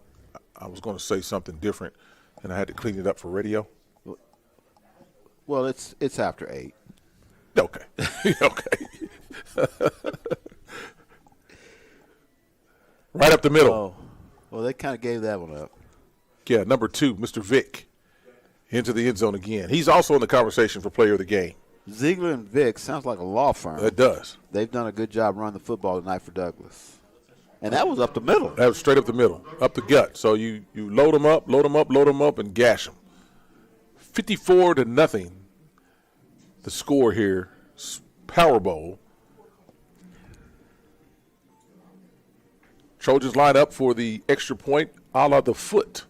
[SPEAKER 1] I was going to say something different, and I had to clean it up for radio.
[SPEAKER 2] Well, it's after 8.
[SPEAKER 1] Okay. Okay. Right up the middle.
[SPEAKER 2] Oh. Well, they kind of gave that one up.
[SPEAKER 1] Yeah, number 2, Mr. Vick, into the end zone again. He's also in the conversation for player of the game.
[SPEAKER 2] Ziegler and Vick sounds like a law firm.
[SPEAKER 1] It does.
[SPEAKER 2] They've done a good job running the football tonight for Douglas. And that was up the middle.
[SPEAKER 1] That was straight up the middle, up the gut. So you load them up, and gash them. 54-0. The score here, Power Bowl. Trojans line up for the extra point, a la the foot.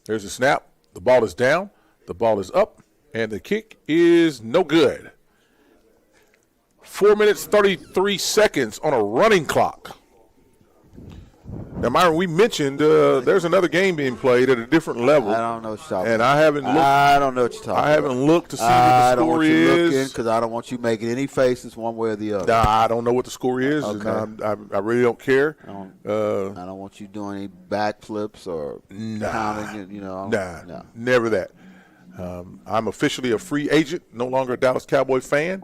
[SPEAKER 1] There's a snap. The ball is down. The ball is up. And the kick is no good. 4 minutes, 33 seconds on a running clock. Now, Myron, we mentioned there's another game being played at a different level.
[SPEAKER 2] I don't know what you're talking
[SPEAKER 1] and
[SPEAKER 2] about.
[SPEAKER 1] I haven't looked.
[SPEAKER 2] I don't know what you're talking about.
[SPEAKER 1] I haven't looked to see what the
[SPEAKER 2] I don't
[SPEAKER 1] score
[SPEAKER 2] want you
[SPEAKER 1] is.
[SPEAKER 2] looking because I don't want you making any faces one way or the other.
[SPEAKER 1] Nah, I don't know what the score is.
[SPEAKER 2] Okay.
[SPEAKER 1] And I really don't care.
[SPEAKER 2] I don't want you doing any backflips or counting.
[SPEAKER 1] No. Never that. I'm officially a free agent, no longer a Dallas Cowboy fan,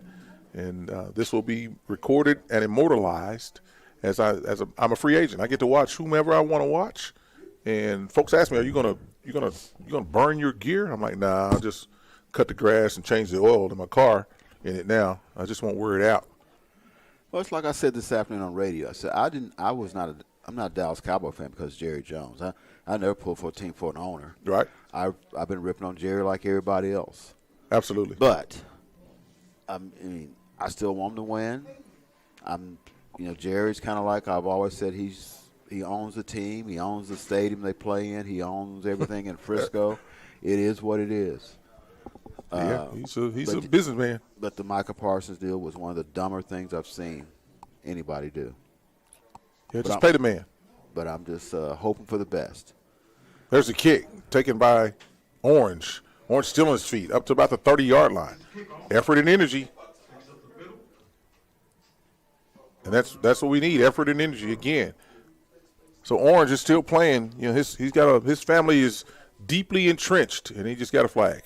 [SPEAKER 1] and this will be recorded and immortalized as I'm a free agent. I get to watch whomever I want to watch. And folks ask me, "Are you gonna burn your gear?" I'm like, "Nah, I'll just cut the grass and change the oil to my car in it now. I just won't wear it out."
[SPEAKER 2] Well, it's like I said this afternoon on radio. I said I'm not a Dallas Cowboy fan because of Jerry Jones. I never pulled for a team for an owner.
[SPEAKER 1] Right.
[SPEAKER 2] I've been ripping on Jerry like everybody else.
[SPEAKER 1] Absolutely.
[SPEAKER 2] But I still want him to win. Jerry's kind of like I've always said. He owns the team. He owns the stadium they play in. He owns everything in Frisco. It is what it is.
[SPEAKER 1] Yeah, he's a businessman.
[SPEAKER 2] But the Micah Parsons deal was one of the dumber things I've seen anybody do.
[SPEAKER 1] Yeah, just pay the man.
[SPEAKER 2] But I'm just hoping for the best.
[SPEAKER 1] There's a kick taken by Orange. Orange still on his feet, up to about the 30-yard line. Effort and energy. And that's what we need, effort and energy again. So Orange is still playing. His family is deeply entrenched, and he just got a flag.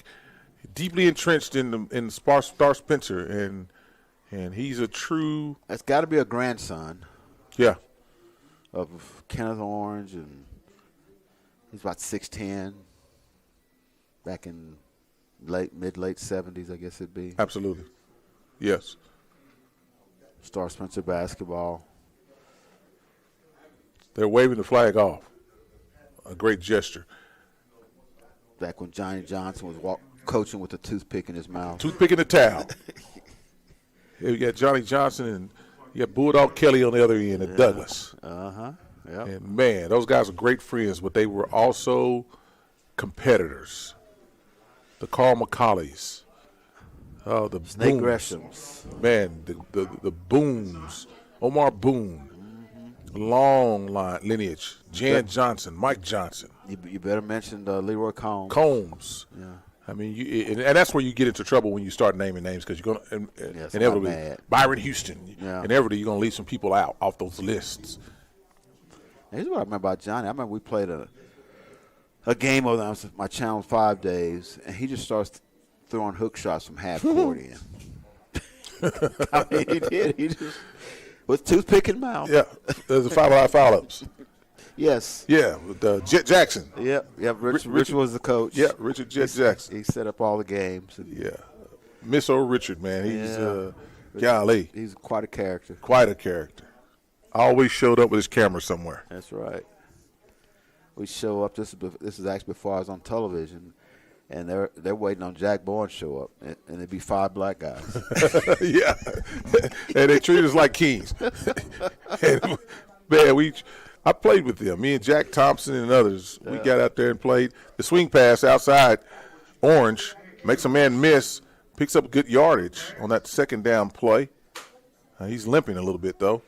[SPEAKER 1] Deeply entrenched in Star Spencer, and he's a true.
[SPEAKER 2] That's got to be a grandson.
[SPEAKER 1] Yeah.
[SPEAKER 2] of Kenneth Orange, and he's about 6'10", back in mid-late 70s, I guess it'd be.
[SPEAKER 1] Absolutely. Yes.
[SPEAKER 2] Star Spencer basketball.
[SPEAKER 1] They're waving the flag off. A great gesture.
[SPEAKER 2] Back when Johnny Johnson was coaching with a toothpick in his mouth.
[SPEAKER 1] Toothpick in the towel. You got Johnny Johnson and you got Bulldog Kelly on the other end at Douglas.
[SPEAKER 2] Uh-huh. Yep.
[SPEAKER 1] And, man, those guys were great friends, but they were also competitors. The Carl McCaulleys. Oh, the
[SPEAKER 2] Snake
[SPEAKER 1] Booms.
[SPEAKER 2] Greshams.
[SPEAKER 1] Man, the Booms. Omar Boone. Long line lineage. Jan Johnson, Mike Johnson.
[SPEAKER 2] You better mention Leroy Combs.
[SPEAKER 1] Combs.
[SPEAKER 2] Yeah.
[SPEAKER 1] I mean, and that's where you get into trouble when you start naming names, because you're going to inevitably Byron Houston.
[SPEAKER 2] Yeah.
[SPEAKER 1] Inevitably, you're going to leave some people out off those lists.
[SPEAKER 2] Here's what I remember about Johnny. I remember we played a game of my Channel 5 days, and he just starts throwing hook shots from half court in. I mean, he did. He just with toothpick in mouth.
[SPEAKER 1] Yeah, there's a foul-ups.
[SPEAKER 2] Yes.
[SPEAKER 1] Yeah, with Jet Jackson.
[SPEAKER 2] Yep. Richard was the coach.
[SPEAKER 1] Yeah, Richard Jet Jackson.
[SPEAKER 2] He set up all the games.
[SPEAKER 1] Yeah. Miss old Richard, man. He's, golly.
[SPEAKER 2] He's quite a character.
[SPEAKER 1] Quite a character. Always showed up with his camera somewhere.
[SPEAKER 2] That's right. We show up. This is actually before I was on television, and they're waiting on Jack Bourne to show up, and it'd be 5 black guys.
[SPEAKER 1] Yeah, and they treat us like kings. And, man, I played with them. Me and Jack Thompson and others. We got out there and played the swing pass outside. Orange makes a man miss, picks up good yardage on that second down play. He's limping a little bit though.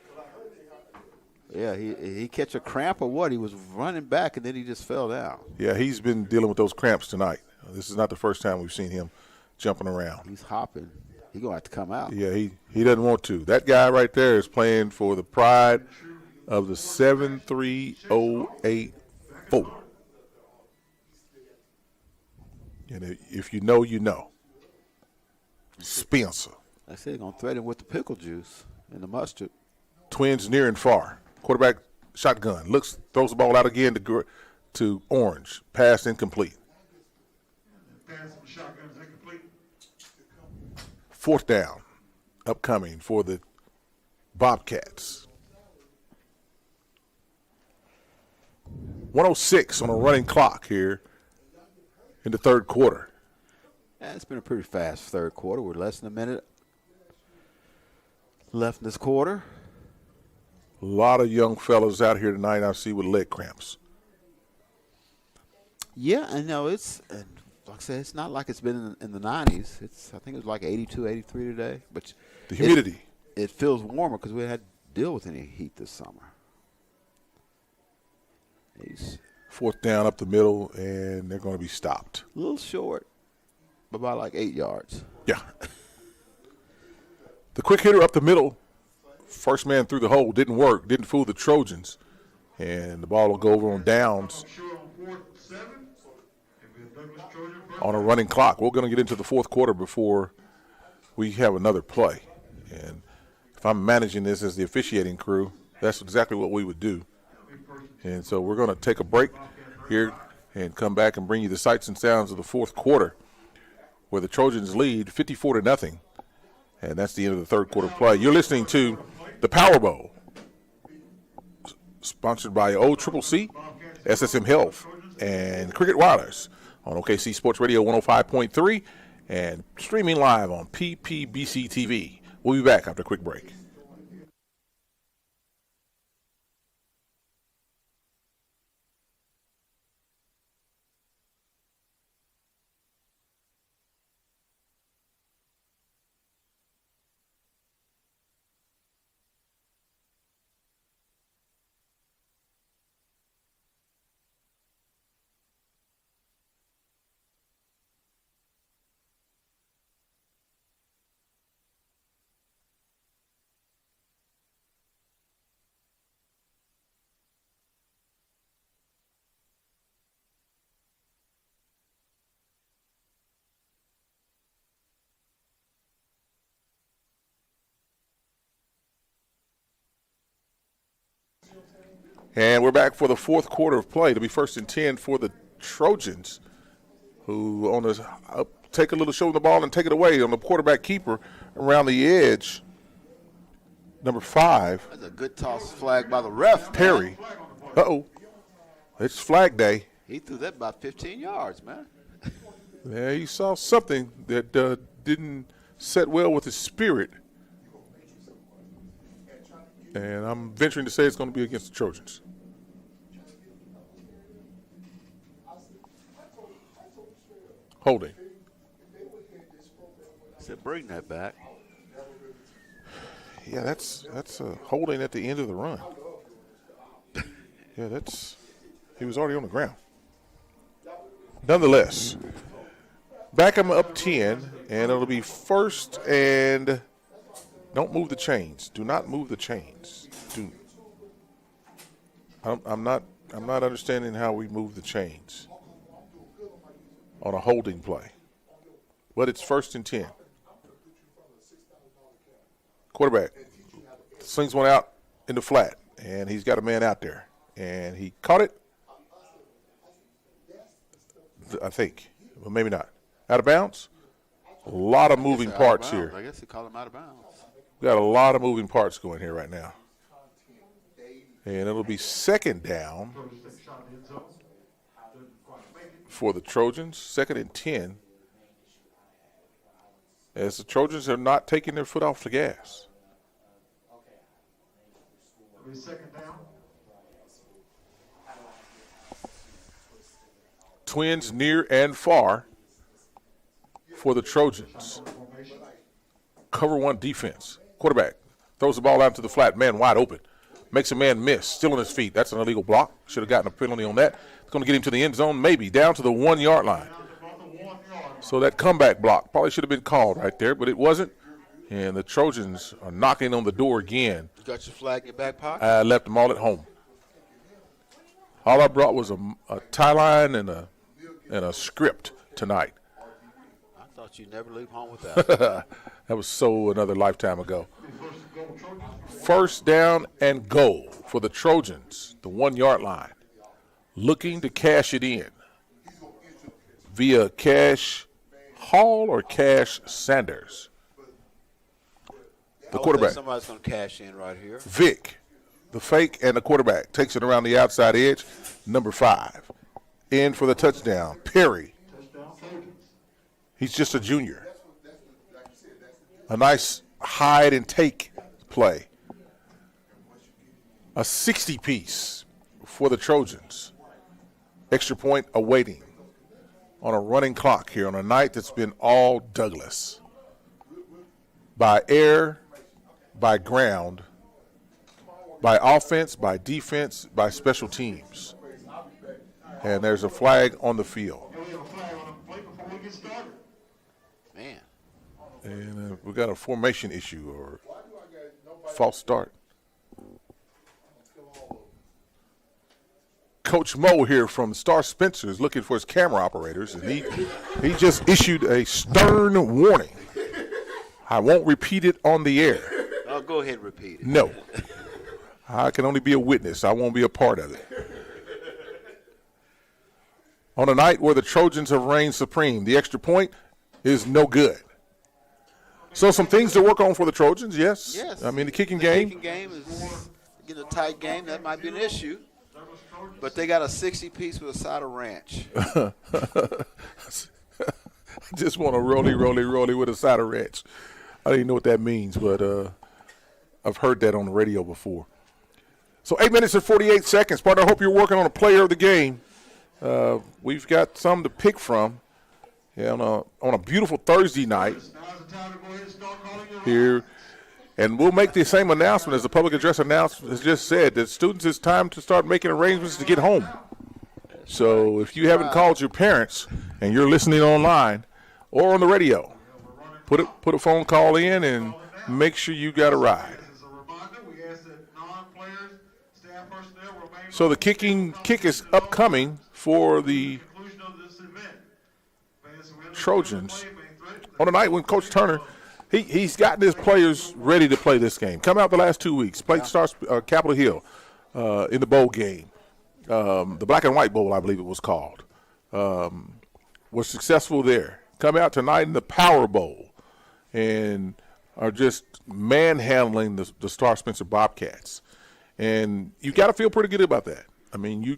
[SPEAKER 2] Yeah, he catch a cramp or what? He was running back and then he just fell down.
[SPEAKER 1] Yeah, he's been dealing with those cramps tonight. This is not the first time we've seen him jumping around.
[SPEAKER 2] He's hopping. He's going to have to come out.
[SPEAKER 1] Yeah, he doesn't want to. That guy right there is playing for the pride of the 73084. And if you know, you know. Spencer.
[SPEAKER 2] I said he's going to threaten him with the pickle juice and the mustard.
[SPEAKER 1] Twins near and far. Quarterback shotgun. Looks, throws the ball out again to Orange. Pass incomplete. Fourth down upcoming for the Bobcats. 1:06 on a running clock here in the third quarter.
[SPEAKER 2] Yeah, it's been a pretty fast third quarter. We're less than a minute left in this quarter.
[SPEAKER 1] A lot of young fellas out here tonight I see with leg cramps.
[SPEAKER 2] Yeah, I know. Like I said, it's not like it's been in the 90s. I think it was like 82, 83 today. But
[SPEAKER 1] the humidity.
[SPEAKER 2] It feels warmer because we had to deal with any heat this summer.
[SPEAKER 1] Fourth down up the middle, and they're going to be stopped.
[SPEAKER 2] A little short, but by like 8 yards.
[SPEAKER 1] Yeah. The quick hitter up the middle, first man through the hole, didn't work, didn't fool the Trojans. And the ball will go over on downs on a running clock. We're going to get into the fourth quarter before we have another play. And if I'm managing this as the officiating crew, that's exactly what we would do. And so we're going to take a break here and come back and bring you the sights and sounds of the fourth quarter, where the Trojans lead 54-0. And that's the end of the third quarter play. You're listening to the Power Bowl, sponsored by OCCC, SSM Health, and Cricket Wireless on OKC Sports Radio 105.3 and streaming live on PPBC TV. We'll be back after a quick break. And we're back for the fourth quarter of play. To be 1st and 10 for the Trojans, who on the take a little show of the ball and take it away on the quarterback keeper around the edge. Number 5.
[SPEAKER 2] That's a good toss flag by the ref.
[SPEAKER 1] Perry. Uh-oh. It's flag day.
[SPEAKER 2] He threw that about 15 yards, man.
[SPEAKER 1] Yeah, he saw something that didn't set well with his spirit. And I'm venturing to say it's going to be against the Trojans. Holding.
[SPEAKER 2] Said bring that back.
[SPEAKER 1] Yeah, that's a holding at the end of the run. Yeah, he was already on the ground. Nonetheless, back him up 10, and it'll be 1st and don't move the chains. Do not move the chains. I'm not understanding how we move the chains on a holding play. But it's 1st and 10. Quarterback slings one out in the flat, and he's got a man out there. And he caught it, I think, but maybe not. Out of bounds? A lot of moving parts here.
[SPEAKER 2] I guess they call him out of bounds.
[SPEAKER 1] We got a lot of moving parts going here right now. And it'll be 2nd down for the Trojans, 2nd and 10, as the Trojans are not taking their foot off the gas. Twins near and far for the Trojans. Cover 1 defense. Quarterback throws the ball out to the flat, man wide open. Makes a man miss, still on his feet. That's an illegal block. Should have gotten a penalty on that. It's going to get him to the end zone, maybe, down to the 1-yard line. So that comeback block probably should have been called right there, but it wasn't. And the Trojans are knocking on the door again.
[SPEAKER 2] You got your flag in your back pocket?
[SPEAKER 1] I left them all at home. All I brought was a tie line and a script tonight.
[SPEAKER 2] I thought you'd never leave home with that.
[SPEAKER 1] That was so another lifetime ago. 1st down and goal for the Trojans, the 1-yard line. Looking to cash it in via Cash Hall or Cash Sanders. The quarterback.
[SPEAKER 2] Somebody's going to cash in right here.
[SPEAKER 1] Vic, the fake, and the quarterback takes it around the outside edge. Number 5. In for the touchdown. Perry. He's just a junior. A nice hide and take play. A 60-piece for the Trojans. Extra point awaiting on a running clock here on a night that's been all Douglas. By air, by ground, by offense, by defense, by special teams. And there's a flag on the field.
[SPEAKER 2] Man.
[SPEAKER 1] And we got a formation issue or false start. Coach Mo here from Star Spencer is looking for his camera operators, and he just issued a stern warning. I won't repeat it on the air.
[SPEAKER 2] Oh, go ahead and repeat it.
[SPEAKER 1] No. I can only be a witness. I won't be a part of it. On a night where the Trojans have reigned supreme, the extra point is no good. So some things to work on for the Trojans, yes.
[SPEAKER 2] Yes.
[SPEAKER 1] I mean, the kicking game.
[SPEAKER 2] The kicking game is getting a tight game. That might be an issue. But they got a 60-piece with a side of ranch.
[SPEAKER 1] I just want a roly with a side of ranch. I don't even know what that means, but I've heard that on the radio before. So 8 minutes and 48 seconds. Partner, I hope you're working on a player of the game. We've got some to pick from on a beautiful Thursday night here. And we'll make the same announcement as the public address announcement has just said, that students, it's time to start making arrangements to get home. So if you haven't called your parents and you're listening online or on the radio, put a phone call in and make sure you got a ride. So the kick is upcoming for the Trojans on a night when Coach Turner, he's gotten his players ready to play this game. Come out the last 2 weeks, played Capitol Hill, in the bowl game. The Black and White Bowl, I believe it was called. Was successful there. Come out tonight in the Power Bowl and are just manhandling the Star Spencer Bobcats. And you got to feel pretty good about that. I mean, you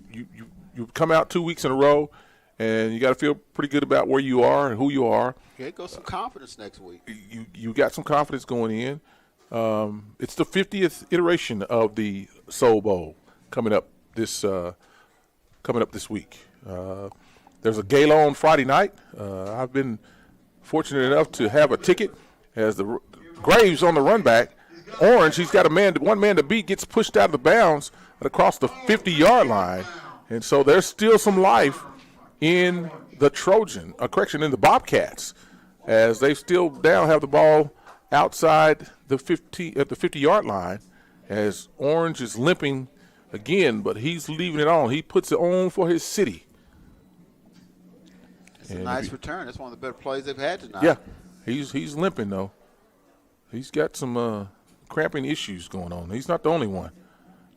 [SPEAKER 1] come out 2 weeks in a row, and you got to feel pretty good about where you are and who you are.
[SPEAKER 2] Okay, go some confidence next week.
[SPEAKER 1] You got some confidence going in. It's the 50th iteration of the Soul Bowl coming up this week. There's a gala on Friday night. I've been fortunate enough to have a ticket as the Graves on the run back. Orange, he's got one man to beat, gets pushed out of the bounds across the 50-yard line. And so there's still some life in the in the Bobcats, as they still now have the ball outside the 50-yard line, as Orange is limping again, but he's leaving it on. He puts it on for his city.
[SPEAKER 2] It's a nice return. That's one of the better plays they've had tonight.
[SPEAKER 1] Yeah, he's limping though. He's got some cramping issues going on. He's not the only one.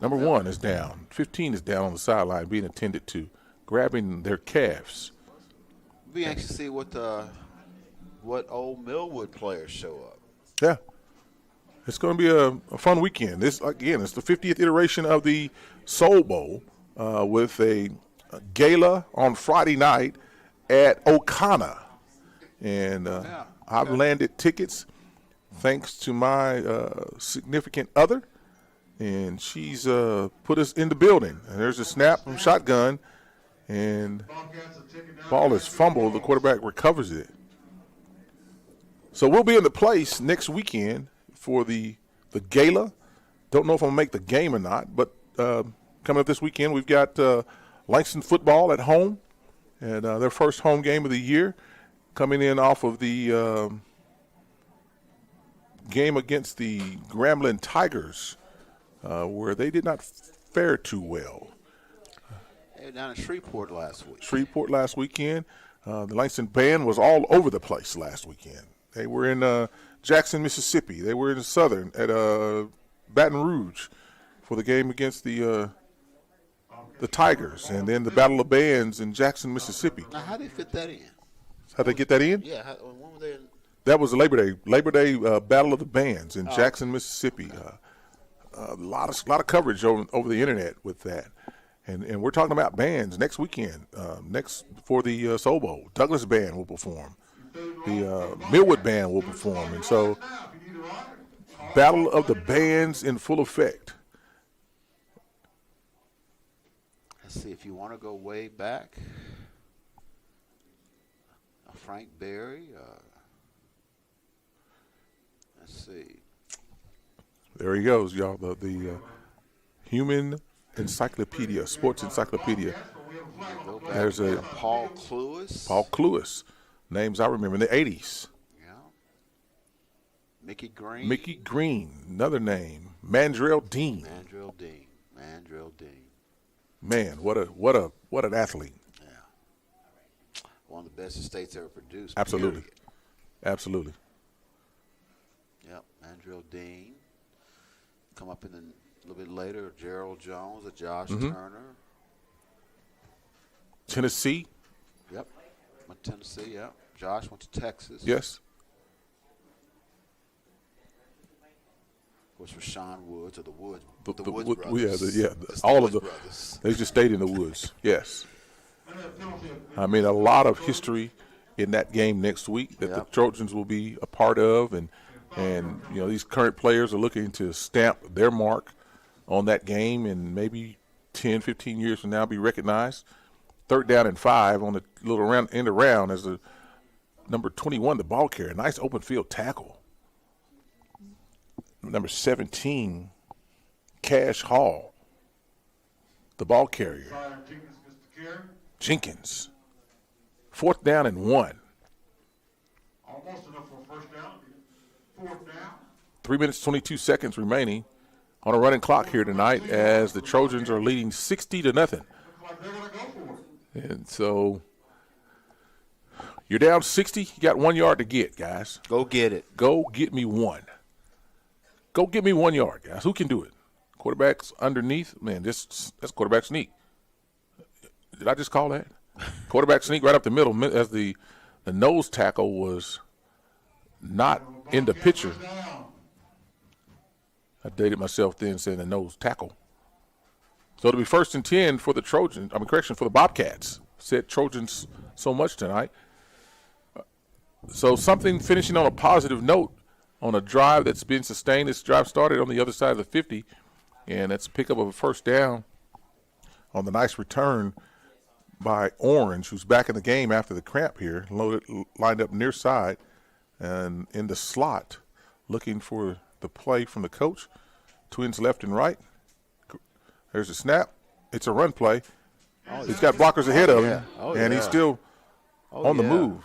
[SPEAKER 1] Number 1 is down. 15 is down on the sideline being attended to, grabbing their calves.
[SPEAKER 2] We'll be anxious to see what old Millwood players show up.
[SPEAKER 1] Yeah. It's going to be a fun weekend. This, again, it's the 50th iteration of the Soul Bowl with a gala on Friday night at Okana. And I've landed tickets thanks to my significant other, and she's put us in the building. And there's a snap from shotgun, and ball is fumbled. The quarterback recovers it. So we'll be in the place next weekend for the gala. Don't know if I'm going to make the game or not, but coming up this weekend, we've got Langston football at home, and their first home game of the year, coming in off of the game against the Grambling Tigers, where they did not fare too well.
[SPEAKER 2] They were down in Shreveport last
[SPEAKER 1] weekend. The Langston band was all over the place last weekend. They were in Jackson, Mississippi. They were in Southern at Baton Rouge for the game against the Tigers, and then the Battle of Bands in Jackson, Mississippi.
[SPEAKER 2] Now, how did they fit that in?
[SPEAKER 1] How'd they get that in?
[SPEAKER 2] Yeah, when were they in?
[SPEAKER 1] That was the Labor Day Battle of the Bands in Jackson, Mississippi. A lot of coverage over the internet with that, and we're talking about bands next weekend. Next for the Soul Bowl, Douglas Band will perform, the Millwood Band will perform, and so Battle of the Bands in full effect.
[SPEAKER 2] Let's see, if you want to go way back, Frank Berry. Let's see.
[SPEAKER 1] There he goes, y'all. The Human Encyclopedia, Sports Encyclopedia. There's a
[SPEAKER 2] Paul Cluis.
[SPEAKER 1] Paul Cluis, names I remember in the 80s.
[SPEAKER 2] Yeah. Mickey Green.
[SPEAKER 1] Mickey Green, another name. Mandrell Dean.
[SPEAKER 2] Mandrell Dean.
[SPEAKER 1] Man, what an athlete.
[SPEAKER 2] Yeah. One of the best the state's ever produced.
[SPEAKER 1] Absolutely.
[SPEAKER 2] Period.
[SPEAKER 1] Absolutely.
[SPEAKER 2] Yep, Mandrell Dean. Come up in a little bit later, Gerald Jones, Josh Turner.
[SPEAKER 1] Tennessee.
[SPEAKER 2] Yep. Went to Tennessee, yep. Josh went to Texas.
[SPEAKER 1] Yes.
[SPEAKER 2] Of course, Rashawn Woods, or the Woods.
[SPEAKER 1] The
[SPEAKER 2] Woods brothers.
[SPEAKER 1] All of the
[SPEAKER 2] brothers.
[SPEAKER 1] They just stayed in the woods. Yes. I mean, a lot of history in that game next week that the Trojans will be a part of, and you know, these current players are looking to stamp their mark on that game, and maybe 10, 15 years from now be recognized. 3rd down and 5 on the little end around as the number 21, the ball carrier. Nice open field tackle. Number 17, Cash Hall, the ball carrier. Jenkins. 4th down and 1.
[SPEAKER 12] Almost enough for a first down. 4th down.
[SPEAKER 1] 3 minutes, 22 seconds remaining on a running clock here tonight as the Trojans are leading 60-0. And so you're down 60. You got 1 yard to get, guys.
[SPEAKER 2] Go get it.
[SPEAKER 1] Go get me one. Go get me 1 yard, guys. Who can do it? Quarterback's underneath. Man, that's quarterback sneak. Did I just call that? Quarterback sneak right up the middle as the nose tackle was not in the picture. I dated myself then saying the nose tackle. So it'll be 1st and 10 for the Trojans. For the Bobcats. Said Trojans so much tonight. So something finishing on a positive note on a drive that's been sustained. This drive started on the other side of the 50, and that's a pickup of a first down on the nice return by Orange, who's back in the game after the cramp here, lined up near side and in the slot, looking for the play from the coach. Twins left and right. There's a snap. It's a run play. He's got blockers ahead of him, and he's still on the move.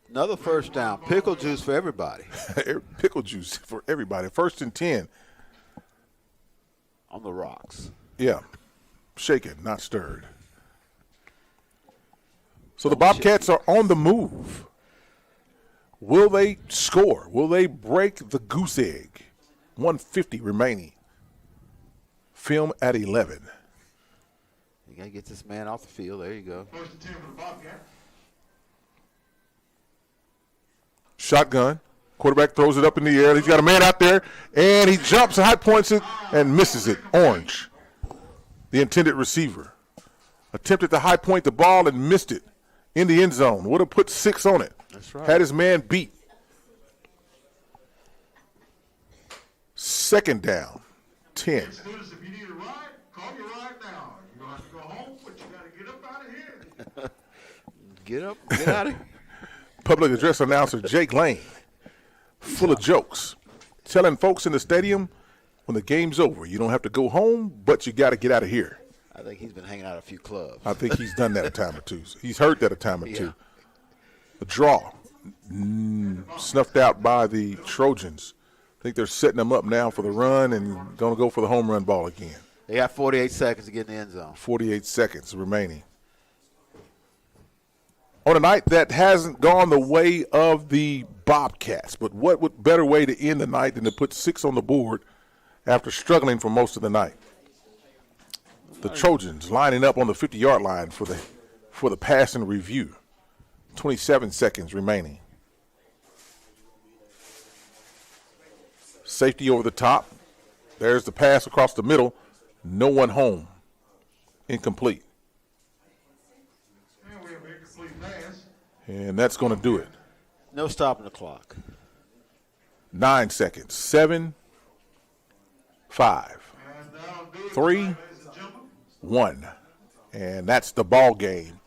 [SPEAKER 2] Another first down. Pickle juice for everybody.
[SPEAKER 1] Pickle juice for everybody. 1st and 10.
[SPEAKER 2] On the rocks.
[SPEAKER 1] Yeah. Shaken, not stirred. So the Bobcats are on the move. Will they score? Will they break the goose egg? 150 remaining. Film at 11.
[SPEAKER 2] You got to get this man off the field. There you go.
[SPEAKER 12] 1st and 10 for the Bobcats.
[SPEAKER 1] Shotgun. Quarterback throws it up in the air. He's got a man out there, and he jumps and high points it and misses it. Orange, the intended receiver, attempted to high point the ball and missed it in the end zone. Would have put 6 on it.
[SPEAKER 2] That's right.
[SPEAKER 1] Had his man beat. 2nd down, 10.
[SPEAKER 12] Students, if you need a ride, call your ride now. You don't have to go home, but you got to get up out of here.
[SPEAKER 2] Get up, get out of here.
[SPEAKER 1] Public address announcer Jake Lane, full of jokes, telling folks in the stadium when the game's over, you don't have to go home, but you got to get out of here.
[SPEAKER 2] I think he's been hanging out at a few clubs.
[SPEAKER 1] I think he's done that a time or two. He's heard that a time or two. The draw, snuffed out by the Trojans. I think they're setting them up now for the run and going to go for the home run ball again.
[SPEAKER 2] They got 48 seconds to get in the end zone.
[SPEAKER 1] 48 seconds remaining. On a night that hasn't gone the way of the Bobcats, but what better way to end the night than to put 6 on the board after struggling for most of the night? The Trojans lining up on the 50-yard line for the pass and review. 27 seconds remaining. Safety over the top. There's the pass across the middle. No one home. Incomplete.
[SPEAKER 12] And we have an incomplete pass.
[SPEAKER 1] And that's going to do it.
[SPEAKER 2] No stopping the clock.
[SPEAKER 1] 9 seconds. 7, 5, 3, 1. And that's the ball game.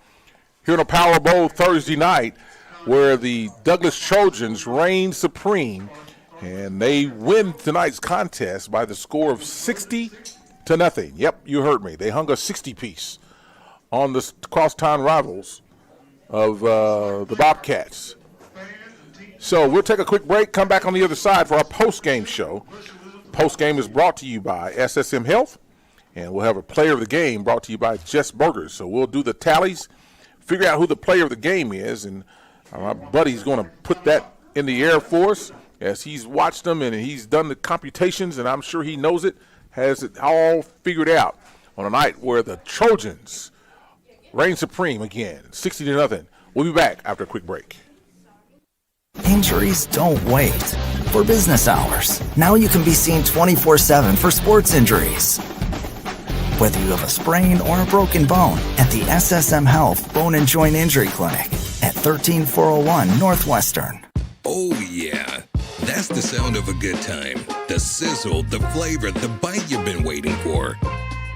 [SPEAKER 1] Here in a Power Bowl Thursday night where the Douglas Trojans reign supreme, and they win tonight's contest by the score of 60-0. Yep, you heard me. They hung a 60-piece on the crosstown rivals of the Bobcats. So we'll take a quick break, come back on the other side for our post-game show. Post-game is brought to you by SSM Health, and we'll have a player of the game brought to you by Just Burgers. So we'll do the tallies, figure out who the player of the game is, and my buddy's going to put that in the air for us as he's watched them and he's done the computations, and I'm sure he knows it, has it all figured out on a night where the Trojans reign supreme again, 60-0. We'll be back after a quick break.
[SPEAKER 6] Injuries don't wait. For business hours, now you can be seen 24/7 for sports injuries. Whether you have a sprain or a broken bone, at the SSM Health Bone and Joint Injury Clinic at 13401 Northwestern.
[SPEAKER 3] Oh, yeah. That's the sound of a good time. The sizzle, the flavor, the bite you've been waiting for.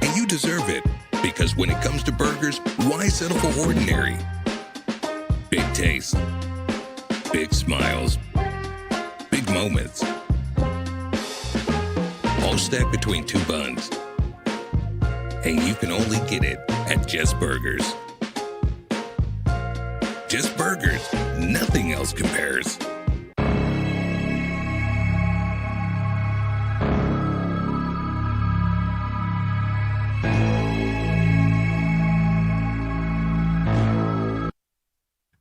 [SPEAKER 3] And you deserve it, because when it comes to burgers, why settle for ordinary? Big taste, big smiles, big moments. All stacked between 2 buns. And you can only get it at Just Burgers. Just Burgers. Nothing else compares.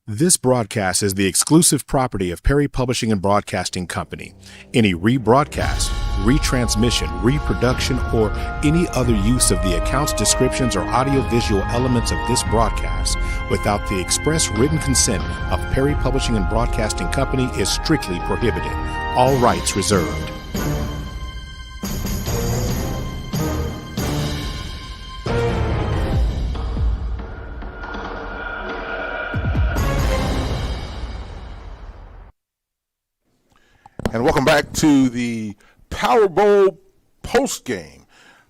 [SPEAKER 4] This broadcast is the exclusive property of Perry Publishing and Broadcasting Company. Any rebroadcast, retransmission, reproduction, or any other use of the accounts, descriptions, or audiovisual elements of this broadcast without the express written consent of Perry Publishing and Broadcasting Company is strictly prohibited. All rights reserved.
[SPEAKER 1] And welcome back to the Power Bowl postgame.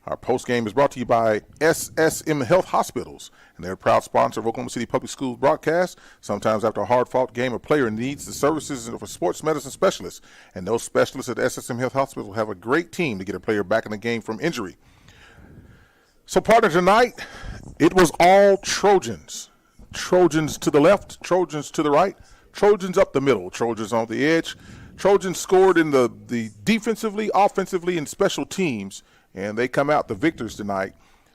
[SPEAKER 1] Our postgame is brought to you by SSM Health Hospitals, and they're a proud sponsor of Oklahoma City Public Schools broadcast. Sometimes after a hard-fought game, a player needs the services of a sports medicine specialist, and those specialists at SSM Health Hospital have a great team to get a player back in the game from injury. So, partner, tonight, it was all Trojans. Trojans to the left, Trojans to the right, Trojans up the middle, Trojans on the edge. Trojans scored in the defensively, offensively, and special teams, and they come out the victors tonight,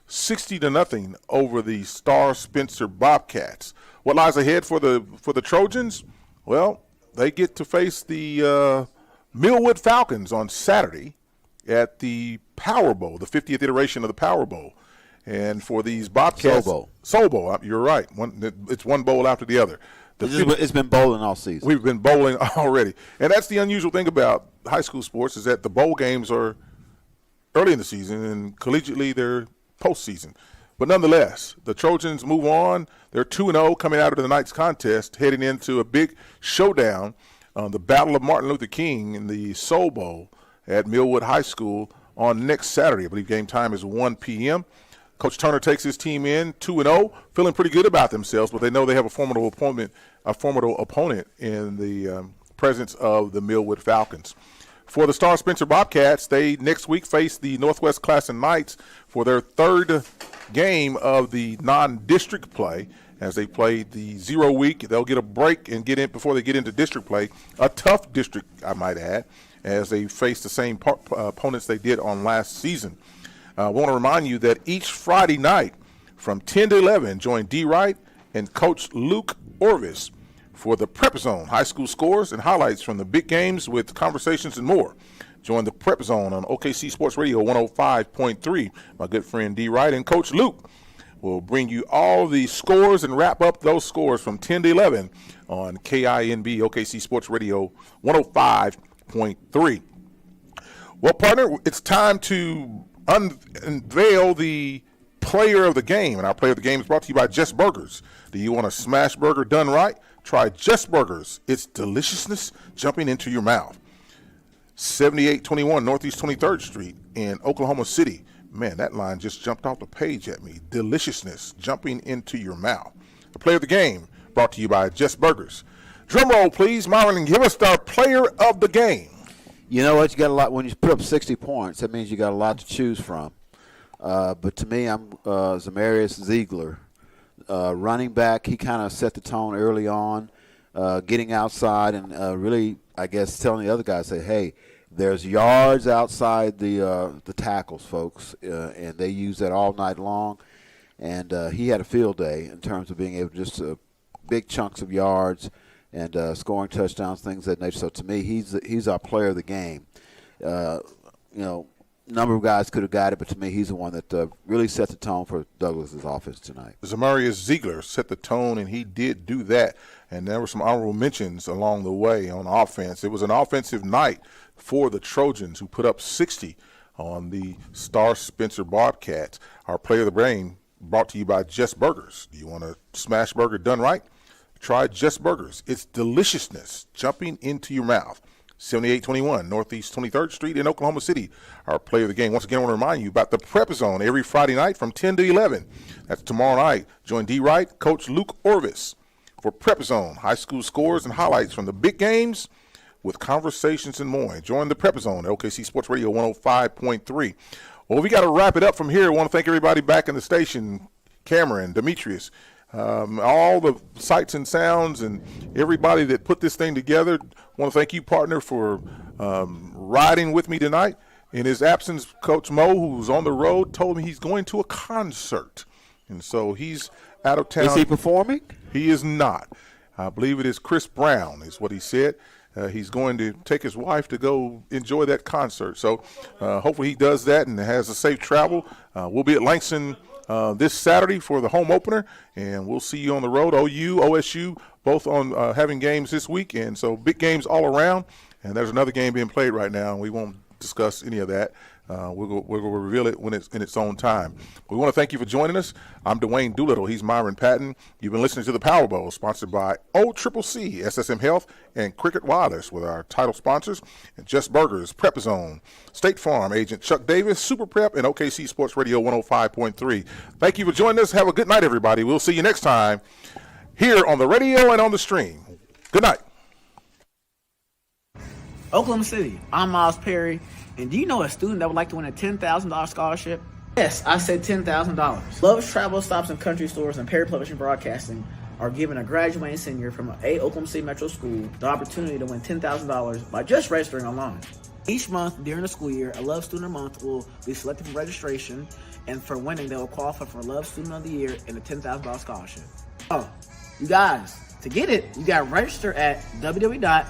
[SPEAKER 1] 60-0 over the Star Spencer Bobcats. What lies ahead for the Trojans? Well, they get to face the Millwood Falcons on Saturday at the Power Bowl, the 50th iteration of the Power Bowl. And for these Bobcats, Soul Bowl. You're right. It's one bowl after the other.
[SPEAKER 2] It's been bowling all season.
[SPEAKER 1] We've been bowling already. And that's the unusual thing about high school sports is that the bowl games are early in the season and collegiately they're postseason. But nonetheless, the Trojans move on. They're 2-0 coming out of the night's contest, heading into a big showdown on the Battle of Martin Luther King in the Soul Bowl at Millwood High School on next Saturday. I believe game time is 1 p.m. Coach Turner takes his team in 2-0, feeling pretty good about themselves, but they know they have a formidable opponent in the presence of the Millwood Falcons. For the Star Spencer Bobcats, they next week face the Northwest Classen Knights for their third game of the non-district play. As they play the 0 week, they'll get a break and get in before they get into district play. A tough district, I might add, as they face the same opponents they did on last season. I want to remind you that each Friday night from 10 to 11, join D. Wright and Coach Luke Orvis for the Prep Zone, high school scores and highlights from the big games with conversations and more. Join the Prep Zone on OKC Sports Radio 105.3. My good friend D. Wright and Coach Luke will bring you all the scores and wrap up those scores from 10 to 11 on KINB OKC Sports Radio 105.3. Well, partner, it's time to unveil the player of the game, and our player of the game is brought to you by Just Burgers. Do you want a smash burger done right? Try Just Burgers. It's deliciousness jumping into your mouth. 7821 Northeast 23rd Street in Oklahoma City. Man, that line just jumped off the page at me. Deliciousness jumping into your mouth. The player of the game brought to you by Just Burgers. Drum roll, please, Myron, and give us our player of the game.
[SPEAKER 2] You know what? You got a lot. When you put up 60 points, that means you got a lot to choose from. But to me, I'm Zamarius Ziegler, running back. He kind of set the tone early on, getting outside and really, I guess, telling the other guys, say, hey, there's yards outside the tackles, folks, and they use that all night long. And he had a field day in terms of being able to just big chunks of yards and scoring touchdowns, things of that nature. So to me, he's our player of the game. Number of guys could have got it, but to me, he's the one that really set the tone for Douglas's offense tonight.
[SPEAKER 1] Zamarius Ziegler set the tone, and he did do that. And there were some honorable mentions along the way on offense. It was an offensive night for the Trojans, who put up 60 on the Star Spencer Bobcats. Our player of the game brought to you by Just Burgers. Do you want a smash burger done right? Try Just Burgers. It's deliciousness jumping into your mouth. 7821 Northeast 23rd Street in Oklahoma City. Our player of the game. Once again, I want to remind you about the Prep Zone every Friday night from 10 to 11. That's tomorrow night. Join D. Wright, Coach Luke Orvis for Prep Zone, high school scores and highlights from the big games with conversations and more. Join the Prep Zone at OKC Sports Radio 105.3. Well, we got to wrap it up from here. I want to thank everybody back in the station, Cameron, Demetrius, all the sights and sounds and everybody that put this thing together. I want to thank you, partner, for riding with me tonight. In his absence, Coach Mo, who's on the road, told me he's going to a concert. And so he's out of town.
[SPEAKER 2] Is he performing?
[SPEAKER 1] He is not. I believe it is Chris Brown is what he said. He's going to take his wife to go enjoy that concert. So hopefully he does that and has a safe travel. We'll be at Langston this Saturday for the home opener, and we'll see you on the road. OU, OSU, both on having games this week, and so big games all around. And there's another game being played right now, and we won't discuss any of that. We'll reveal it when it's in its own time. We want to thank you for joining us. I'm Dwayne Doolittle. He's Myron Patton. You've been listening to the Powerball, sponsored by OCCC, SSM Health, and Cricket Wireless, with our title sponsors, and Just Burgers, Prep Zone, State Farm agent Chuck Davis, Super Prep, and OKC Sports Radio 105.3. Thank you for joining us. Have a good night, everybody. We'll see you next time here on the radio and on the stream. Good night.
[SPEAKER 11] Oklahoma City, I'm Miles Perry. And do you know a student that would like to win a $10,000 scholarship? Yes, I said $10,000. Love's Travel Stops and Country Stores and Perry Publishing Broadcasting are giving a graduating senior from a Oklahoma City Metro school the opportunity to win $10,000 by just registering online. Each month during the school year, a Love Student of the Month will be selected for registration, and for winning, they will qualify for Love Student of the Year and a $10,000 scholarship. Oh, you guys, to get it, you got to register at www.kvsp.com,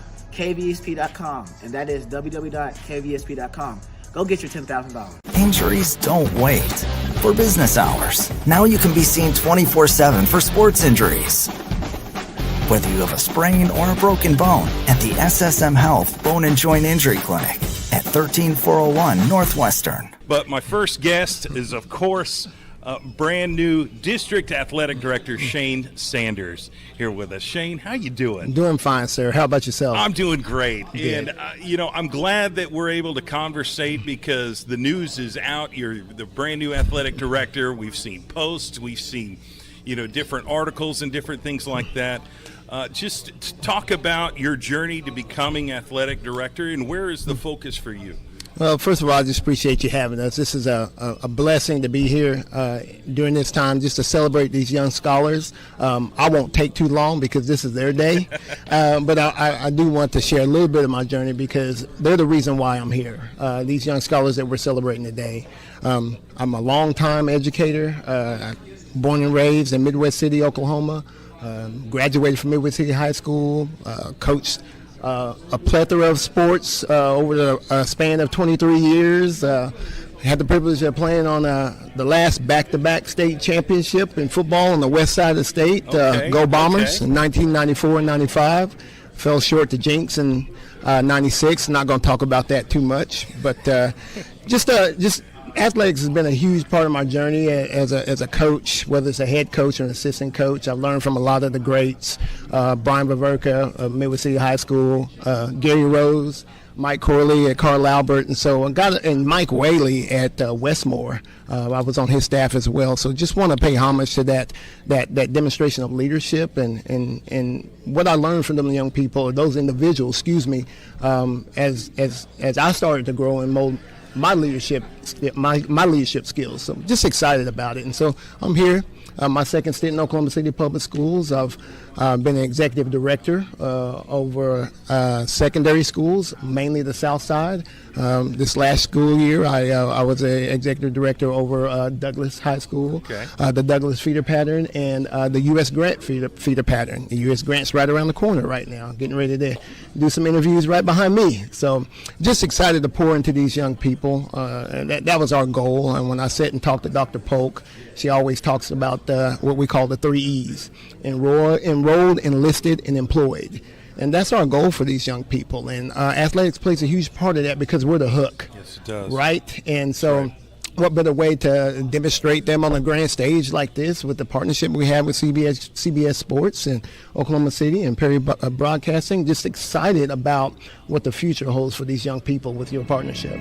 [SPEAKER 11] and that is www.kvsp.com. Go get your $10,000.
[SPEAKER 6] Injuries don't wait. For business hours, now you can be seen 24/7 for sports injuries. Whether you have a sprain or a broken bone, at the SSM Health Bone and Joint Injury Clinic at 13401 Northwestern.
[SPEAKER 8] But my first guest is, of course, brand new District Athletic Director Shane Sanders here with us. Shane, how you doing?
[SPEAKER 9] Doing fine, sir. How about yourself?
[SPEAKER 8] I'm doing great.
[SPEAKER 9] Good.
[SPEAKER 8] And, I'm glad that we're able to conversate because the news is out. You're the brand new athletic director. We've seen posts. We've seen, different articles and different things like that. Just talk about your journey to becoming athletic director, and where is the focus for you?
[SPEAKER 9] Well, first of all, I just appreciate you having us. This is a blessing to be here during this time just to celebrate these young scholars. I won't take too long because this is their day, but I do want to share a little bit of my journey because they're the reason why I'm here. These young scholars that we're celebrating today. I'm a longtime educator, born and raised in Midwest City, Oklahoma, graduated from Midwest City High School, coached a plethora of sports over the span of 23 years. Had the privilege of playing on the last back-to-back state championship in football on the west side of the state. Go Bombers in 1994 and 95. Fell short to Jinx in 96. Not going to talk about that too much, but just athletics has been a huge part of my journey as a coach, whether it's a head coach or an assistant coach. I've learned from a lot of the greats, Brian Baverka of Midwest City High School, Gary Rose, Mike Corley at Carl Albert, and Mike Whaley at Westmore. I was on his staff as well. So just want to pay homage to that demonstration of leadership and what I learned from them young people, or those individuals, as I started to grow and mold my leadership skills. So just excited about it. And so I'm here. My second stint in Oklahoma City Public Schools. I've been an executive director over secondary schools, mainly the South Side. This last school year, I was an executive director over Douglas High School, the Douglas feeder pattern, and the U.S. Grant feeder pattern. The U.S. Grant's right around the corner right now, getting ready to do some interviews right behind me. So just excited to pour into these young people. And that was our goal. And when I sit and talk to Dr. Polk, she always talks about what we call the 3 E's: enrolled, enlisted, and employed. And that's our goal for these young people. And athletics plays a huge part of that because we're the hook.
[SPEAKER 8] Yes, it does.
[SPEAKER 9] Right? And so what better way to demonstrate them on a grand stage like this with the partnership we have with CBS Sports and Oklahoma City and Perry Broadcasting. Just excited about what the future holds for these young people with your partnership.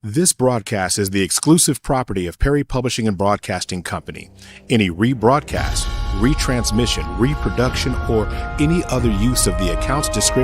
[SPEAKER 4] This broadcast is the exclusive property of Perry Publishing and Broadcasting Company. Any rebroadcast, retransmission, reproduction, or any other use of the account's description